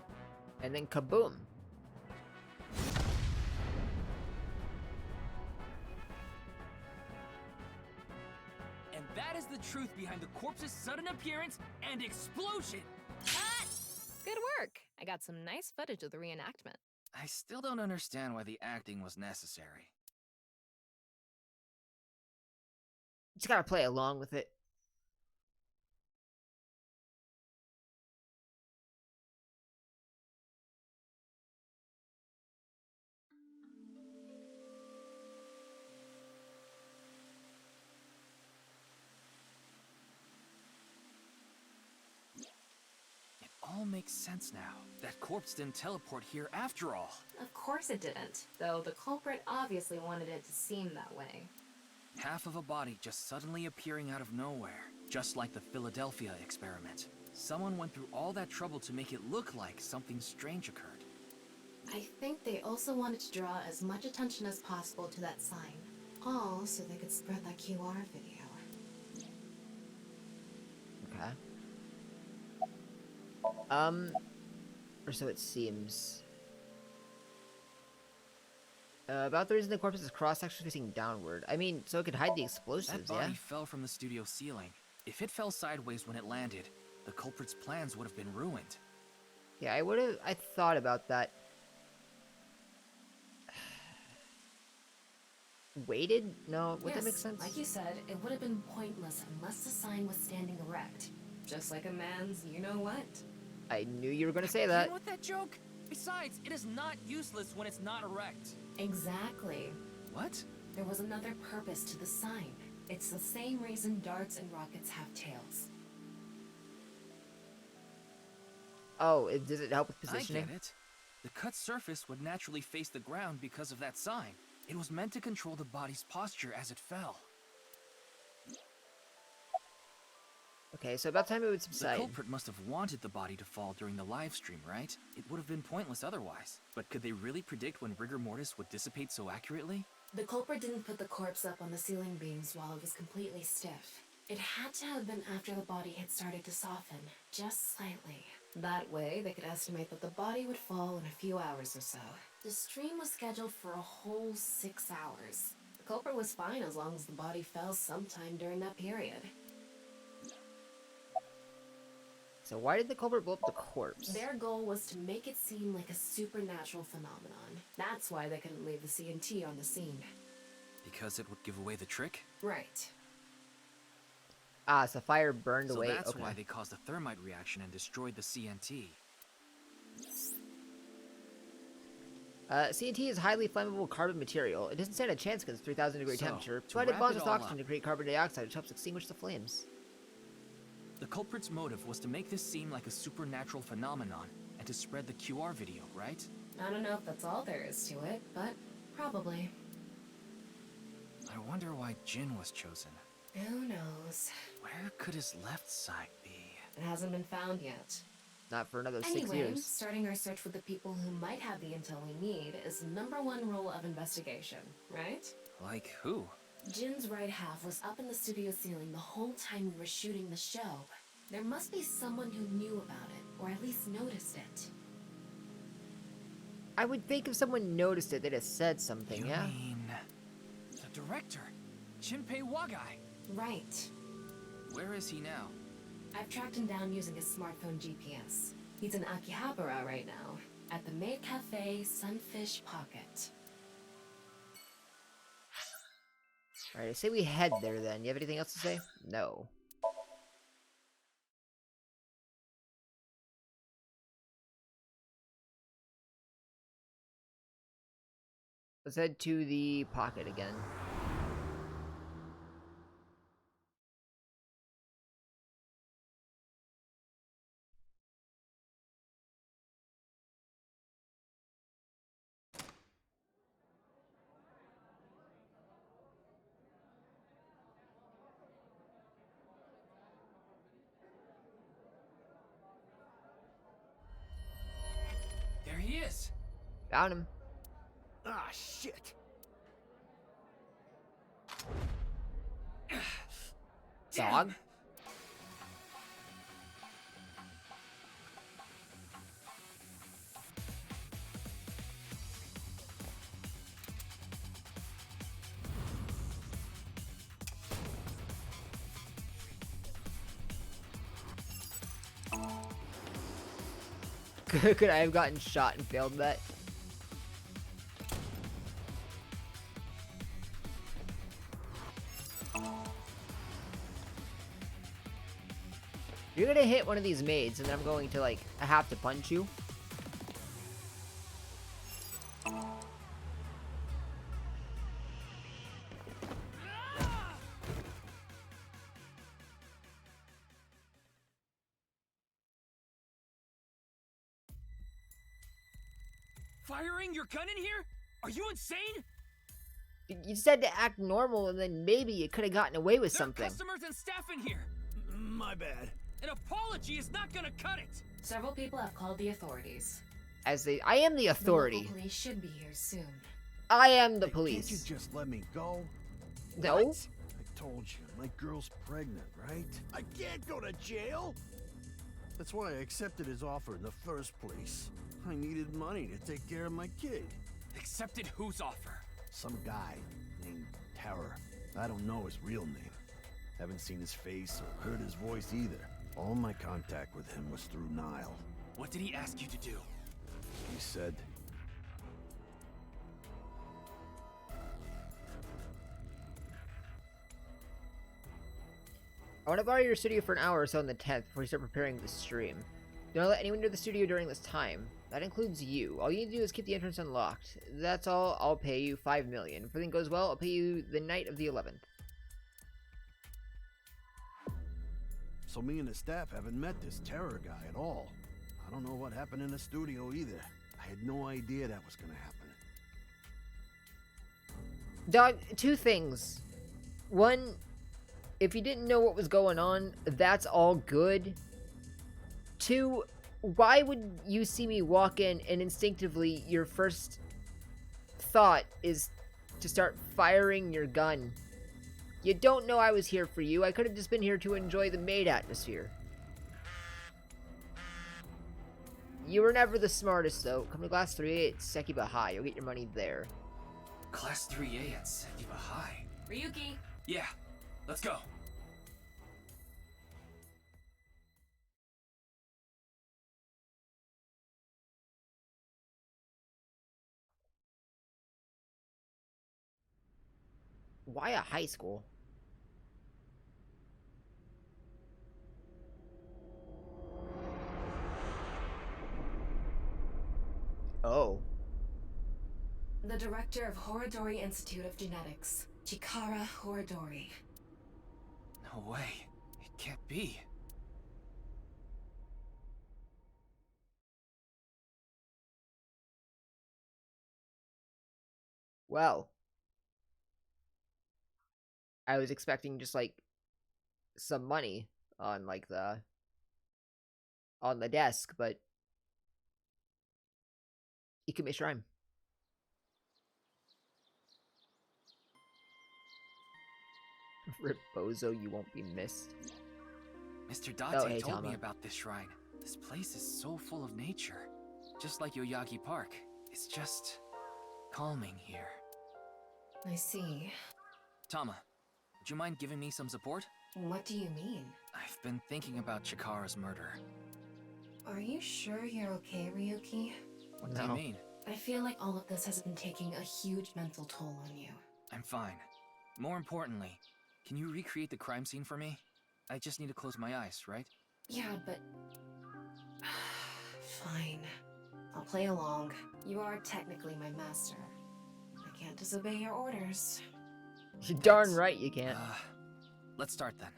And then kaboom! And that is the truth behind the corpse's sudden appearance and explosion! Cut! Good work! I got some nice footage of the reenactment. I still don't understand why the acting was necessary. Just gotta play along with it. All makes sense now. That corpse didn't teleport here after all. Of course it didn't, though the culprit obviously wanted it to seem that way. Half of a body just suddenly appearing out of nowhere. Just like the Philadelphia experiment. Someone went through all that trouble to make it look like something strange occurred. I think they also wanted to draw as much attention as possible to that sign. All so they could spread that QR video. Okay. Or so it seems. About the reason the corpse is cross-sectionally facing downward. I mean, so it could hide the explosives, That body yeah? fell from the studio ceiling. If it fell sideways when it landed, the culprit's plans would have been ruined. Yeah, I thought about that. Waited? No, would that make sense? Like you said, it would have been pointless unless the sign was standing erect. Just like a man's you-know-what. I knew you were gonna say that. You know what, that joke? Besides, it is not useless when it's not erect. Exactly. What? There was another purpose to the sign. It's the same reason darts and rockets have tails. Oh, does it help with positioning? I get it. The cut surface would naturally face the ground because of that sign. It was meant to control the body's posture as it fell. Okay, so about time it would subside. The culprit must have wanted the body to fall during the live stream, right? It would have been pointless otherwise. But could they really predict when rigor mortis would dissipate so accurately? The culprit didn't put the corpse up on the ceiling beams while it was completely stiff. It had to have been after the body had started to soften, just slightly. That way, they could estimate that the body would fall in a few hours or so. The stream was scheduled for a whole 6 hours. The culprit was fine as long as the body fell sometime during that period. So why did the culprit blow up the corpse? Their goal was to make it seem like a supernatural phenomenon. That's why they couldn't leave the CNT on the scene. Because it would give away the trick? Right. Ah, so fire burned away. So that's okay. why they caused a thermite reaction and destroyed the CNT. CNT is highly flammable carbon material. It doesn't stand a chance against 3,000 degree temperature, to but it wrap bonds it with all oxygen up- to create carbon dioxide, which helps extinguish the flames. The culprit's motive was to make this seem like a supernatural phenomenon and to spread the QR video, right? I don't know if that's all there is to it, but probably. I wonder why Jin was chosen. Who knows? Where could his left side be? It hasn't been found yet. Not for another 6 Anyway, years. starting our search with the people who might have the intel we need is the #1 rule of investigation, right? Like who? Jin's right half was up in the studio ceiling the whole time we were shooting the show. There must be someone who knew about it, or at least noticed it. I would think if someone noticed it, they'd have said something, You yeah? mean The director, Jinpei Wagai. Right. where is he now? I've tracked him down using his smartphone GPS. He's in Akihabara right now, at the Maid Cafe Sunfish Pocket. Alright, I say we head there then. You have anything else to say? No. Let's head to the pocket again. There he is. Found him. Ah, shit. Dog? Could I have gotten shot and failed that? You're gonna hit one of these maids, and then I'm going to, like, I have to punch you. Firing your gun in here? Are you insane? You said to act normal, and then maybe you could have gotten away with There something. are customers and staff in here. My bad. An apology is not gonna cut it. Several people have called the authorities. I am the The authority. local police should be here soon. I am the Hey, police. Can't you just let me go? No? I told you, my girl's pregnant, right? I can't go to jail! That's why I accepted his offer in the first place. I needed money to take care of my kid. Accepted whose offer? Some guy named Terror. I don't know his real name. Haven't seen his face or heard his voice either. All my contact with him was through Nile. What did he ask you to do? He said... I want to borrow your studio for an hour or so on the 10th before you start preparing the stream. Do not let anyone near the studio during this time. That includes you. All you need to do is keep the entrance unlocked. That's all. I'll pay you $5 million. If everything goes well, I'll pay you the night of the 11th. So me and the staff haven't met this terror guy at all. I don't know what happened in the studio either. I had no idea that was gonna happen. Dog, two things. One, if you didn't know what was going on, that's all good. Two, why would you see me walk in and instinctively your first thought is to start firing your gun? You don't know I was here for you. I could have just been here to enjoy the maid atmosphere. You were never the smartest, though. Come to Class 3A at Sekiba High. You'll get your money there. Class 3A at Sekiba High. Ryuki! Yeah, let's go. Why a high school? Oh. The director of Horodori Institute of Genetics, Chikara Horodori. No way. It can't be. Well. I was expecting just, like, some money on, like, on the desk, but Ikume Shrine. Rip Bozo, you won't be missed. Mr. Date Oh, hey, told Tama. me about this shrine. This place is so full of nature. Just like Yoyagi Park. It's just calming here. I see. Tama, would you mind giving me some support? What do you mean? I've been thinking about Chikara's murder. Are you sure you're okay, Ryuki? What do you mean? I feel like all of this has been taking a huge mental toll on you. I'm fine. More importantly, can you recreate the crime scene for me? I just need to close my eyes, right? Yeah, but... Fine. I'll play along. You are technically my master. I can't disobey your orders. You're darn right you can't. Let's start then.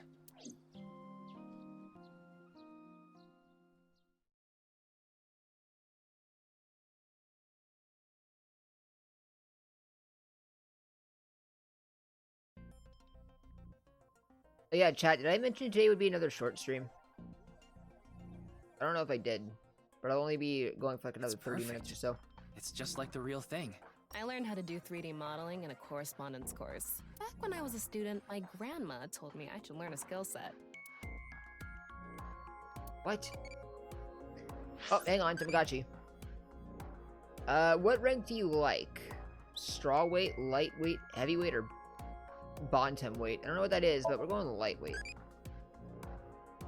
Oh, yeah, chat, did I mention today would be another short stream? I don't know if I did, but I'll only be going for like another 30 minutes or so. It's just like the real thing. I learned how to do 3D modeling in a correspondence course. Back when I was a student, my grandma told me I should learn a skill set. What? Oh, hang on, Tamagotchi. What rank do you like? Straw weight, lightweight, heavyweight, or bantam weight? I don't know what that is, but we're going lightweight.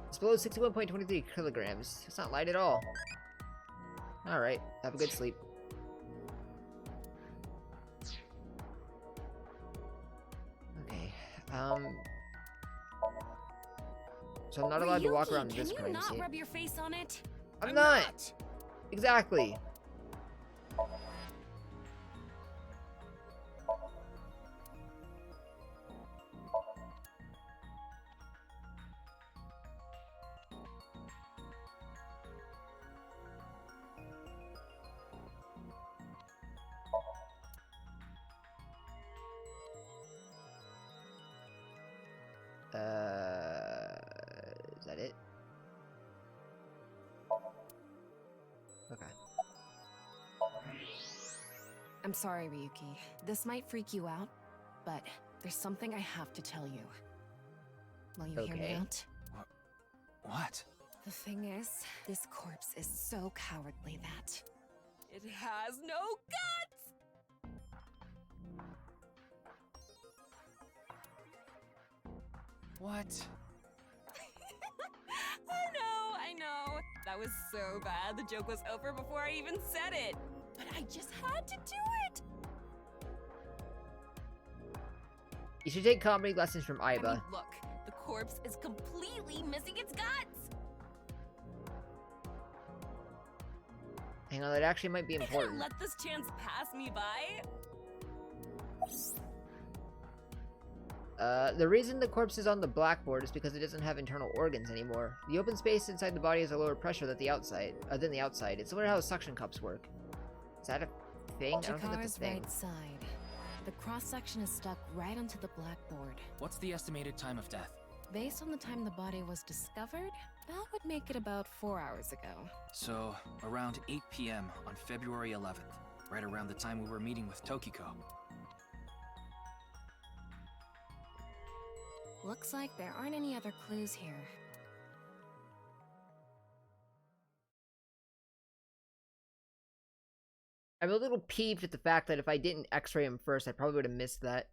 It's below 61.23 kilograms. It's not light at all. Alright, have a good sleep. Okay, so I'm not allowed to walk around this crime Can you scene. not rub your face on it? I'm not! Exactly. Is that it? Okay. I'm sorry, Ryuki. This might freak you out, but there's something I have to tell you. Will you hear me Okay. out? What? The thing is, this corpse is so cowardly that it has no guts! What? I know. That was so bad. The joke was over before I even said it. But I just had to do it. You should take comedy lessons from Aiba. I mean, look, the corpse is completely missing its guts. Hang on, that actually might be important. Let this chance pass me by. The reason the corpse is on the blackboard is because it doesn't have internal organs anymore. The open space inside the body has a lower pressure than the outside. It's similar to how suction cups work. Is that a thing? I don't think that's a thing. Right side. The cross-section is stuck right onto the blackboard. What's the estimated time of death? Based on the time the body was discovered, that would make it about 4 hours ago. So, around 8 p.m. on February 11th, right around the time we were meeting with Tokiko. Looks like there aren't any other clues here. I'm a little peeved at the fact that if I didn't x-ray him first, I probably would have missed that.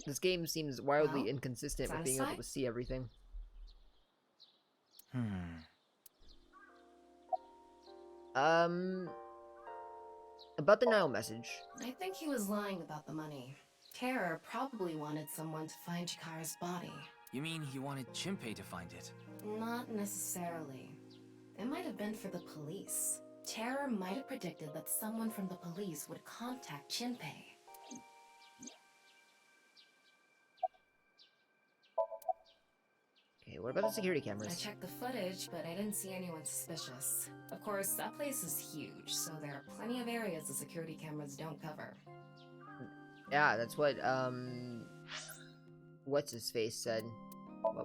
This game seems wildly inconsistent with being able to see everything. About the Nile message. I think he was lying about the money. Terror probably wanted someone to find Chikara's body. You mean he wanted Chimpei to find it? Not necessarily. It might have been for the police. Terror might have predicted that someone from the police would contact Chimpei. Okay, what about the security cameras? I checked the footage, but I didn't see anyone suspicious. Of course, that place is huge, so there are plenty of areas the security cameras don't cover. Yeah, that's what, what's his face said.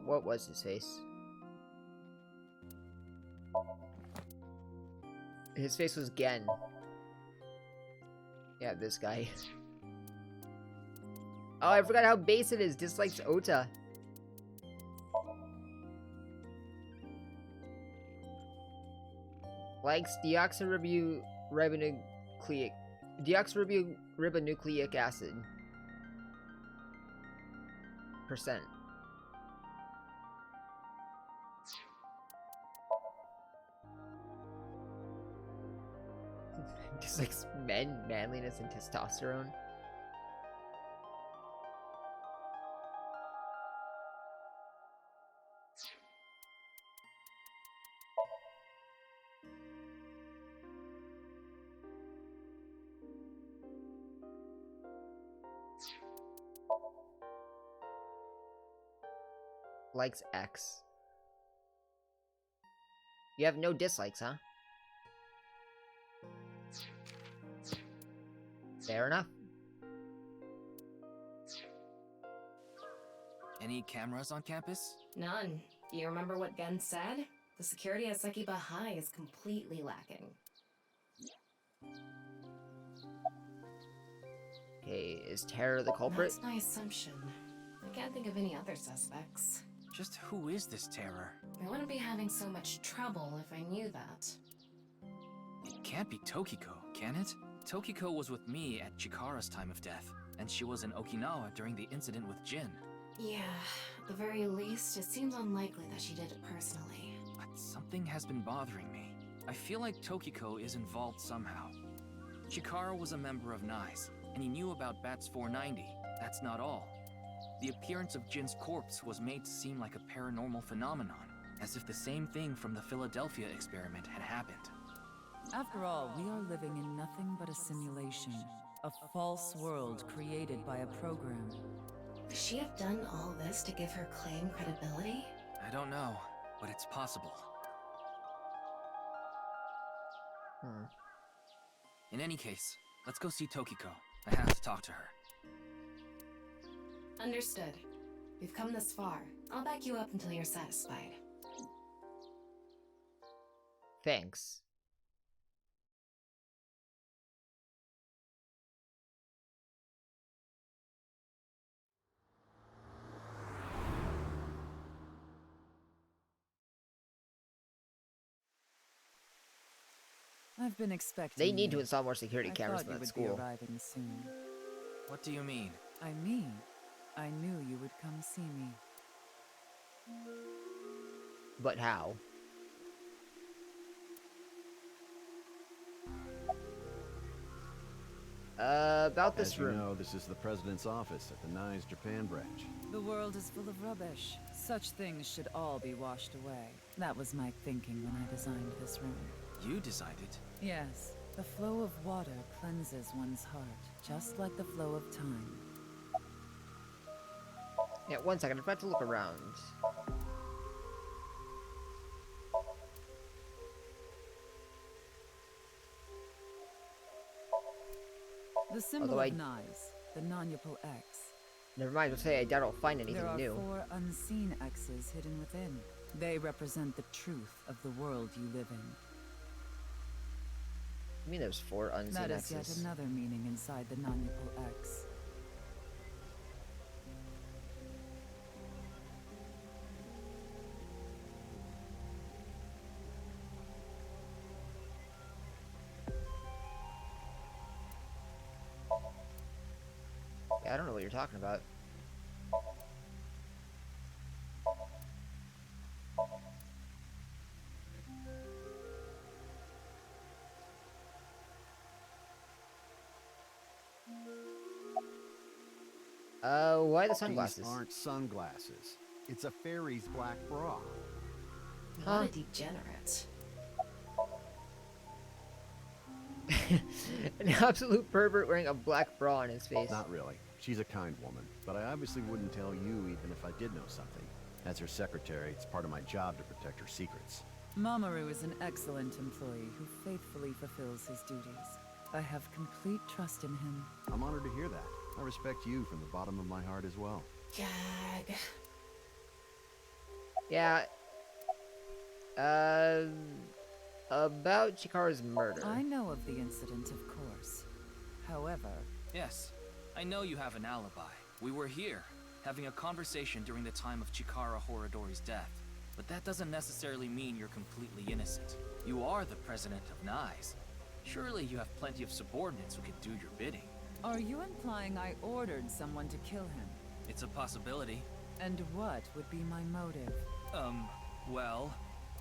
What was his face? His face was Gen. Yeah, this guy. Oh, I forgot how base it is. Dislikes Ota. Likes deoxyribonucleic acid. Percent. Dislikes men, manliness, and testosterone. Likes X. You have no dislikes, huh? Fair enough. Any cameras on campus? None. Do you remember what Gen said? The security at Sekiba High is completely lacking. Okay, is Terror the culprit? That's my assumption. I can't think of any other suspects. Just who is this Terror? I wouldn't be having so much trouble if I knew that. It can't be Tokiko, can it? Tokiko was with me at Chikara's time of death, and she was in Okinawa during the incident with Jin. Yeah, at the very least, it seems unlikely that she did it personally. But something has been bothering me. I feel like Tokiko is involved somehow. Chikara was a member of NICE, and he knew about Bats 490. That's not all. The appearance of Jin's corpse was made to seem like a paranormal phenomenon, as if the same thing from the Philadelphia experiment had happened. After all, we are living in nothing but a simulation. A false world created by a program. Could she have done all this to give her claim credibility? I don't know, but it's possible. In any case, let's go see Tokiko. I have to talk to her. Understood. We've come this far. I'll back you up until you're satisfied. Thanks. I've been expecting. They need you. to install more security cameras in I thought that you would school. be arriving soon. What do you mean? I mean, I knew you would come see me. But how? About this As you room. know, this is the president's office at the NICE Japan branch. The world is full of rubbish. Such things should all be washed away. That was my thinking when I designed this room. You designed it? Yes. The flow of water cleanses one's heart, just like the flow of time. Yeah, 1 second. I'm about to look around. The symbol Although of Nyes, the non-Yupal X. Never mind, I'll say I doubt I'll find anything There are new. 4 unseen X's hidden within. They represent the truth of the world you live in. I mean, there's 4 unseen That is X's. yet another meaning inside the non-Yupal X. Yeah, I don't know what you're talking about. Why the sunglasses? These aren't sunglasses. It's a fairy's black bra. What a degenerate. An absolute pervert wearing a black bra on his face. Not really. She's a kind woman, but I obviously wouldn't tell you even if I did know something. As her secretary, it's part of my job to protect her secrets. Mamoru is an excellent employee who faithfully fulfills his duties. I have complete trust in him. I'm honored to hear that. I respect you from the bottom of my heart as well. Gag. Yeah. About Chikara's murder. I know of the incident, of course. However... Yes, I know you have an alibi. We were here, having a conversation during the time of Chikara Horadori's death. But that doesn't necessarily mean you're completely innocent. You are the president of NICE. Surely you have plenty of subordinates who could do your bidding. Are you implying I ordered someone to kill him? It's a possibility. And what would be my motive? Well...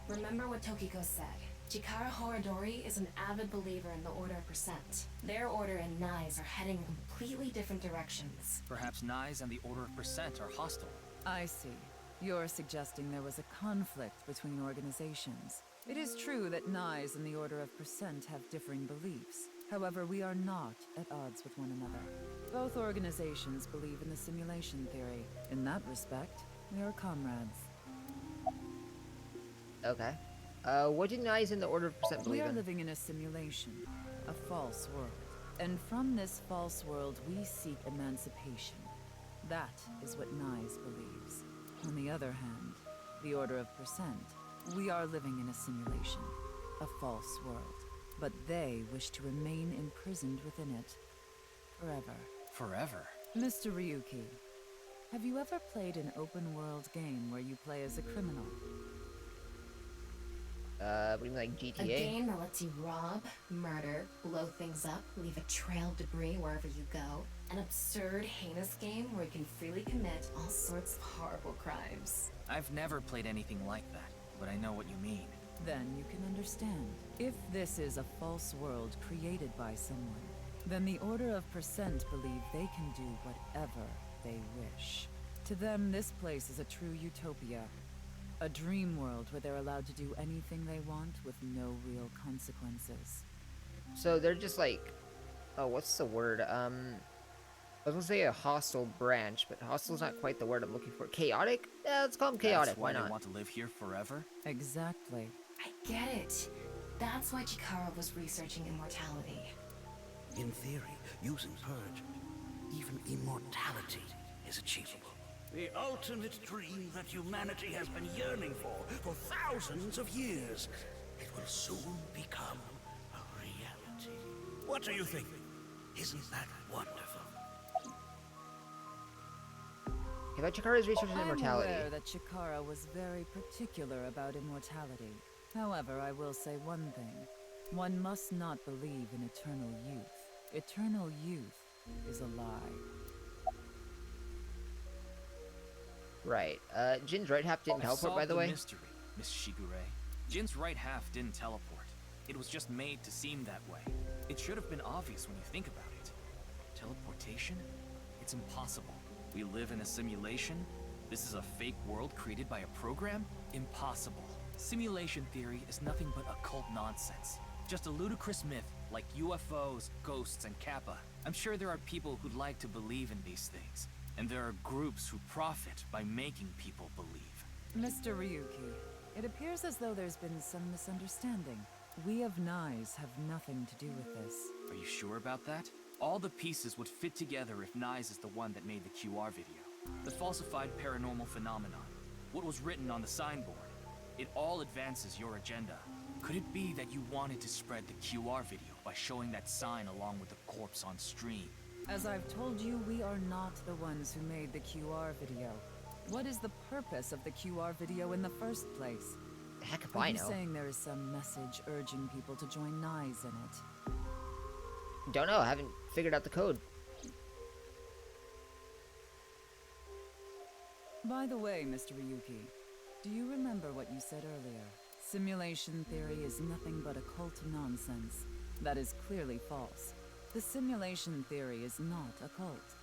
Remember what Tokiko said. Chikara Horadori is an avid believer in the Order of Percent. Their order and NICE are heading in completely different directions. Perhaps NICE and the Order of Percent are hostile. I see. You're suggesting there was a conflict between organizations. It is true that NICE and the Order of Percent have differing beliefs. However, we are not at odds with one another. Both organizations believe in the simulation theory. In that respect, we are comrades. Okay. What do NICE and the Order of Percent believe We are in? living in a simulation, a false world. And from this false world, we seek emancipation. That is what NICE believes. On the other hand, the Order of Percent, we are living in a simulation, a false world. But they wish to remain imprisoned within it, forever. Forever? Mr. Ryuki, have you ever played an open-world game where you play as a criminal? What do you mean, like GTA? A game that lets you rob, murder, blow things up, leave a trail of debris wherever you go. An absurd, heinous game where you can freely commit all sorts of horrible crimes. I've never played anything like that, but I know what you mean. Then you can understand. If this is a false world created by someone, then the Order of Percent believe they can do whatever they wish. To them, this place is a true utopia. A dream world where they're allowed to do anything they want with no real consequences. So they're just like... Oh, what's the word? I was gonna say a hostile branch, but hostile's not quite the word I'm looking for. Chaotic? Yeah, let's call them chaotic. That's why Why not? they want to live here forever? Exactly. I get it. That's why Chikara was researching immortality. In theory, using Purge, even immortality is achievable. The ultimate dream that humanity has been yearning for thousands of years. It will soon become a reality. What do you think? Isn't that wonderful? About Chikara's research in I'm immortality. aware that Chikara was very particular about immortality. However, I will say one thing. One must not believe in eternal youth. Eternal youth is a lie. Right. Jin's right half didn't teleport, by the way. Mystery, Miss Shigure. Jin's right half didn't teleport. It was just made to seem that way. It should have been obvious when you think about it. Teleportation? It's impossible. We live in a simulation? This is a fake world created by a program? Impossible. Simulation theory is nothing but occult nonsense. Just a ludicrous myth like UFOs, ghosts, and Kappa. I'm sure there are people who'd like to believe in these things. And there are groups who profit by making people believe. Mr. Ryuki, it appears as though there's been some misunderstanding. We of Nyes have nothing to do with this. Are you sure about that? All the pieces would fit together if Nyes is the one that made the QR video. The falsified paranormal phenomenon. What was written on the signboard. It all advances your agenda. Could it be that you wanted to spread the QR video by showing that sign along with the corpse on stream? As I've told you, we are not the ones who made the QR video. What is the purpose of the QR video in the first place? Heck if Are I you know. saying there is some message urging people to join Nyes in it? Don't know, I haven't figured out the code. By the way, Mr. Ryuki, do you remember what you said earlier? Simulation theory is nothing but occult nonsense. That is clearly false. The simulation theory is not occult.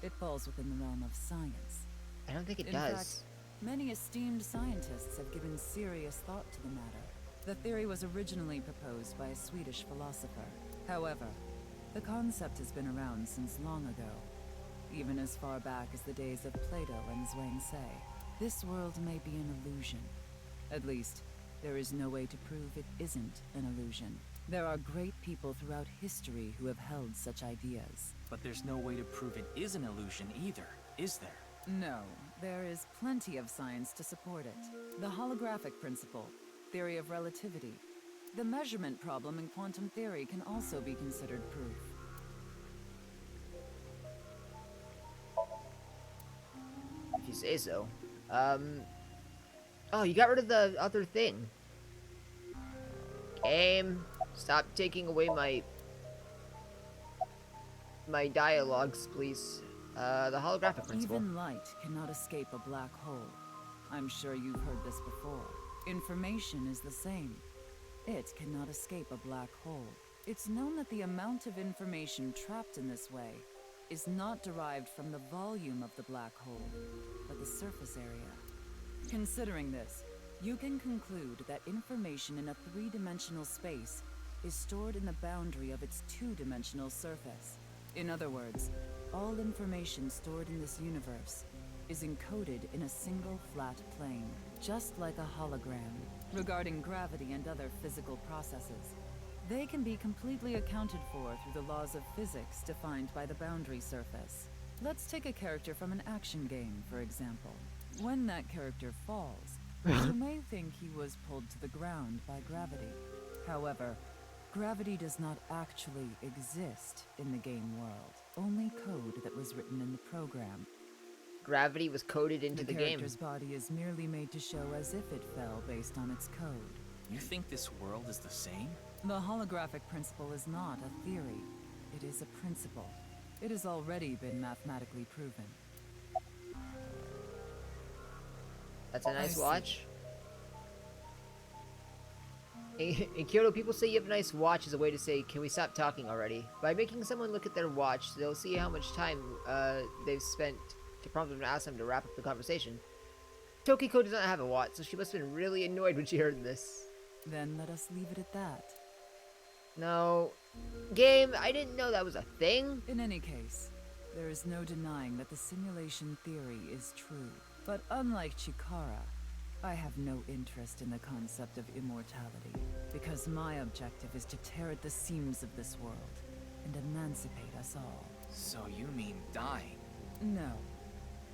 It falls within the realm of science. I don't think it In does. fact, many esteemed scientists have given serious thought to the matter. The theory was originally proposed by a Swedish philosopher. However, the concept has been around since long ago, even as far back as the days of Plato and Zhuangzi. This world may be an illusion. At least, there is no way to prove it isn't an illusion. There are great people throughout history who have held such ideas. But there's no way to prove it is an illusion either, is there? No, there is plenty of science to support it. The holographic principle, theory of relativity, the measurement problem in quantum theory can also be considered proof. If you say so. Oh, you got rid of the other thing. Game, stop taking away my dialogues, please. The holographic principle. Even light cannot escape a black hole. I'm sure you've heard this before. Information is the same. It cannot escape a black hole. It's known that the amount of information trapped in this way is not derived from the volume of the black hole, but the surface area. Considering this, you can conclude that information in a three-dimensional space is stored in the boundary of its two-dimensional surface. In other words, all information stored in this universe is encoded in a single flat plane, just like a hologram. Regarding gravity and other physical processes, they can be completely accounted for through the laws of physics defined by the boundary surface. Let's take a character from an action game, for example. When that character falls, you may think he was pulled to the ground by gravity. However, gravity does not actually exist in the game world, only code that was written in the program. Gravity was coded into the game. The character's body is merely made to show as if it fell based on its code. You think this world is the same? The holographic principle is not a theory. It is a principle. It has already been mathematically proven. That's a nice watch. In Kyoto, people say you have a nice watch as a way to say, can we stop talking already? By making someone look at their watch, they'll see how much time they've spent to prompt them to ask them to wrap up the conversation. Tokiko does not have a watch, so she must have been really annoyed when she heard this. Then let us leave it at that. No. Game, I didn't know that was a thing. In any case, there is no denying that the simulation theory is true. But unlike Chikara, I have no interest in the concept of immortality, because my objective is to tear at the seams of this world and emancipate us all. So you mean dying? No.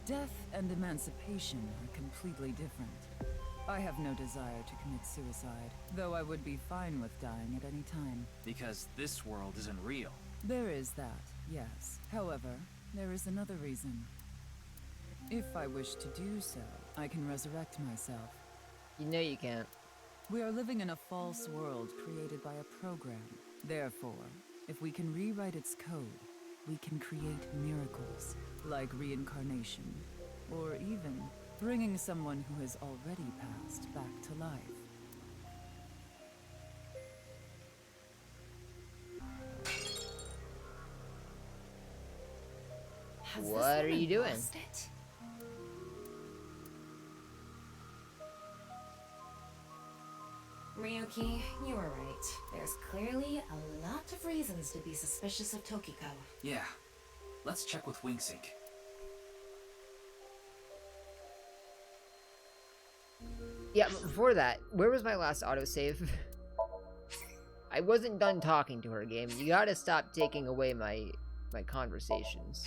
Death and emancipation are completely different. I have no desire to commit suicide, though I would be fine with dying at any time. Because this world isn't real. There is that, yes. However, there is another reason. If I wish to do so, I can resurrect myself. You know you can't. We are living in a false world created by a program. Therefore, if we can rewrite its code, we can create miracles, like reincarnation, or even bringing someone who has already passed back to life. What are you doing? Ryuki, you were right. There's clearly a lot of reasons to be suspicious of Tokiko. Yeah. Let's check with Wingsync. Yeah, but before that, where was my last autosave? I wasn't done talking to her, game. You gotta stop taking away my conversations.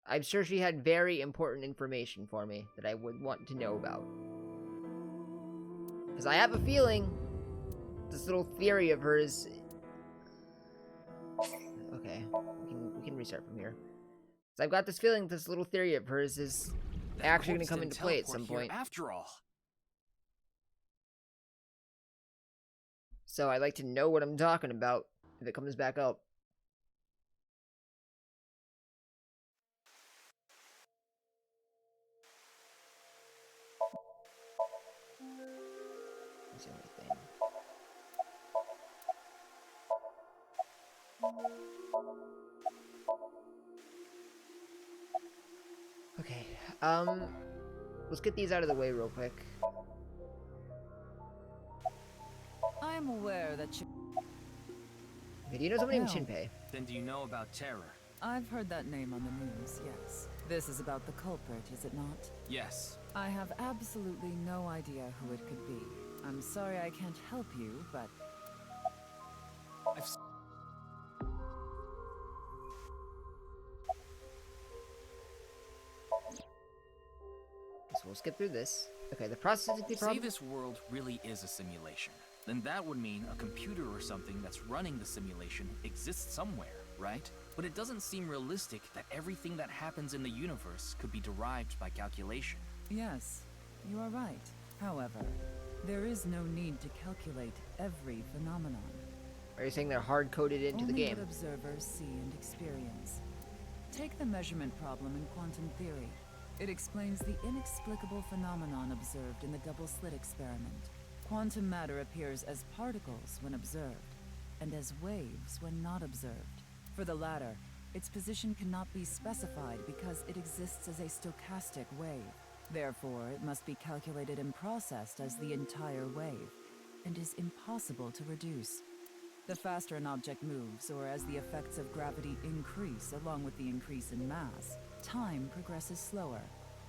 I'm sure she had very important information for me that I would want to know about. Because I have a feeling this little theory of hers... Okay, we can restart from here. So I've got this feeling this little theory of hers is actually going to come into play at some point. After all. So I like to know what I'm talking about if it comes back up. That's the only thing. Okay, let's get these out of the way real quick. I'm aware that you... Okay, do you know somebody named Shinpei? Then do you know about Terror? I've heard that name on the news, yes. This is about the culprit, is it not? Yes. I have absolutely no idea who it could be. I'm sorry I can't help you, but... So we'll skip through this. Okay, the processing problem... Say this world really is a simulation. Then that would mean a computer or something that's running the simulation exists somewhere, right? But it doesn't seem realistic that everything that happens in the universe could be derived by calculation. Yes, you are right. However, there is no need to calculate every phenomenon. Are you saying they're hard-coded into the game? Only what observers see and experience. Take the measurement problem in quantum theory. It explains the inexplicable phenomenon observed in the double-slit experiment. Quantum matter appears as particles when observed, and as waves when not observed. For the latter, its position cannot be specified because it exists as a stochastic wave. Therefore, it must be calculated and processed as the entire wave, and is impossible to reduce. The faster an object moves, or as the effects of gravity increase along with the increase in mass, time progresses slower,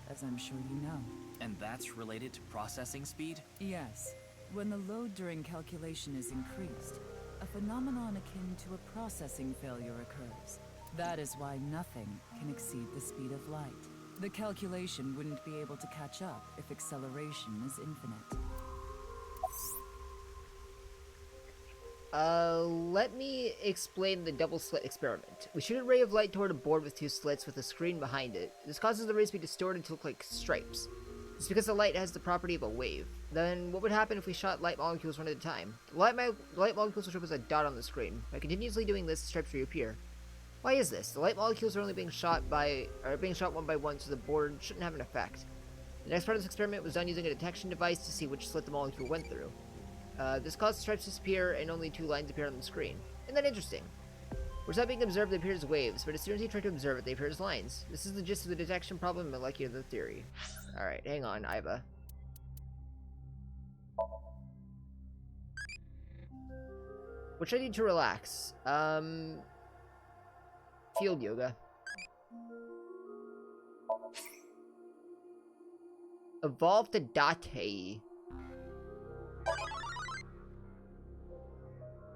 as I'm sure you know. And that's related to processing speed? Yes. When the load during calculation is increased, a phenomenon akin to a processing failure occurs. That is why nothing can exceed the speed of light. The calculation wouldn't be able to catch up if acceleration is infinite. Let me explain the double slit experiment. We shoot a ray of light toward a board with two slits with a screen behind it. This causes the rays to be distorted to look like stripes. It's because the light has the property of a wave. Then, what would happen if we shot light molecules one at a time? The light molecules will show up as a dot on the screen. By continuously doing this, the stripes reappear. Why is this? The light molecules are only being shot one by one, so the board shouldn't have an effect. The next part of this experiment was done using a detection device to see which slit the molecule went through. This caused the stripes to disappear and only two lines appear on the screen. Isn't that interesting? Where it's not being observed, they appear as waves, but as soon as you try to observe it, they appear as lines. This is the gist of the detection problem in molecular theory. Alright, hang on, Iva. What should I do to relax? Field yoga. Evolve to Date.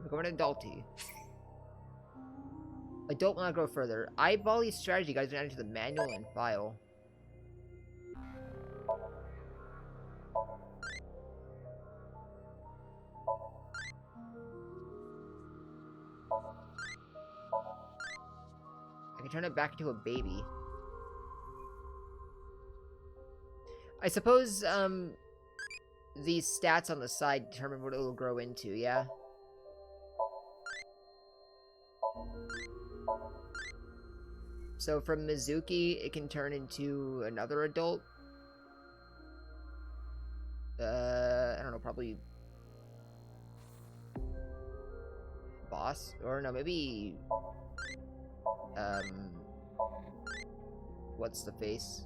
We're going to Adulty. Adult will not grow further. Eyeball these strategy guides and add to the manual and file. I can turn it back into a baby. I suppose, these stats on the side determine what it will grow into, yeah? So from Mizuki, it can turn into another adult. I don't know, probably boss, or no, maybe what's the face?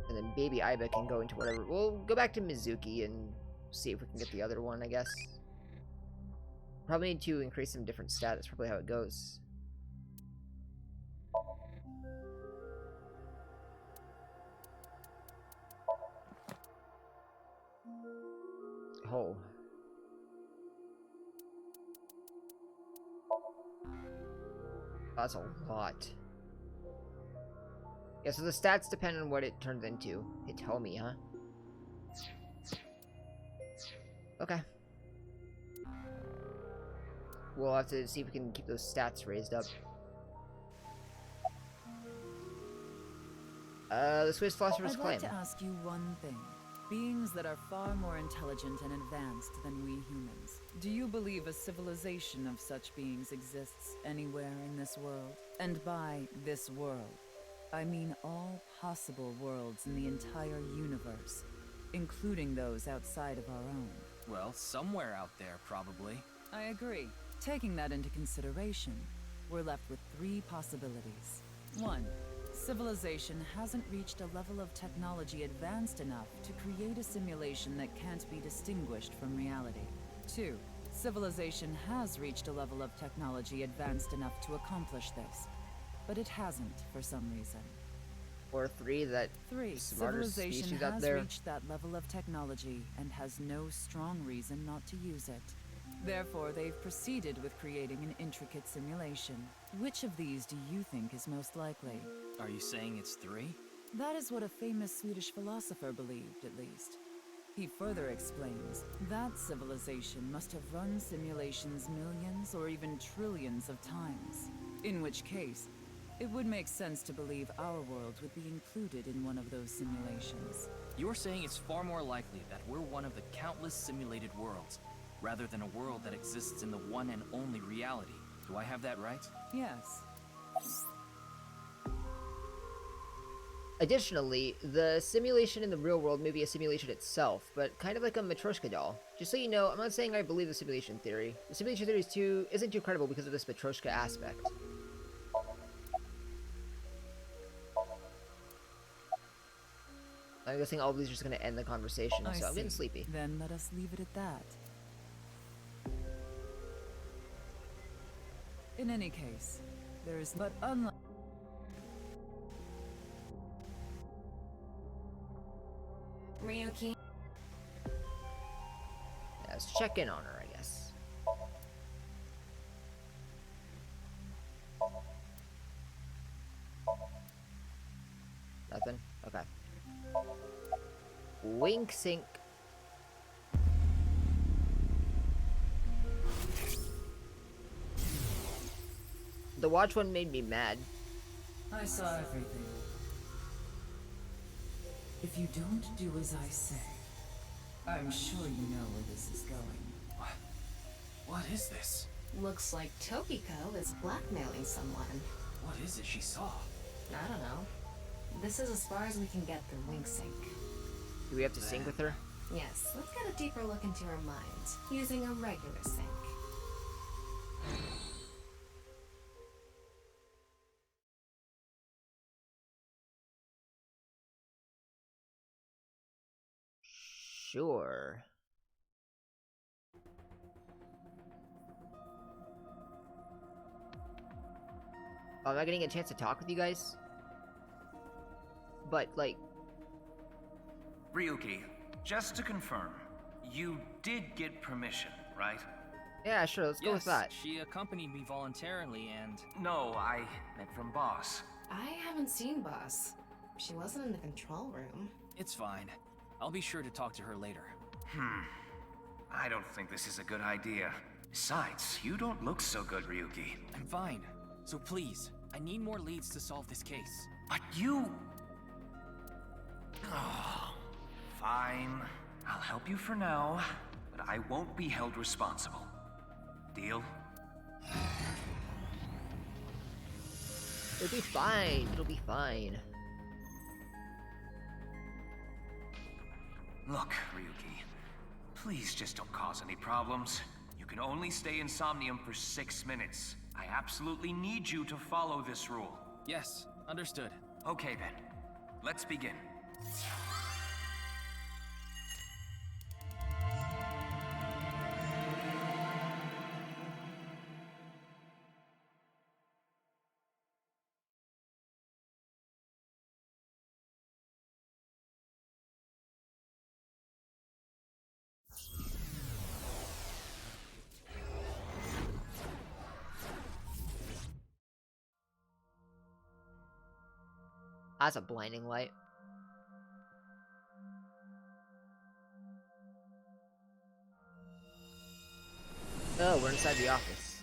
And then Baby Aiba can go into whatever. We'll go back to Mizuki and see if we can get the other one, I guess. Probably need to increase some different stats. That's probably how it goes. Oh. That's a lot. Yeah, so the stats depend on what it turns into. Hitomi, huh? Okay. We'll have to see if we can keep those stats raised up. The Swiss Philosopher's Claim. I'd like to ask you one thing. Beings that are far more intelligent and advanced than we humans. Do you believe a civilization of such beings exists anywhere in this world? And by this world, I mean all possible worlds in the entire universe, including those outside of our own. Well, somewhere out there, probably. I agree. Taking that into consideration, we're left with 3 possibilities. 1. Civilization hasn't reached a level of technology advanced enough to create a simulation that can't be distinguished from reality. 2. Civilization has reached a level of technology advanced enough to accomplish this, but it hasn't for some reason. Or 3, that 3. smarter Civilization species out has there. reached that level of technology and has no strong reason not to use it. Therefore, they've proceeded with creating an intricate simulation. Which of these do you think is most likely? Are you saying it's 3? That is what a famous Swedish philosopher believed, at least. He further explains that civilization must have run simulations millions or even trillions of times. In which case, it would make sense to believe our world would be included in one of those simulations. You're saying it's far more likely that we're one of the countless simulated worlds, rather than a world that exists in the one and only reality. Do I have that right? Yes. Additionally, the simulation in the real world may be a simulation itself, but kind of like a Matryoshka doll. Just so you know, I'm not saying I believe the simulation theory. The simulation theory isn't too credible because of this Matryoshka aspect. I'm guessing all of these are just going to end the conversation, so I'm getting sleepy. Then let us leave it at that. In any case, there is but unlike... Ryuki. Yeah, let's check in on her, I guess. Nothing? Okay. Wink sync. The watch one made me mad. I saw everything. If you don't do as I say, I'm sure you know where this is going. What is this? Looks like Tokiko is blackmailing someone. What is it she saw? I don't know. This is as far as we can get through Wink Sync. Do we have to sync with her? Yes, let's get a deeper look into her mind, using a regular sync. Sure. I'm not getting a chance to talk with you guys. But, like... Ryuki, just to confirm, you did get permission, right? Yeah, sure, let's go with that. She accompanied me voluntarily and... No, I meant from Boss. I haven't seen Boss. She wasn't in the control room. It's fine. I'll be sure to talk to her later. I don't think this is a good idea. Besides, you don't look so good, Ryuki. I'm fine. So please, I need more leads to solve this case. But you... Oh, fine. I'll help you for now, but I won't be held responsible. Deal? It'll be fine. It'll be fine. Look, Ryuki, please just don't cause any problems. You can only stay in Somnium for 6 minutes. I absolutely need you to follow this rule. Yes, understood. Okay then, let's begin. That's a blinding light. Oh, we're inside the office.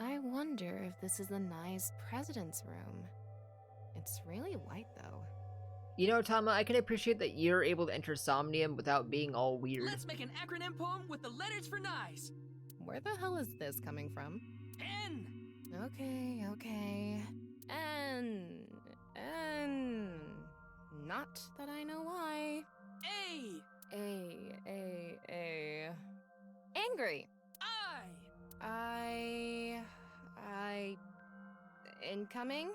I wonder if this is the nice president's room. It's really white, though. You know, Tama, I can appreciate that you're able to enter Somnium without being all weird. Let's make an acronym poem with the letters for nice. Where the hell is this coming from? N. Okay. N. Not that I know why. A. Angry. I. Incoming.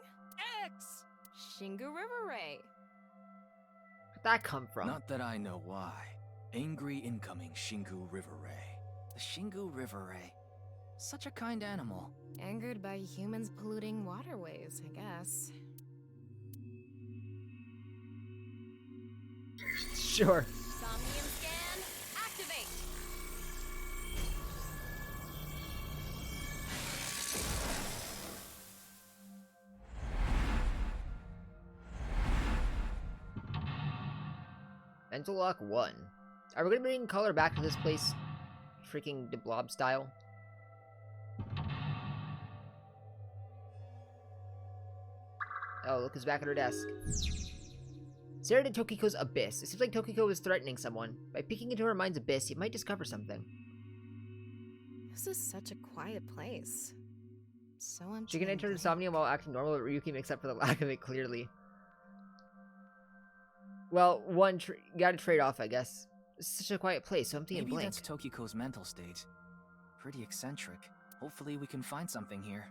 X. Shingu River Ray. Where'd that come from? Not that I know why. Angry incoming Shingu River Ray. The Shingu River Ray. Such a kind animal. Angered by humans polluting waterways, I guess. Sure. Somnium scan, activate! Mental Lock 1. Are we gonna bring color back to this place? Freaking the blob style? Oh, look who's back at her desk. Stare into Tokiko's abyss. It seems like Tokiko is threatening someone. By peeking into her mind's abyss, you might discover something. This is such a quiet place. So enchanting. She can enter Somnium while acting normal, but Ryuki makes up for the lack of it clearly. Well, gotta trade off, I guess. It's such a quiet place, so empty and blank. Maybe that's Tokiko's mental state. Pretty eccentric. Hopefully we can find something here.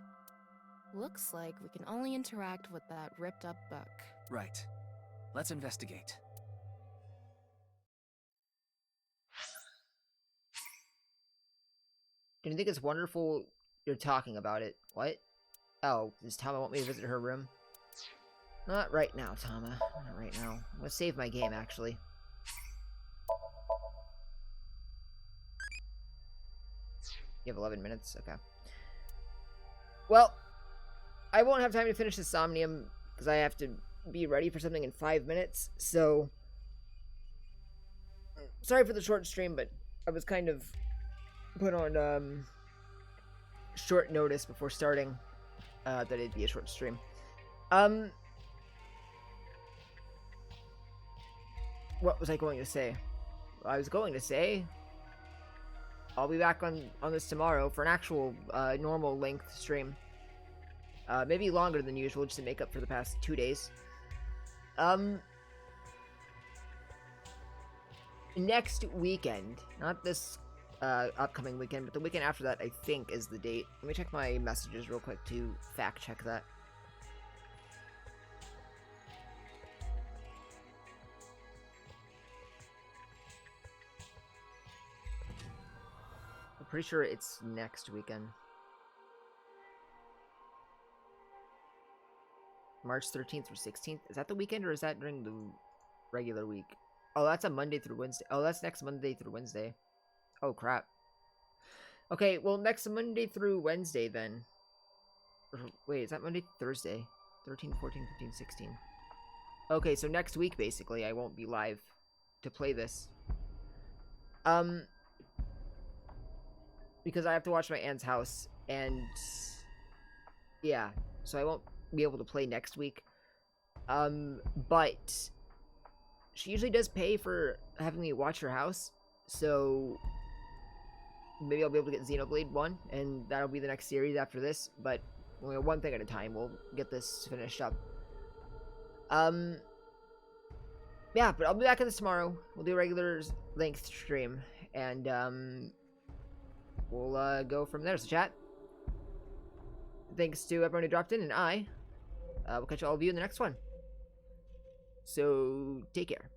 Looks like we can only interact with that ripped up book. Right. Let's investigate. Do you think it's wonderful you're talking about it? What? Oh, does Tama want me to visit her room? Not right now, Tama. Not right now. I'm gonna save my game, actually. You have 11 minutes? Okay. Well, I won't have time to finish the Somnium, because I have to be ready for something in 5 minutes, so... Sorry for the short stream, but I was kind of put on, short notice before starting, that it'd be a short stream. What was I going to say? I was going to say... I'll be back on this tomorrow for an actual, normal length stream. Maybe longer than usual, just to make up for the past 2 days. Next weekend, not this, upcoming weekend, but the weekend after that, I think, is the date. Let me check my messages real quick to fact check that. I'm pretty sure it's next weekend. March 13th through 16th. Is that the weekend or is that during the regular week? Oh, that's a Monday through Wednesday. Oh, that's next Monday through Wednesday. Oh, crap. Okay, well, next Monday through Wednesday, then. Wait, is that Monday, Thursday? 13, 14, 15, 16. Okay, so next week, basically, I won't be live to play this. Because I have to watch my aunt's house, and... yeah, so I won't be able to play next week. But... she usually does pay for having me watch her house, so... maybe I'll be able to get Xenoblade 1, and that'll be the next series after this, but one thing at a time. We'll get this finished up. Yeah, but I'll be back on this tomorrow. We'll do a regular length stream, and we'll go from there. So chat, thanks to everyone who dropped in, and I will catch all of you in the next one. So take care.